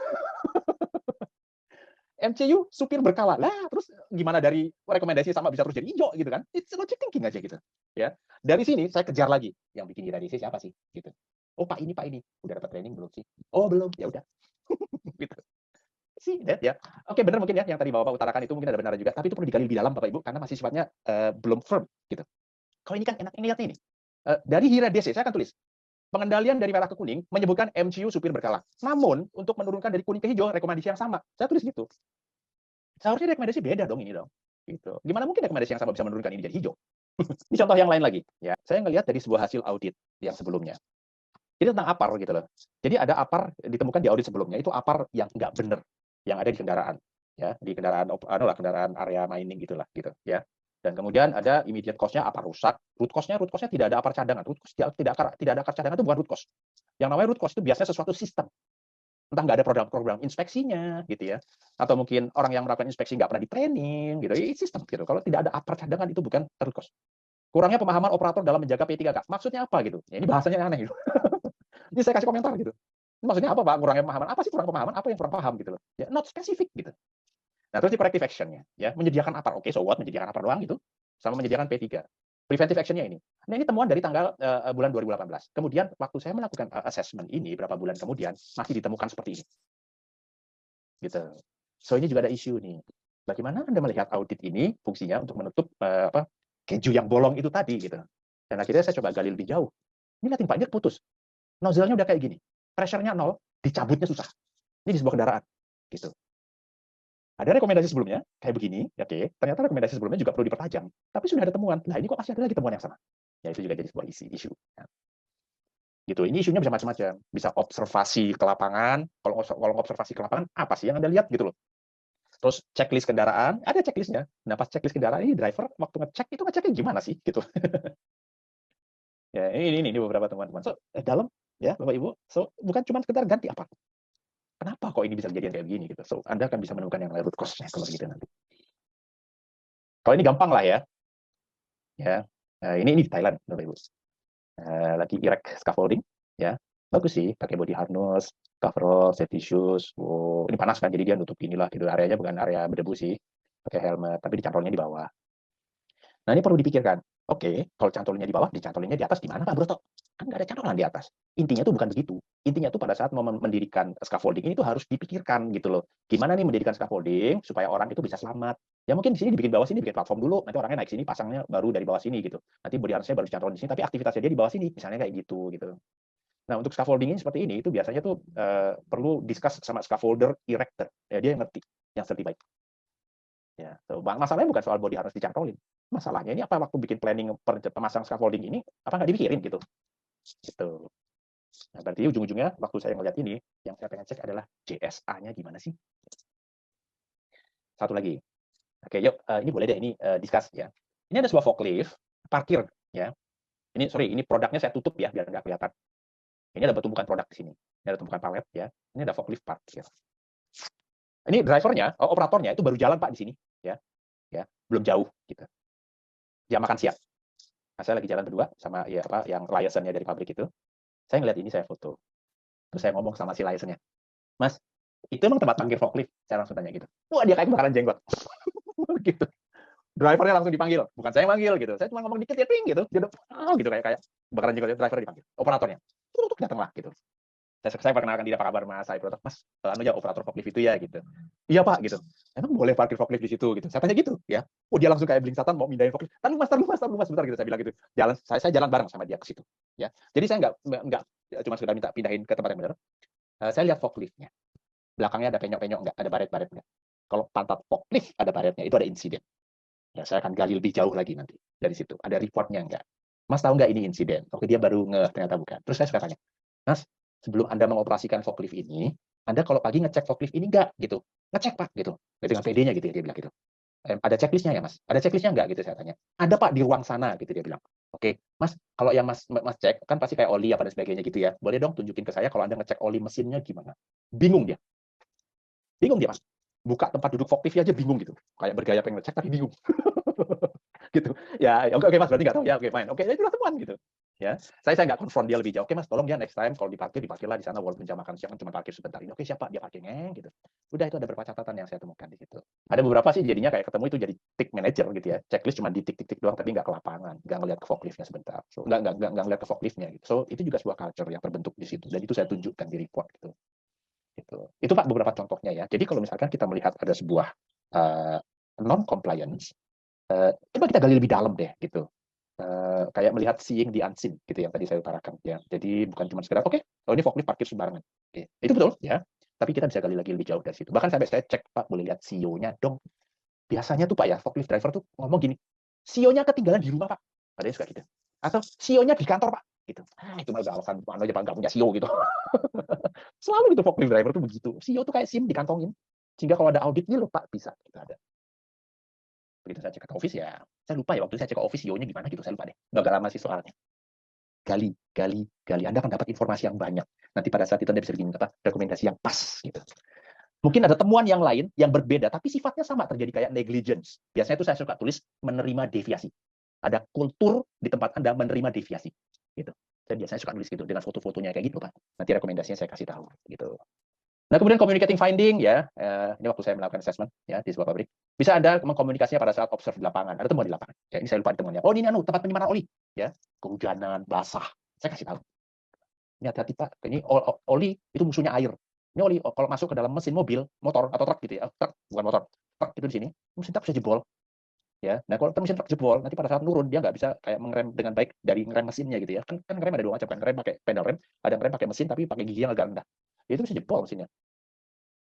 MCU supir berkala. Lah, terus gimana dari rekomendasi sama bisa terus jadi hijau gitu kan? It's logic thinking aja gitu. Ya. Dari sini saya kejar lagi. Yang bikin iradisi siapa sih? Gitu. Oh, Pak ini. Udah dapat training belum sih? Oh, belum. Ya udah. Gitu. See that ya. Oke, benar mungkin ya yang tadi Bapak utarakan itu mungkin ada benar juga, tapi itu perlu digali lebih dalam Bapak Ibu karena masih sifatnya belum firm gitu. Kalau ini kan enak ini lihatnya ini. Dari HIRA-DC saya akan tulis pengendalian dari merah ke kuning menyebutkan MCU supir berkala. Namun untuk menurunkan dari kuning ke hijau rekomendasi yang sama. Saya tulis gitu. Seharusnya rekomendasi beda dong ini dong. Gitu. Gimana mungkin rekomendasi yang sama bisa menurunkan ini jadi hijau? Ini contoh yang lain lagi ya. Saya ngelihat dari sebuah hasil audit yang sebelumnya. Jadi tentang APAR gitu loh. Jadi ada APAR ditemukan di audit sebelumnya itu APAR yang nggak benar yang ada di kendaraan ya, di kendaraan area mining gitulah gitu ya. Dan kemudian ada immediate cost-nya APAR rusak, root cost-nya tidak ada APAR cadangan. Root cost tidak ada APAR cadangan itu bukan root cost. Yang namanya root cost itu biasanya sesuatu sistem. Entah nggak ada program inspeksinya gitu ya. Atau mungkin orang yang melakukan inspeksi nggak pernah di training gitu. Ini sistem gitu. Kalau tidak ada APAR cadangan itu bukan root cost. Kurangnya pemahaman operator dalam menjaga P3K. Maksudnya apa gitu? Ya, ini bahasanya aneh gitu. Ini saya kasih komentar gitu. Ini maksudnya apa Pak? Kurangnya pemahaman. Apa sih kurang pemahaman? Apa yang kurang paham gitu loh. Ya, not specific gitu. Nah, terus di corrective action-nya ya, menyediakan APAR. Oke, so what? Menyediakan APAR doang gitu. Sama menyediakan P3. Preventive action-nya ini. Nah, ini temuan dari tanggal bulan 2018. Kemudian waktu saya melakukan assessment ini berapa bulan kemudian masih ditemukan seperti ini. Gitu. So ini juga ada isu nih. Bagaimana Anda melihat audit ini fungsinya untuk menutup keju yang bolong itu tadi gitu. Dan akhirnya saya coba gali lebih jauh. Ini lihatin Pak, dia putus. Nozzle-nya udah kayak gini. Pressure-nya 0, dicabutnya susah. Ini di sebuah kendaraan. Gitu. Ada rekomendasi sebelumnya, kayak begini, oke. Ternyata rekomendasi sebelumnya juga perlu dipertajam. Tapi sudah ada temuan. Nah, ini kok masih ada lagi temuan yang sama. Ya, itu juga jadi sebuah isu. Ya. Gitu. Ini isunya bisa macam-macam. Bisa observasi ke lapangan. Kalau observasi ke lapangan, apa sih yang Anda lihat gitu loh. Terus checklist kendaraan, ada checklistnya. Nah, pas checklist kendaraan ini driver waktu ngecek itu ngeceknya gimana sih gitu. Ya, ini beberapa teman-teman. So, dalam ya Bapak Ibu. So, bukan cuma sekedar ganti apa. Kenapa kok ini bisa kejadian kayak begini gitu. So, Anda akan bisa menemukan yang root cause-nya kalau gitu nanti. Kalau ini gampang lah ya. Ya. Ini di Thailand Bapak Ibu. Lagi erect scaffolding ya. Bagus sih pakai body harness, coverall, safety shoes. Oh, ini panas kan jadi dia nutup inilah gitu. Areanya bukan area berdebu sih. Pakai helmet tapi dicantolnya di bawah. Nah, ini perlu dipikirkan. Oke, kalau cantolnya di bawah, dicantolnya di atas gimana Pak Broto? Kan nggak ada cantolan di atas. Intinya tuh bukan begitu. Intinya tuh pada saat mau mendirikan scaffolding ini tuh harus dipikirkan gitu loh. Gimana nih mendirikan scaffolding supaya orang itu bisa selamat. Ya mungkin di sini dibikin bawah sini, bikin platform dulu, nanti orangnya naik sini, pasangnya baru dari bawah sini gitu. Nanti body harness-nya baru dicantolin di sini, tapi aktivitasnya dia di bawah sini, misalnya kayak gitu gitu. Nah, untuk scaffolding ini seperti ini, itu biasanya tuh perlu discuss sama scaffolder erector. Ya, dia yang ngerti, yang certified. Ya, so, masalahnya bukan soal body harness dicantolin. Masalahnya ini apa waktu bikin planning pemasang scaffolding ini apa nggak dipikirin gitu. Gitu. Nah, berarti ujung-ujungnya waktu saya ngeliat ini, yang saya pengen cek adalah JSA-nya gimana sih? Satu lagi. Oke, yuk ini boleh deh ini discuss ya. Ini ada sebuah forklift parkir ya. Ini produknya saya tutup ya biar nggak kelihatan. Ini ada tumpukan produk di sini. Ini ada tumpukan palet ya. Ini ada forklift parkir. Ini drivernya, operatornya itu baru jalan Pak di sini ya. Ya, belum jauh gitu. Dia makan siang. Nah, saya lagi jalan berdua sama ya apa yang license-nya dari pabrik itu. Saya ngeliat ini, saya foto. Terus saya ngomong sama si license-nya. Mas, itu emang tempat parkir forklift? Saya langsung tanya gitu. Wah, dia kayak kebakaran jenggot. Gitu. Drivernya langsung dipanggil. Bukan saya yang manggil gitu. Saya cuma ngomong dikit ya ping gitu. Dia udah gitu kayak kebakaran jenggot, driver dipanggil. Operatornya. Tuh datanglah gitu. Saya perkenalkan dia, apa kabar Mas? Saya protek, Mas, ya operator forklift itu ya gitu. Iya Pak gitu. Emang boleh parkir forklift di situ gitu. Saya tanya gitu ya. Oh, dia langsung kayak belingsatan mau mindahin forklift. Taruh Mas, sebentar gitu saya bilang gitu. Saya jalan bareng sama dia ke situ ya. Jadi saya nggak cuma sekedar minta pindahin ke tempat yang benar. Saya lihat forkliftnya. Belakangnya ada penyok-penyok enggak, ada baret-baret enggak. Kalau pantat forklift ada baretnya, itu ada insiden. Ya, saya akan gali lebih jauh lagi nanti dari situ. Ada reportnya enggak. Mas tahu nggak ini insiden? Oke, dia baru ternyata bukan. Terus saya suka tanya, Mas, sebelum Anda mengoperasikan forklift ini, Anda kalau pagi ngecek forklift ini enggak gitu? Ngecek Pak gitu. Dengan PD-nya gitu ya, dia bilang gitu. Ada checklistnya ya Mas? Ada checklistnya enggak gitu saya tanya. Ada Pak di ruang sana gitu dia bilang. Oke, Mas, kalau yang Mas cek kan pasti kayak oli apa dan sebagainya gitu ya. Boleh dong tunjukin ke saya kalau Anda ngecek oli mesinnya gimana? Bingung dia. Bingung dia, Mas. Buka tempat duduk forklift aja bingung gitu. Kayak bergaya pengen ngecek tapi bingung. Gitu. Ya, oke, Mas, berarti nggak tahu ya. Oke, fine. Oke, ya itulah temuan gitu. Ya, saya nggak konfront dia lebih jauh. Oke, Mas, tolong ya next time kalau diparkirlah di sana walaupun jam makan siang kan cuma parkir sebentar ini. Oke, siapa? Dia parkir gitu. Udah, itu ada beberapa catatan yang saya temukan di situ. Ada beberapa sih jadinya kayak ketemu itu jadi tick manager gitu ya. Checklist cuma di tik-tik doang tapi nggak ke lapangan, nggak ngeliat ke forkliftnya sebentar. So, nggak ngeliat ke forkliftnya gitu. So, itu juga sebuah culture yang terbentuk di situ dan itu saya tunjukkan di report gitu. Gitu. Itu Pak beberapa contohnya ya. Jadi kalau misalkan kita melihat ada sebuah non compliance, coba kita gali lebih dalam deh gitu. Kayak melihat seeing the unseen gitu yang tadi saya utarakan ya. Jadi bukan cuma sekedar oke, oh ini forklift parkir sembarangan. Oke. Itu betul ya. Tapi kita bisa gali lagi lebih jauh dari situ. Bahkan sampai saya cek, Pak, boleh lihat CEO-nya dong. Biasanya tuh Pak ya, forklift driver tuh ngomong gini, CEO-nya ketinggalan di rumah, Pak. Ada yang suka gitu. Atau CEO-nya di kantor, Pak. Gitu. Itu mah alasan mana aja Pak nggak punya CEO gitu. Selalu gitu forklift driver tuh begitu. CEO tuh kayak SIM dikantongin. Sehingga kalau ada audit, ini loh Pak, bisa. Gitu ada. Begitu saya cek ke office ya, saya lupa ya waktu saya cek ke office CEO-nya gimana gitu, saya lupa deh. Nggak lama sih soalnya. Gali, gali, gali. Anda akan dapat informasi yang banyak. Nanti pada saat itu Anda bisa bikin rekomendasi yang pas gitu. Mungkin ada temuan yang lain yang berbeda, tapi sifatnya sama terjadi kayak negligence. Biasanya itu saya suka tulis menerima deviasi. Ada kultur di tempat Anda menerima deviasi. Gitu. Saya biasanya suka nulis gitu dengan foto-fotonya kayak gitu, Pak. Nanti rekomendasinya saya kasih tahu. Gitu. Nah, kemudian communicating finding ya, ini waktu saya melakukan assessment ya di sebuah pabrik. Bisa Anda mengkomunikasinya pada saat observe di lapangan. Ada temuan di lapangan. Ya, ini saya lupa temuannya. Oh, ini tempat penyimpanan oli, ya. Kehujanan, basah. Saya kasih tahu. Ini hati-hati Pak, ini oli itu musuhnya air. Ini oli kalau masuk ke dalam mesin mobil, motor atau truk gitu ya. Truk, bukan motor. Truk itu di sini. Mesin truk bisa jebol. Ya, nah kalau mesin truk jebol, nanti pada saat turun dia nggak bisa kayak mengerem dengan baik dari ngerem mesinnya gitu ya. Kan ngerem ada dua macam kan, ngerem pakai pedal rem, ada ngerem pakai mesin tapi pakai gigi yang agak rendah. Itu bisa jebol mesinnya.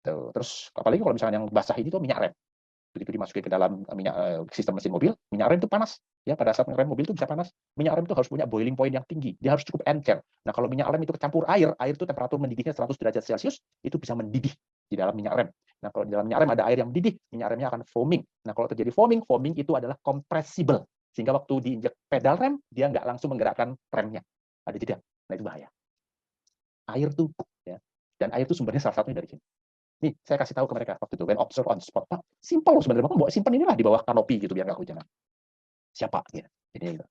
Tuh. Terus apalagi kalau misalnya yang basah ini tuh minyak rem. Begitu dimasukin ke dalam minyak sistem mesin mobil, minyak rem itu panas. Ya, pada saat ngerem mobil itu bisa panas. Minyak rem itu harus punya boiling point yang tinggi. Dia harus cukup encer. Nah, kalau minyak rem itu kecampur air itu temperatur mendidihnya 100 derajat Celcius, itu bisa mendidih di dalam minyak rem. Nah, kalau di dalam minyak rem ada air yang mendidih, minyak remnya akan foaming. Nah, kalau terjadi foaming, foaming itu adalah compressible. Sehingga waktu diinjek pedal rem, dia nggak langsung menggerakkan remnya. Ada jeda. Nah, itu bahaya. Air tuh, ya. Dan air itu sumbernya salah satunya dari sini. Nih, saya kasih tahu ke mereka waktu itu, when observe on spot. Pak, simpel loh sebenarnya. Bapak bawa simpan inilah di bawah kanopi gitu, biar nggak hujan. Siapa? Ya. Jadi, gitu.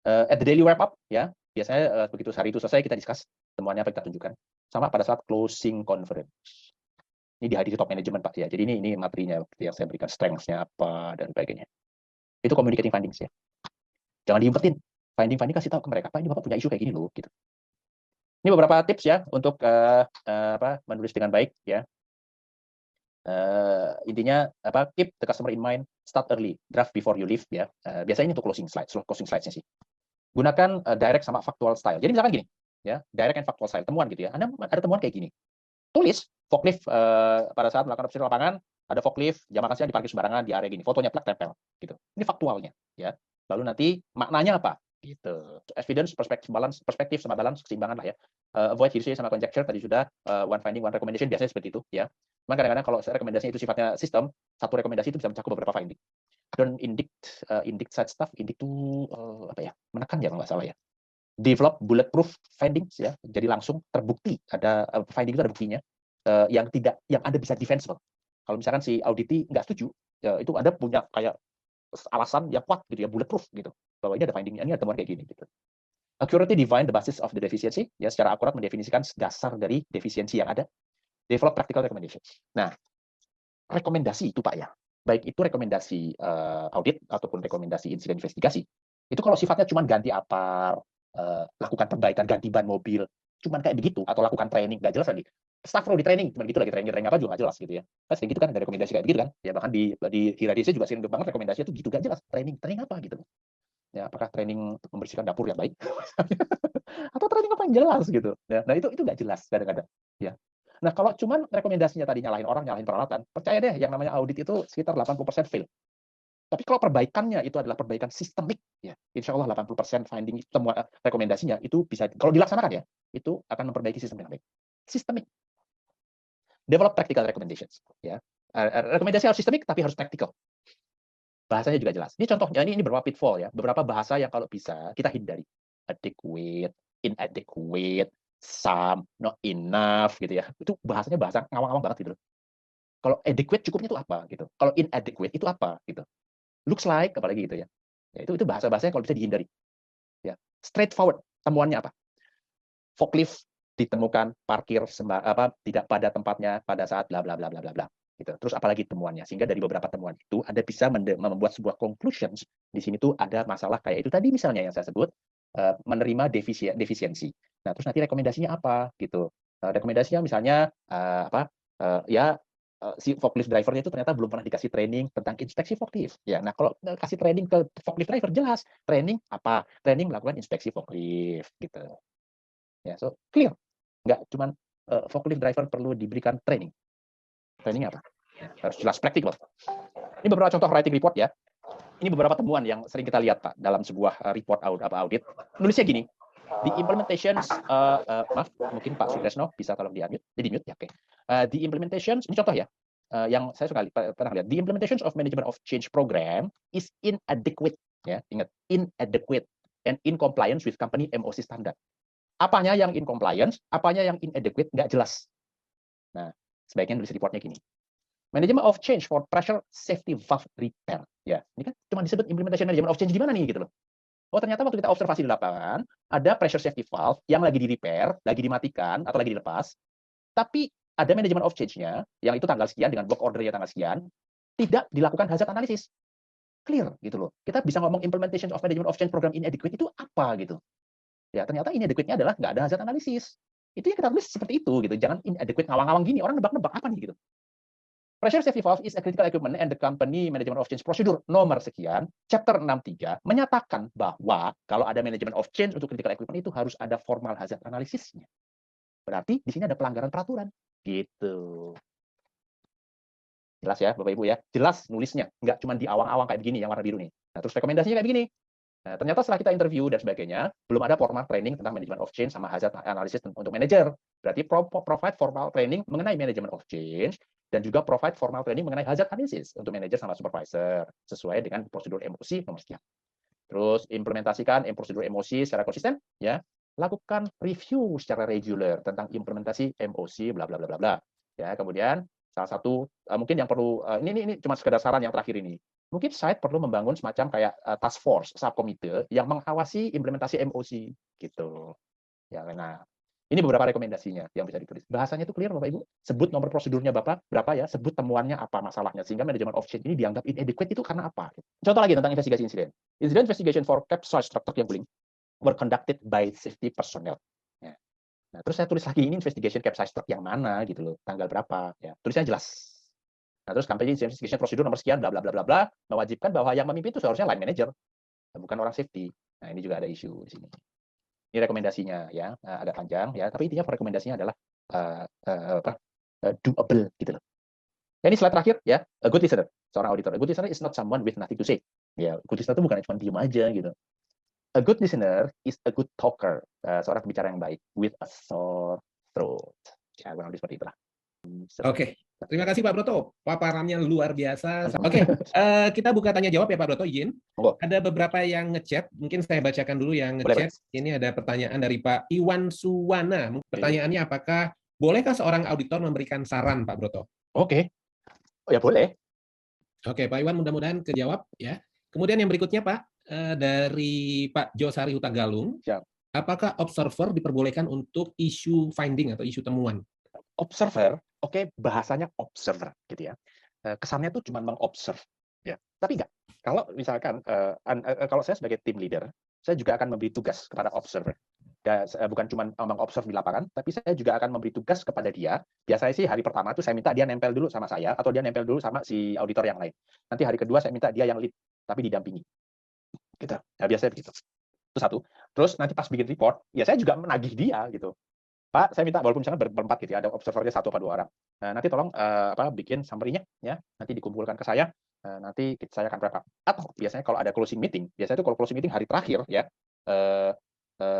At the daily wrap up, ya, biasanya begitu hari itu selesai, kita discuss temuannya apa kita tunjukkan. Sama pada saat closing conference. Ini dihadiri top management, Pak. Ya. Jadi ini materinya yang saya berikan, strengths-nya apa, dan sebagainya. Itu communicating findings, ya. Jangan diumpetin. Finding kasih tahu ke mereka, Pak, ini Bapak punya isu kayak gini loh. Gitu. Ini beberapa tips ya untuk menulis dengan baik, ya. Intinya keep the customer in mind, start early, draft before you leave ya. Biasanya ini untuk closing slides-nya sih. Gunakan direct sama factual style. Jadi misalkan gini, ya, direct and factual style, temuan gitu ya. Anda ada temuan kayak gini. Tulis forklift pada saat melakukan observasi lapangan, ada forklift jam makan siang diparkir sembarangan di area gini. Fotonya plak tempel gitu. Ini faktualnya, ya. Lalu nanti maknanya apa? Gitu. Evidence, perspektif sama balance, keseimbangan lah ya. Avoid hearsay sama conjecture tadi sudah, one finding, one recommendation biasanya seperti itu ya. Cuman kadang-kadang kalau rekomendasinya itu sifatnya sistem, satu rekomendasi itu bisa mencakup beberapa finding. Don't indict side stuff, indict itu menekan ya kalau nggak salah ya. Develop bulletproof findings ya, jadi langsung terbukti ada finding itu ada buktinya yang Anda bisa defensible. Kalau misalkan si auditi nggak setuju, ya, itu Anda punya kayak alasan yang kuat gitu ya, bulletproof gitu, bahwa ini ada findingnya, ini ada temuan kayak gini gitu. Accurately define the basis of the deficiency, ya, secara akurat mendefinisikan dasar dari defisiensi yang ada. Develop practical recommendations. Nah, rekomendasi itu Pak ya, baik itu rekomendasi audit ataupun rekomendasi insiden investigasi, itu kalau sifatnya cuma ganti apar, lakukan perbaikan, ganti ban mobil, cuma kayak begitu, atau lakukan training, nggak jelas lagi. Staff perlu di training, cuma gitu lagi, training apa juga nggak jelas gitu ya. Kan sering gitu kan, ada rekomendasi kayak begitu kan, ya bahkan di hierarki juga sering banget rekomendasinya itu gitu, nggak jelas. Training apa gitu. Ya, apakah training untuk membersihkan dapur yang baik atau training apa yang jelas gitu ya. Nah, itu nggak jelas kadang-kadang ya. Nah, kalau cuman rekomendasinya tadi nyalahin orang, nyalahin peralatan, percaya deh yang namanya audit itu sekitar 80% fail. Tapi kalau perbaikannya itu adalah perbaikan sistemik ya, insya Allah 80% finding temuan rekomendasinya itu bisa, kalau dilaksanakan ya, itu akan memperbaiki sistem yang baik. Sistemik. Develop practical recommendations ya. Rekomendasi harus sistemik tapi harus practical. Bahasanya juga jelas. Ini contohnya, ini beberapa pitfall ya, beberapa bahasa yang kalau bisa kita hindari. Adequate, inadequate, some, not enough gitu ya. Itu bahasanya bahasa ngawang-ngawang banget gitu. Kalau adequate cukupnya itu apa gitu. Kalau inadequate itu apa gitu. Looks like apalagi gitu ya. Ya itu bahasa-bahasanya kalau bisa dihindari. Ya. Straightforward. Temuannya apa? Forklift ditemukan parkir tidak pada tempatnya pada saat bla bla bla bla bla bla gitu. Terus apalagi temuannya, sehingga dari beberapa temuan itu Anda bisa membuat sebuah conclusions. Di sini tuh ada masalah kayak itu tadi misalnya yang saya sebut, menerima defisiensi. Nah, terus nanti rekomendasinya apa gitu. Rekomendasinya misalnya si forklift drivernya itu ternyata belum pernah dikasih training tentang inspeksi forklift. Ya, nah kalau kasih training ke forklift driver jelas, training apa? Training melakukan inspeksi forklift gitu. Ya, so clear. Nggak cuman forklift driver perlu diberikan training. Trainingnya apa? Ya, harus jelas praktikal. Ini beberapa contoh writing report ya. Ini beberapa temuan yang sering kita lihat Pak dalam sebuah report audit. Nulisnya gini, the implementations, maaf, mungkin Pak Sutresno bisa tolong di-unmute, jadi mute ya, oke. The implementations, ini contoh ya, yang saya suka pernah lihat, the implementations of management of change program is inadequate, ya, ingat, inadequate and in compliance with company MOC standard. Apanya yang in compliance, apanya yang inadequate, nggak jelas. Nah, sebaiknya nulis reportnya gini. Management of change for pressure safety valve repair. Ya, ini kan cuma disebut implementation management of change gimana nih gitu loh. Oh, ternyata waktu kita observasi di lapangan, ada pressure safety valve yang lagi di repair, lagi dimatikan atau lagi dilepas, tapi ada management of change-nya, yang itu tanggal sekian dengan block order-nya tanggal sekian, tidak dilakukan hazard analysis. Clear gitu loh. Kita bisa ngomong implementation of management of change program inadequate itu apa gitu. Ya, ternyata inadequate-nya adalah nggak ada hazard analysis. Itu yang kita tulis seperti itu gitu. Jangan inadequate ngawang-ngawang gini, orang nebak-nebak apa nih gitu. Pressure safety valve is a critical equipment and the company management of change procedure nomor sekian, chapter 63 menyatakan bahwa kalau ada management of change untuk critical equipment itu harus ada formal hazard analysisnya. Berarti di sini ada pelanggaran peraturan. Gitu. Jelas ya Bapak Ibu ya. Jelas nulisnya, nggak cuma di awang-awang kayak begini yang warna biru nih. Nah, terus rekomendasinya kayak begini. Nah, ternyata setelah kita interview dan sebagainya, belum ada formal training tentang management of change sama hazard analysis untuk manajer. Berarti provide formal training mengenai management of change dan juga provide formal training mengenai hazard analysis untuk manajer sama supervisor sesuai dengan prosedur MOC nomor sekian. Terus implementasikan prosedur MOC secara konsisten, ya. Lakukan review secara reguler tentang implementasi MOC bla bla bla bla bla. Ya, kemudian salah satu mungkin yang perlu ini cuma sekedar saran yang terakhir ini. Mungkin site perlu membangun semacam kayak task force, subkomite yang mengawasi implementasi MOC gitu. Ya, nah, ini beberapa rekomendasinya yang bisa ditulis. Bahasanya itu clear Bapak Ibu. Sebut nomor prosedurnya Bapak berapa ya, sebut temuannya apa masalahnya sehingga manajemen of change ini dianggap inadequate itu karena apa. Contoh lagi tentang investigasi insiden. Incident investigation for capsized structure cabling were conducted by safety personnel. Ya. Nah, terus saya tulis lagi ini investigation capsized truck yang mana gitu loh, tanggal berapa ya. Tulisnya jelas. Nah, terus company investigation prosedur nomor sekian bla bla bla bla bla mewajibkan bahwa yang memimpin itu seharusnya line manager, bukan orang safety. Nah, ini juga ada isu di sini. Ini rekomendasinya ya, agak panjang ya, tapi intinya rekomendasinya adalah doable gitu loh. Ya, ini slide terakhir ya, a good listener, seorang auditor. A good listener is not someone with nothing to say. Ya, good listener itu bukan cuma diem aja gitu. A good listener is a good talker, seorang pembicara yang baik with a sore throat. Ya, kurang lebih seperti itulah. Oke, terima kasih Pak Broto. Paparannya luar biasa. Oke, kita buka tanya jawab ya Pak Broto, izin. Ada beberapa yang ngechat, mungkin saya bacakan dulu yang ngechat. Ini ada pertanyaan dari Pak Iwan Suwana. Pertanyaannya, apakah bolehkah seorang auditor memberikan saran Pak Broto? Oke, ya boleh. Oke, Pak Iwan mudah-mudahan kejawab ya. Kemudian yang berikutnya Pak, dari Pak Josari Hutagalung. Siap. Apakah observer diperbolehkan untuk isu finding atau isu temuan? Observer, oke, bahasanya observer gitu ya. Kesannya tuh cuma mengobserve ya. Tapi enggak. Kalau misalkan kalau saya sebagai team leader, saya juga akan memberi tugas kepada observer. Dan bukan cuma mengobserve di lapangan, tapi saya juga akan memberi tugas kepada dia. Biasanya sih hari pertama tuh saya minta dia nempel dulu sama saya atau dia nempel dulu sama si auditor yang lain. Nanti hari kedua saya minta dia yang lead tapi didampingi. Gitu. Ya, biasanya begitu. Itu satu. Terus nanti pas bikin report, ya saya juga menagih dia gitu. Pak, saya minta walaupun misalnya berempat gitu ya, ada observernya 1 atau 2 orang. Nah, nanti tolong bikin summary-nya ya, nanti dikumpulkan ke saya, nanti saya akan berapa. Atau biasanya kalau ada closing meeting, biasanya itu kalau closing meeting hari terakhir ya,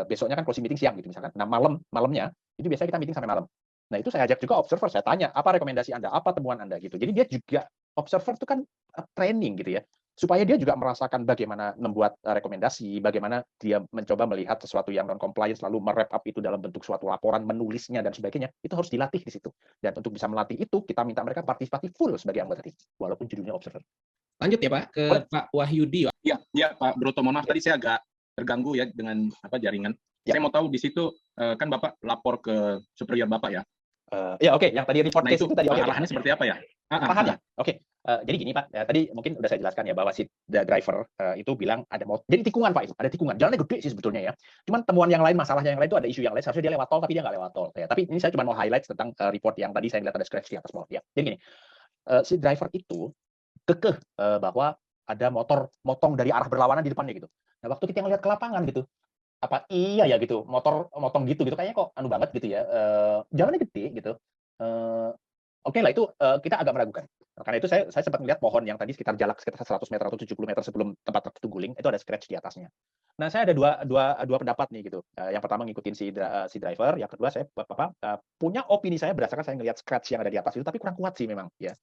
besoknya kan closing meeting siang gitu misalkan. Nah, malamnya itu biasanya kita meeting sampai malam. Nah, itu saya ajak juga observer, saya tanya, apa rekomendasi Anda, apa temuan Anda gitu. Jadi dia juga observer itu kan training gitu ya. supaya dia juga merasakan bagaimana membuat rekomendasi, bagaimana dia mencoba melihat sesuatu yang non-compliance, lalu merep up itu dalam bentuk suatu laporan, menulisnya, dan sebagainya, itu harus dilatih di situ. Dan untuk bisa melatih itu, kita minta mereka partisipatif full sebagai anggota tim, walaupun judulnya observer. Lanjut ya Pak, ke Boleh. Pak Wahyudi. Iya Pak Broto, mohon maaf, tadi saya agak terganggu ya dengan jaringan. Ya. Saya mau tahu di situ kan Bapak lapor ke superior Bapak ya. Ya oke, yang tadi report case itu tadi arahannya seperti apa ya? Arahannya, oke. Jadi gini Pak, tadi mungkin udah saya jelaskan ya bahwa si driver itu bilang ada jadi tikungan Pak, itu ada tikungan. Jalannya gede sih sebetulnya ya. Cuman temuan yang lain, masalahnya yang lain itu ada isu yang lain. Seharusnya dia lewat tol tapi dia nggak lewat tol. Ya. Tapi ini saya cuma mau highlight tentang report yang tadi saya lihat ada scratch di atas bawah. Ya. Jadi gini, si driver itu kekeh bahwa ada motor motong dari arah berlawanan di depannya gitu. Nah waktu kita ngelihat ke lapangan gitu, apa iya ya gitu, motor motong gitu kayaknya kok anu banget gitu ya. Jalannya gede gitu. Oke lah itu kita agak meragukan. Karena itu saya sempat melihat pohon yang tadi sekitar jarak sekitar 100 meter atau 70 meter sebelum tempat truk itu guling, itu ada scratch di atasnya. Nah, saya ada dua pendapat nih gitu. Yang pertama ngikutin si driver, yang kedua saya punya opini saya berdasarkan saya ngelihat scratch yang ada di atas itu, tapi kurang kuat sih memang ya.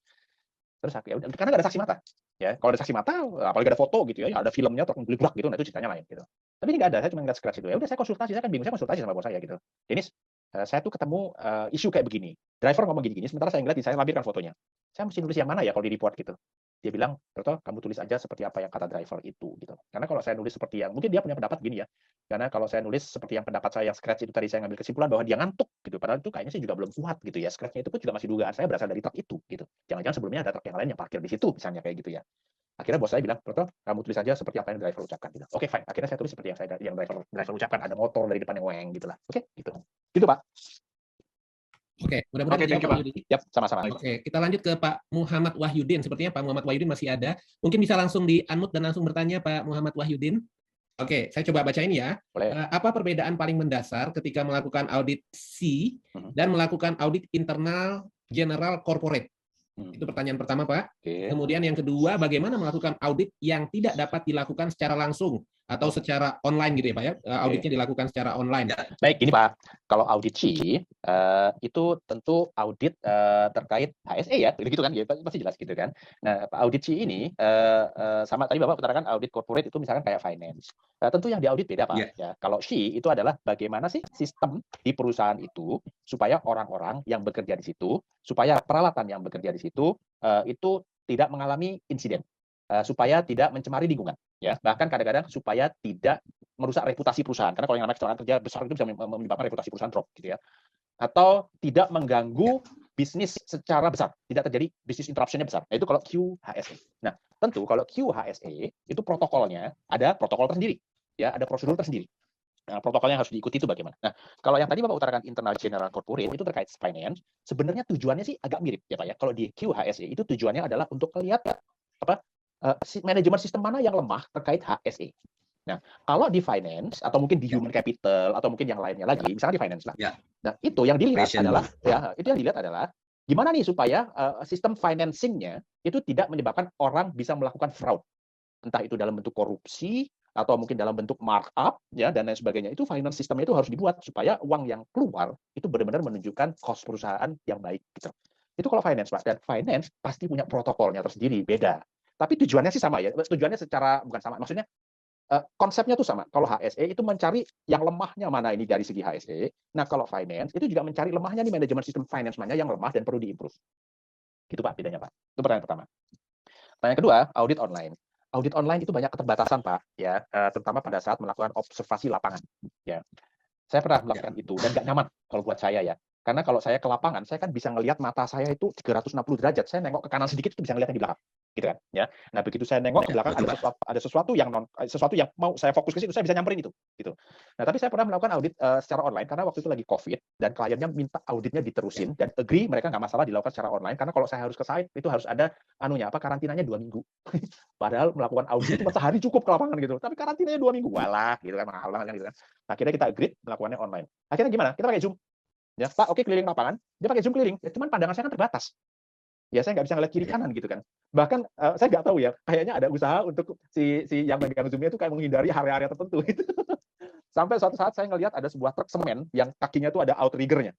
Terus ya udah, karena nggak ada saksi mata. Ya, kalau ada saksi mata, apalagi ada foto gitu ya, ada filmnya truk gelibrak gitu, nah itu ceritanya lain gitu. Tapi ini nggak ada, saya cuma ngeliat scratch itu. Ya udah saya konsultasi, saya kan bingung, saya konsultasi sama bos saya gitu. Denis, saya tuh ketemu isu kayak begini. Driver ngomong gini-gini, sementara saya ngeliat, saya lampirkan fotonya. Saya mesti nulis yang mana ya kalau di report gitu. Dia bilang, Broto, kamu tulis aja seperti apa yang kata driver itu gitu. Karena kalau saya nulis seperti yang, mungkin dia punya pendapat gini ya. Karena kalau saya nulis seperti yang pendapat saya yang scratch itu tadi, saya ngambil kesimpulan bahwa dia ngantuk gitu. Padahal itu kayaknya sih juga belum kuat gitu ya. Scratchnya itu pun juga masih dugaan saya berasal dari truk itu gitu. Jangan-jangan sebelumnya ada truk yang lain yang parkir di situ misalnya kayak gitu ya. Akhirnya bos saya bilang, Broto, kamu tulis aja seperti apa yang driver ucapkan gitu. Oke, fine. Akhirnya saya tulis seperti yang driver ucapkan, ada motor dari depan yang weng gitu lah. Oke, gitu. Gitu, Pak. Oke, mudah-mudahan Pak Wahyudi. Yap, sama-sama. Oke, kita lanjut ke Pak Muhammad Wahyudin. Sepertinya Pak Muhammad Wahyudin masih ada. Mungkin bisa langsung di-unmute dan langsung bertanya Pak Muhammad Wahyudin. Oke, saya coba baca ini ya. Apa perbedaan paling mendasar ketika melakukan audit C dan melakukan audit internal general corporate? Itu pertanyaan pertama, Pak. Kemudian yang kedua, bagaimana melakukan audit yang tidak dapat dilakukan secara langsung atau secara online gitu ya, Pak ya? Auditnya dilakukan secara online. Baik, ini Pak. Kalau audit C itu tentu audit terkait HSE ya, begitu kan? Ya, pasti jelas gitu kan. Nah, audit C ini sama tadi Bapak utarakan audit corporate itu misalkan kayak finance. Tentu yang diaudit beda, Pak. Ya, kalau C itu adalah bagaimana sih sistem di perusahaan itu supaya orang-orang yang bekerja di situ, supaya peralatan yang bekerja di situ itu tidak mengalami insiden, supaya tidak mencemari lingkungan. Ya, bahkan kadang-kadang supaya tidak merusak reputasi perusahaan, karena kalau yang namanya kecelakaan kerja besar itu bisa menyebabkan reputasi perusahaan drop gitu ya, atau tidak mengganggu bisnis secara besar, tidak terjadi bisnis interruption-nya besar. Nah, itu kalau QHSE. Nah, tentu kalau QHSE itu protokolnya ada protokol tersendiri, ya ada prosedur tersendiri. Nah, protokolnya harus diikuti itu bagaimana. Nah, kalau yang tadi Bapak utarakan internal general corporate itu terkait finance, sebenarnya tujuannya sih agak mirip ya Pak ya. Kalau di QHSE itu tujuannya adalah untuk melihat apa manajemen sistem mana yang lemah terkait HSE. Nah, kalau di finance atau mungkin di human capital atau mungkin yang lainnya lagi, misalnya di finance lah. Nah, itu yang dilihat adalah gimana nih supaya sistem financing-nya itu tidak menyebabkan orang bisa melakukan fraud. Entah itu dalam bentuk korupsi atau mungkin dalam bentuk markup ya dan lain sebagainya. Itu finance sistemnya itu harus dibuat supaya uang yang keluar itu benar-benar menunjukkan cost perusahaan yang baik gitu. Itu kalau finance, Pak. Dan finance pasti punya protokolnya tersendiri, beda. Tapi tujuannya sih sama ya. Tujuannya secara bukan sama, maksudnya konsepnya tuh sama. Kalau HSE itu mencari yang lemahnya mana ini dari segi HSE. Nah, kalau finance itu juga mencari lemahnya nih manajemen sistem finance mana yang lemah dan perlu diimprove. Gitu Pak, bedanya Pak. Itu pertanyaan pertama. Pertanyaan kedua, audit online. Audit online itu banyak keterbatasan Pak, ya, terutama pada saat melakukan observasi lapangan. Ya, saya pernah melakukan itu dan nggak nyaman kalau buat saya ya. Karena kalau saya ke lapangan, saya kan bisa ngelihat mata saya itu 360 derajat. Saya nengok ke kanan sedikit itu bisa ngelihat yang di belakang, gitu kan? Ya. Nah begitu saya nengok ke belakang ada sesuatu yang mau saya fokus ke situ, saya bisa nyamperin itu, gitu. Nah tapi saya pernah melakukan audit secara online karena waktu itu lagi COVID dan kliennya minta auditnya diterusin dan agree mereka nggak masalah dilakukan secara online karena kalau saya harus ke site itu harus ada karantinanya 2 minggu. Padahal melakukan audit itu sehari cukup ke lapangan gitu. Tapi karantinanya 2 minggu, walah, gitu kan mahal banget kan gitu kan. Akhirnya kita agree melakukannya online. Akhirnya gimana? Kita pakai Zoom. Ya, Pak, oke keliling lapangan, dia pakai Zoom keliling. Ya, cuman pandangan saya kan terbatas. Ya, saya nggak bisa ngeliat kiri kanan gitu kan. Bahkan saya nggak tahu ya, kayaknya ada usaha untuk si yang megang Zoom-nya itu kayak menghindari area-area tertentu gitu. Sampai suatu saat saya ngelihat ada sebuah truk semen yang kakinya tuh ada outrigger-nya.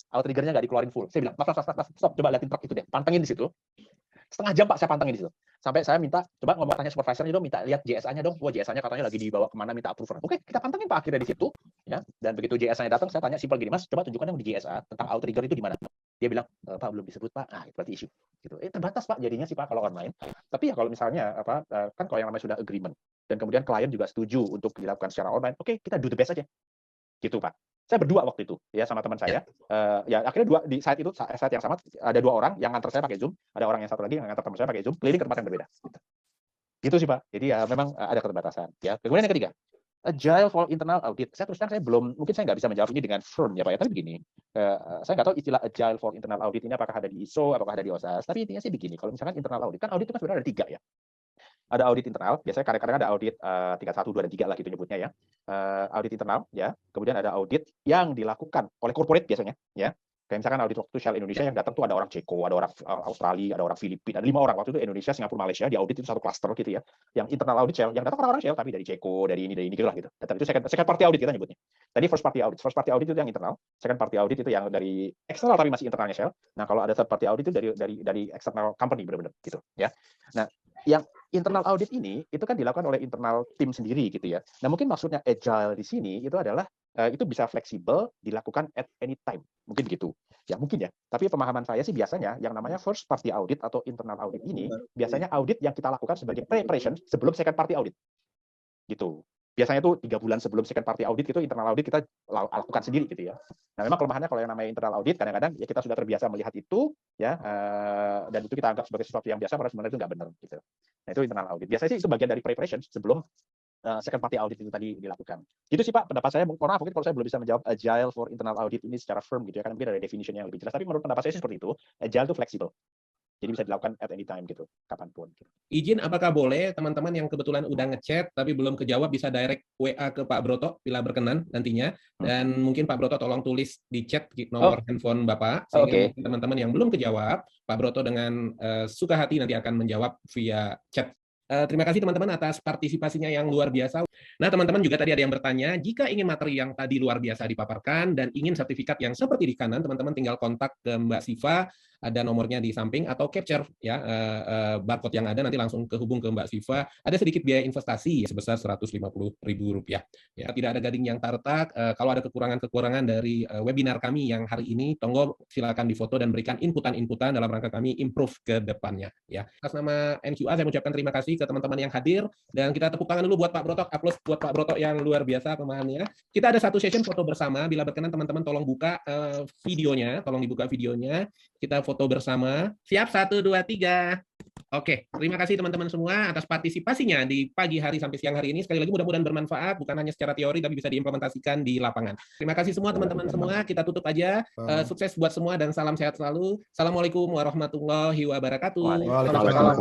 Outrigger-nya nggak dikeluarin full. Saya bilang, mas, stop, coba liatin truk itu deh. Pantengin di situ. setengah jam Pak saya pantengin di situ. Sampai saya minta, coba ngomong tanya supervisornya dong, minta lihat JSA-nya dong. Wah, JSA-nya katanya lagi dibawa kemana, minta approval. Oke, kita pantengin Pak akhirnya di situ. Ya, dan begitu JSA-nya datang, saya tanya simpel gini, Mas, coba tunjukkan yang di JSA tentang outrigger itu di mana. Dia bilang, Pak belum disebut Pak. Nah, itu berarti isu. Gitu. Terbatas Pak jadinya sih Pak kalau online. Tapi ya kalau misalnya kan kalau yang namanya sudah agreement dan kemudian klien juga setuju untuk dilakukan secara online, oke, kita do the best aja. Gitu Pak. Saya berdua waktu itu ya sama teman saya. Ya akhirnya di saat itu saat yang sama ada 2 orang yang ngantar saya pakai Zoom, ada orang yang satu lagi yang ngantar teman saya pakai Zoom keliling ke tempat yang berbeda. Gitu sih Pak. Jadi ya memang ada keterbatasan. Ya. Kemudian yang ketiga, agile for internal audit. Saya terus terang saya belum, mungkin saya nggak bisa menjawab ini dengan firm ya Pak ya. Tapi begini, saya nggak tahu istilah agile for internal audit ini apakah ada di ISO, apakah ada di OSAS. Tapi intinya sih begini, kalau misalkan internal audit kan audit itu kan sebenarnya ada 3 ya. Ada audit internal, biasanya kadang-kadang ada audit tingkat 1, 2, dan 3 lah gitu nyebutnya ya. Audit internal ya, kemudian ada audit yang dilakukan oleh corporate biasanya ya. Kayak misalkan audit waktu Shell Indonesia yang datang tuh ada orang Ceko, ada orang Australia, ada orang Filipina, ada 5 orang waktu itu Indonesia, Singapura, Malaysia di audit itu satu cluster gitu ya. Yang internal audit Shell, yang datang orang-orang Shell tapi dari Ceko, dari ini gitu lah gitu. Dan itu second party audit kita nyebutnya. Tadi first party audit itu yang internal, second party audit itu yang dari eksternal tapi masih internalnya Shell. Nah, kalau ada third party audit itu dari external company benar-benar gitu ya. Nah, yang internal audit ini itu kan dilakukan oleh internal tim sendiri gitu ya. Nah, mungkin maksudnya agile di sini itu adalah itu bisa fleksibel dilakukan at any time. Mungkin gitu. Ya mungkin ya. Tapi pemahaman saya sih biasanya yang namanya first party audit atau internal audit ini biasanya audit yang kita lakukan sebagai preparation sebelum second party audit. Gitu. Biasanya tuh 3 bulan sebelum second party audit itu internal audit kita lakukan sendiri gitu ya. Nah, memang kelemahannya kalau yang namanya internal audit kadang-kadang ya kita sudah terbiasa melihat itu ya dan itu kita anggap sebagai sesuatu yang biasa padahal sebenarnya itu nggak benar gitu. Nah, itu internal audit. Biasanya sih itu bagian dari preparation sebelum second party audit itu tadi dilakukan. Gitu sih Pak, pendapat saya. Mohon maaf mungkin kalau saya belum bisa menjawab agile for internal audit ini secara firm gitu ya, kan mungkin ada definition yang lebih jelas. Tapi menurut pendapat saya sih seperti itu. Agile itu fleksibel. Jadi bisa dilakukan at any time gitu, kapanpun. Gitu. Izin, apakah boleh teman-teman yang kebetulan udah ngechat tapi belum kejawab bisa direct WA ke Pak Broto bila berkenan nantinya. Dan mungkin Pak Broto tolong tulis di chat nomor handphone Bapak sehingga teman-teman yang belum kejawab, Pak Broto dengan suka hati nanti akan menjawab via chat. Terima kasih teman-teman atas partisipasinya yang luar biasa. Nah, teman-teman juga tadi ada yang bertanya, jika ingin materi yang tadi luar biasa dipaparkan dan ingin sertifikat yang seperti di kanan, teman-teman tinggal kontak ke Mbak Siva, ada nomornya di samping, atau capture ya barcode yang ada, nanti langsung kehubung ke Mbak Siva. Ada sedikit biaya investasi ya, sebesar Rp150.000. Ya, tidak ada gading yang tartak. Kalau ada kekurangan-kekurangan dari webinar kami yang hari ini, tonggo silakan difoto dan berikan inputan-inputan dalam rangka kami improve ke depannya. Ya, atas nama NQA saya mengucapkan terima kasih ke teman-teman yang hadir, dan kita tepuk tangan dulu buat Pak Broto, applause buat Pak Broto yang luar biasa pemahamannya. Kita ada satu session foto bersama, bila berkenan teman-teman tolong buka videonya, tolong dibuka videonya, kita foto bersama. Siap, 1, 2, 3. Oke, terima kasih teman-teman semua atas partisipasinya di pagi hari sampai siang hari ini. Sekali lagi mudah-mudahan bermanfaat, bukan hanya secara teori tapi bisa diimplementasikan di lapangan. Terima kasih semua teman-teman semua, kita tutup aja. Sukses buat semua dan salam sehat selalu. Assalamualaikum warahmatullahi wabarakatuh. Waalaikumsalam.